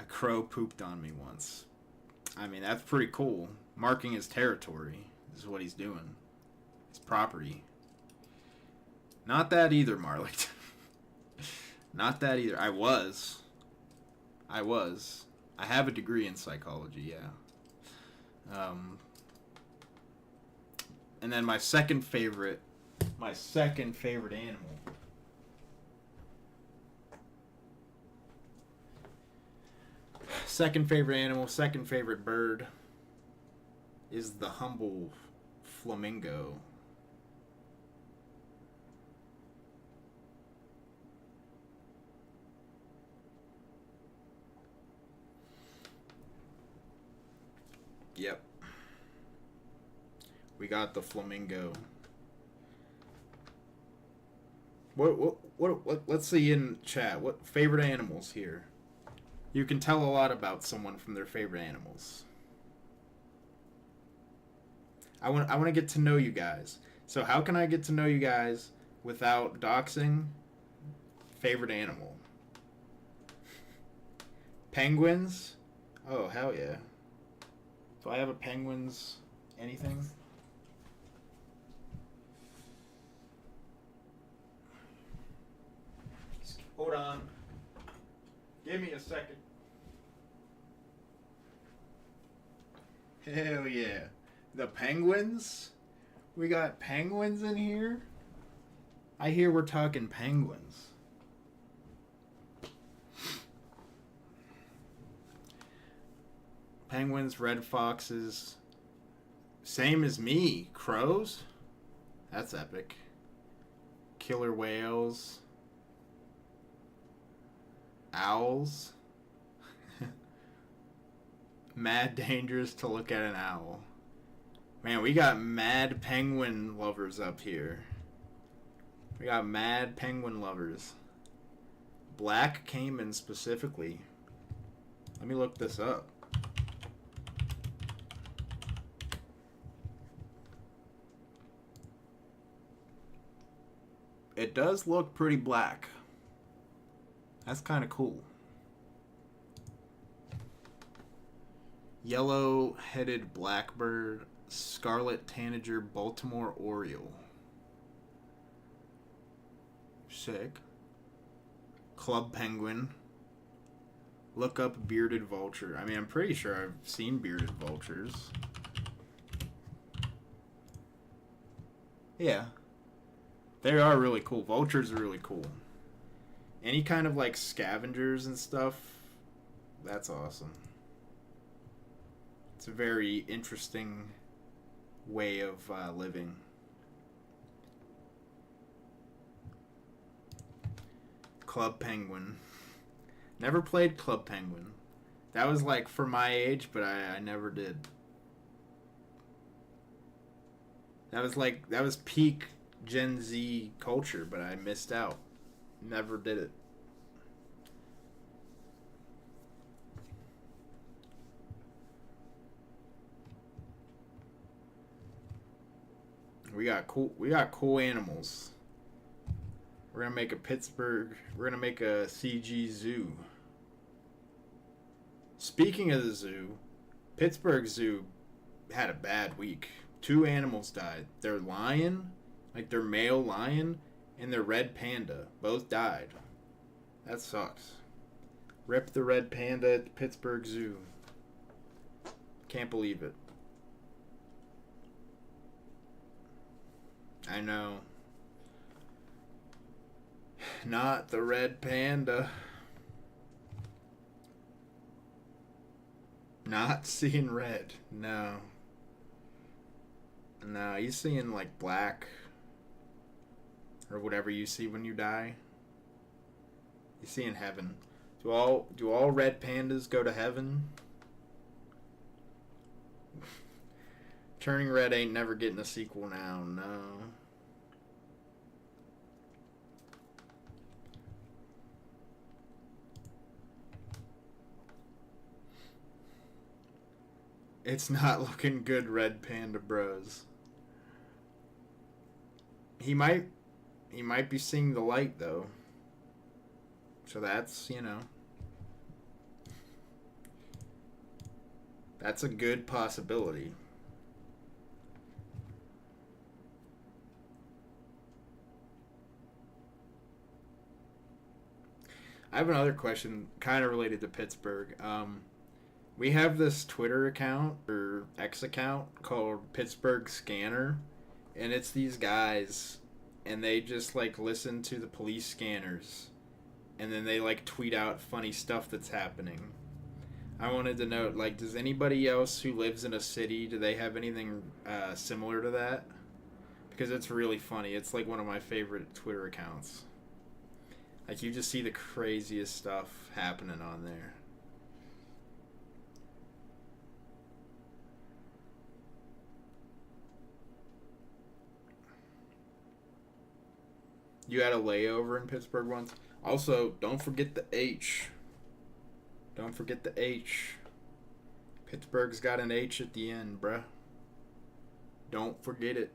crow pooped on me once. I mean, that's pretty cool. Marking his territory is what he's doing. His property. Not that either, Marley. Not that either. I was. I have a degree in psychology, yeah. And then my second favorite animal. Second favorite bird is the humble flamingo. Yep. We got the flamingo. What let's see in chat. What favorite animals here? You can tell a lot about someone from their favorite animals. I want to get to know you guys. So how can I get to know you guys without doxing? Favorite animal. Penguins? Oh, hell yeah. Do I have a penguin's anything? Hold on. Give me a second. Hell yeah. The penguins? We got penguins in here? I hear we're talking penguins. Penguins, red foxes. Same as me. Crows? That's epic. Killer whales. Owls. Mad dangerous to look at an owl. Man, we got mad penguin lovers up here. We got mad penguin lovers. Black caiman specifically. Let me look this up. It does look pretty black. That's kind of cool. Yellow-headed blackbird, scarlet tanager, Baltimore Oriole. Sick. Club penguin. Look up bearded vulture. I mean, I'm pretty sure I've seen bearded vultures. Yeah. They are really cool. Vultures are really cool. Any kind of like scavengers and stuff, that's awesome. It's a very interesting way of living. Club penguin. Never played Club Penguin. That was like for my age, but I never did. That was peak Gen Z culture, but I missed out. Never did it. We got cool animals. We're gonna make a CG zoo. Speaking of the zoo, Pittsburgh Zoo had a bad week. 2 animals died. Their lion, like their male lion, and their red panda both died. That sucks. Rip the red panda at the Pittsburgh Zoo. Can't believe it. I know. Not the red panda. Not seeing red. No. No, you seeing like black or whatever you see when you die. You see in heaven. Do all red pandas go to heaven? Turning Red ain't never getting a sequel now. No. It's not looking good, Red Panda Bros. He might be seeing the light though. So that's, that's a good possibility. I have another question kind of related to Pittsburgh. We have this Twitter account or X account called Pittsburgh Scanner, and it's these guys, and they just like listen to the police scanners, and then they like tweet out funny stuff that's happening. I wanted to know, like, does anybody else who lives in a city, do they have anything similar to that? Because it's really funny. It's like one of my favorite Twitter accounts. Like, you just see the craziest stuff happening on there. You had a layover in Pittsburgh once? Also, don't forget the H. Don't forget the H. Pittsburgh's got an H at the end, bruh. Don't forget it.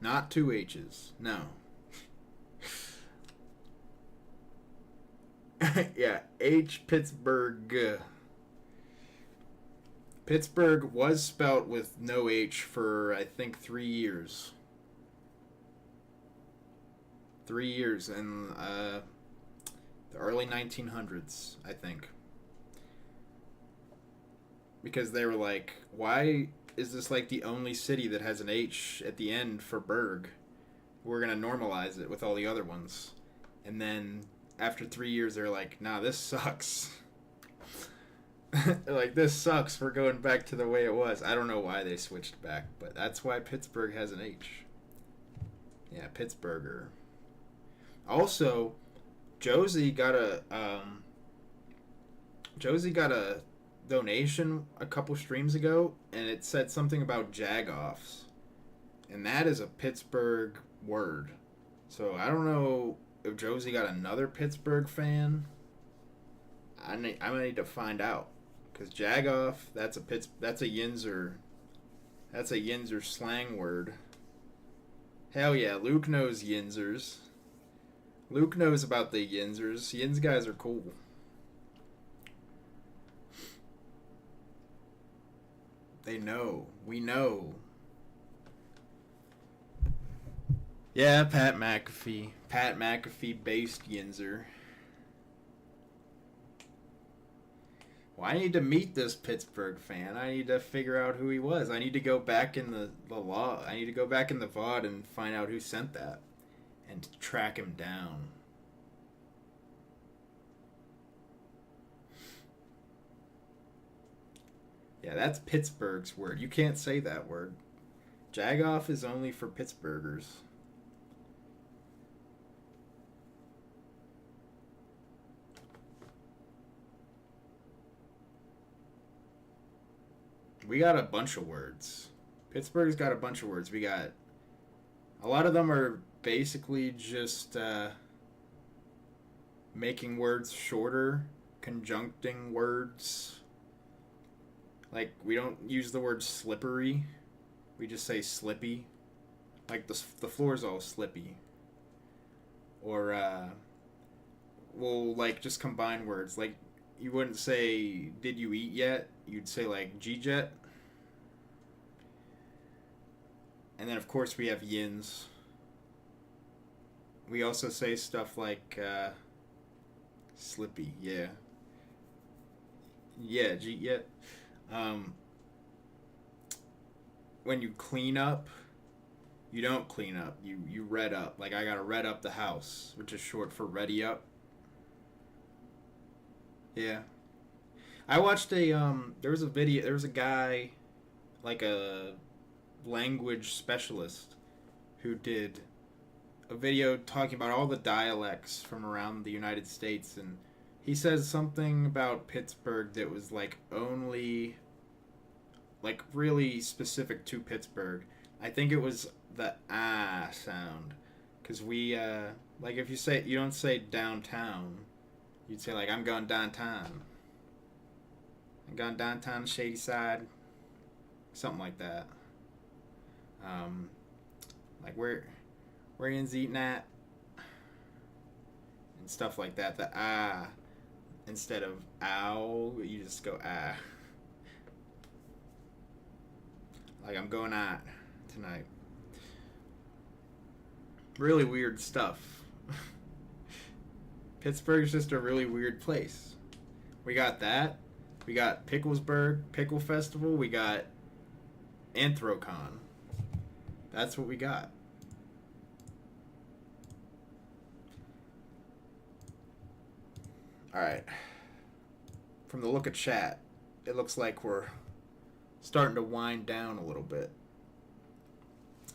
Not 2 H's. No. Yeah, H Pittsburgh. Pittsburgh was spelt with no H for, I think, 3 years. 3 years in the early 1900s, I think. Because they were like, why is this like the only city that has an H at the end for Berg? We're going to normalize it with all the other ones. And then after 3 years, they're like, nah, this sucks. Like, this sucks. We're going back to the way it was. I don't know why they switched back, but that's why Pittsburgh has an H. Yeah, Pittsburgher. Also, Josie got a donation a couple streams ago, and it said something about jagoffs, and that is a Pittsburgh word. So I don't know if Josie got another Pittsburgh fan. I'm gonna need to find out, because jagoff, that's a Yinzer That's a Yinzer slang word. Hell yeah, Luke knows Yinzers. Luke knows about the Yinzers. Yinz guys are cool. They know. We know. Yeah, Pat McAfee. Pat McAfee based Yinzer. Well, I need to meet this Pittsburgh fan. I need to figure out who he was. I need to go back in the law. I need to go back in the VOD and find out who sent that. And track him down. Yeah, that's Pittsburgh's word. You can't say that word. Jagoff is only for Pittsburghers. We got a bunch of words. Pittsburgh's got a bunch of words. We got... A lot of them are basically just making words shorter, conjuncting words. Like, we don't use the word slippery. We just say slippy. Like, the floor's all slippy. Or, we'll, like, just combine words. Like, you wouldn't say, did you eat yet? You'd say, like, G-Jet. And then, of course, we have yins. We also say stuff like, slippy, yeah. Yeah, G-Jet. When you clean up, you don't clean up. You red up. Like, I gotta red up the house, which is short for ready up. Yeah. I watched a, there was a guy, like a language specialist, who did a video talking about all the dialects from around the United States, and he says something about Pittsburgh that was, like, only, like, really specific to Pittsburgh. I think it was the ah sound. Because we, like, if you say, you don't say downtown. You'd say, like, I'm going downtown. I'm going downtown, Shady Side. Something like that. Like, where Ian's eating at. And stuff like that. The ah. Instead of ow, you just go ah. Like, I'm going out tonight. Really weird stuff. Pittsburgh's just a really weird place. We got that. We got Picklesburg Pickle Festival. We got Anthrocon. That's what we got. Alright. From the look of chat, it looks like we're starting to wind down a little bit.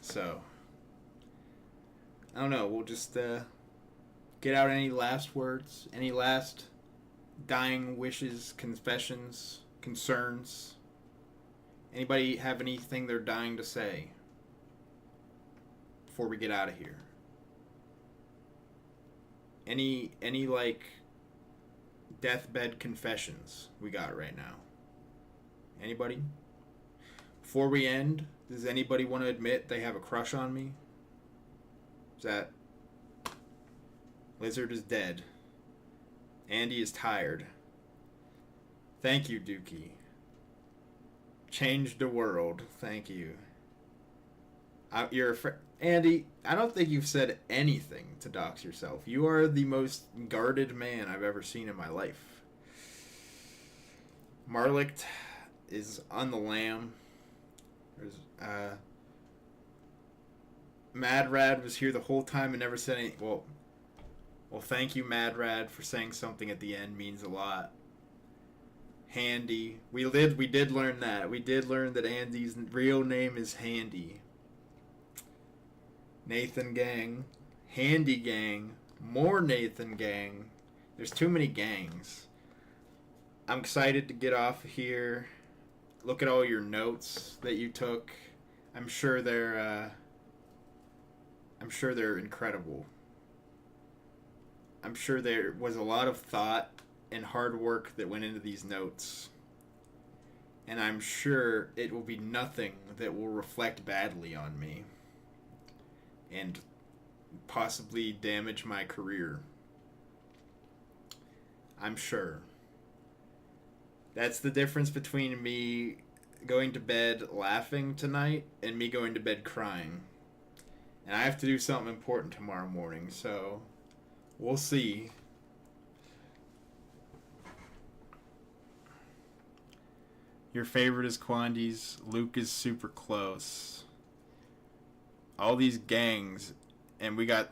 So, I don't know. We'll just get out any last words, any last dying wishes, confessions, concerns. Anybody have anything they're dying to say before we get out of here? Any like deathbed confessions we got right now? Anybody? Before we end, does anybody want to admit they have a crush on me? Is that Lizard is dead. Andy is tired. Thank you, Dookie. Changed the world. Thank you. You're a Andy, I don't think you've said anything to dox yourself. You are the most guarded man I've ever seen in my life. Marlicht is on the lam. There's, Mad Rad was here the whole time and never said any. Well, thank you, Mad Rad, for saying something at the end. Means a lot. Handy. We did learn that. We did learn that Andy's real name is Handy. Nathan Gang. Handy Gang. More Nathan Gang. There's too many gangs. I'm excited to get off of here. Look at all your notes that you took. I'm sure they're incredible. I'm sure there was a lot of thought and hard work that went into these notes. And I'm sure it will be nothing that will reflect badly on me and possibly damage my career. I'm sure. That's the difference between me going to bed laughing tonight and me going to bed crying. And I have to do something important tomorrow morning, so we'll see. Your favorite is Quandy's. Luke is super close. All these gangs, and we got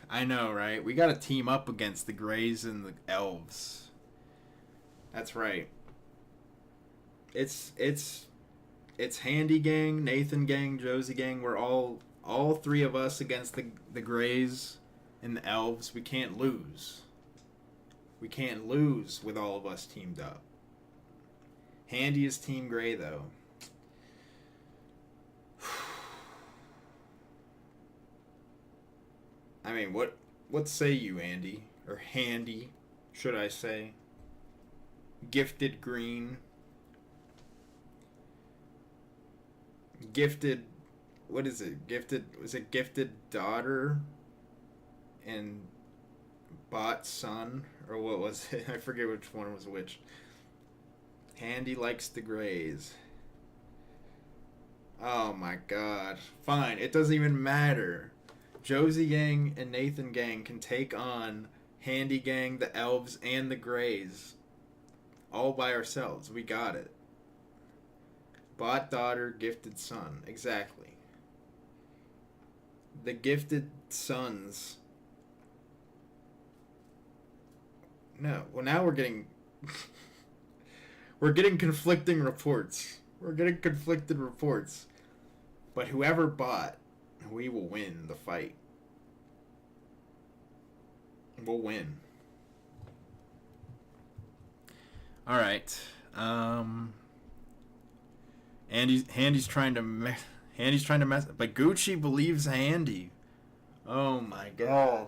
I know, right? We got to team up against the Greys and the Elves. That's right. It's Handy Gang, Nathan Gang, Josie Gang. We're all three of us against the Greys and the Elves. We can't lose. We can't lose with all of us teamed up. Handy is Team Grey, though. I mean, what say you, Andy? Or Handy, should I say? Gifted Green. Gifted... What is it? Was it Gifted Daughter? And Bot Son? Or what was it? I forget which one was which. Handy likes the Greys. Oh my god. Fine, it doesn't even matter. Josie Gang and Nathan Gang can take on Handy Gang, the Elves, and the Greys. All by ourselves. We got it. Bot Daughter, Gifted Son. Exactly. The Gifted Sons. No. Well, now we're getting... We're getting conflicting reports. But whoever bought, we will win the fight. We'll win. All right. Handy's trying to mess. But Gucci believes Handy. Oh my god.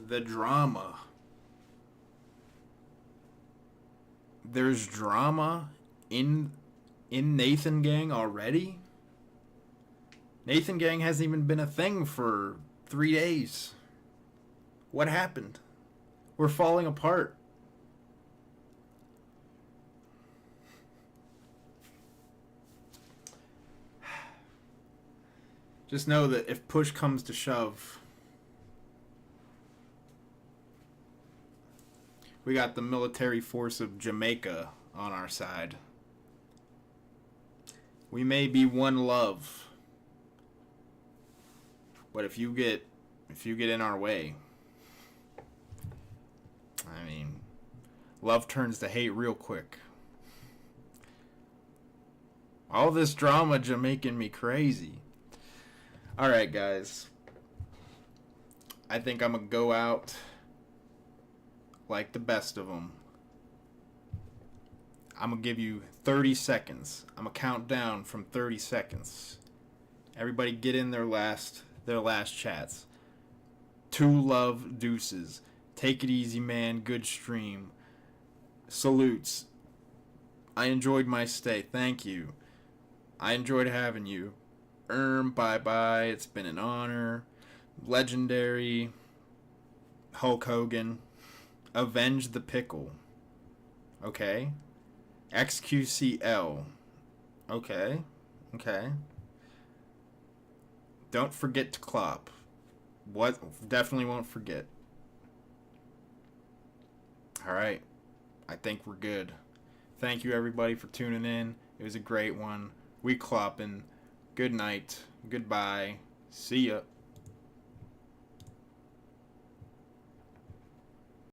The drama. There's drama in Nathan Gang already? Nathan Gang hasn't even been a thing for 3 days. What happened? We're falling apart. Just know that if push comes to shove, we got the military force of Jamaica on our side. We may be one love, but if you get in our way, I mean, love turns to hate real quick. All this drama Jamaican me crazy. All right, guys. I think I'm gonna go out like the best of them. I'm going to give you 30 seconds. I'm going to count down from 30 seconds. Everybody get in their last chats. Two love deuces. Take it easy, man. Good stream. Salutes. I enjoyed my stay. Thank you. I enjoyed having you. Bye-bye. It's been an honor. Legendary. Hulk Hogan. Avenge the Pickle. Okay. XQCL. Okay. Don't forget to clop. What? Definitely won't forget. Alright. I think we're good. Thank you everybody for tuning in. It was a great one. We clopping. Good night. Goodbye. See ya.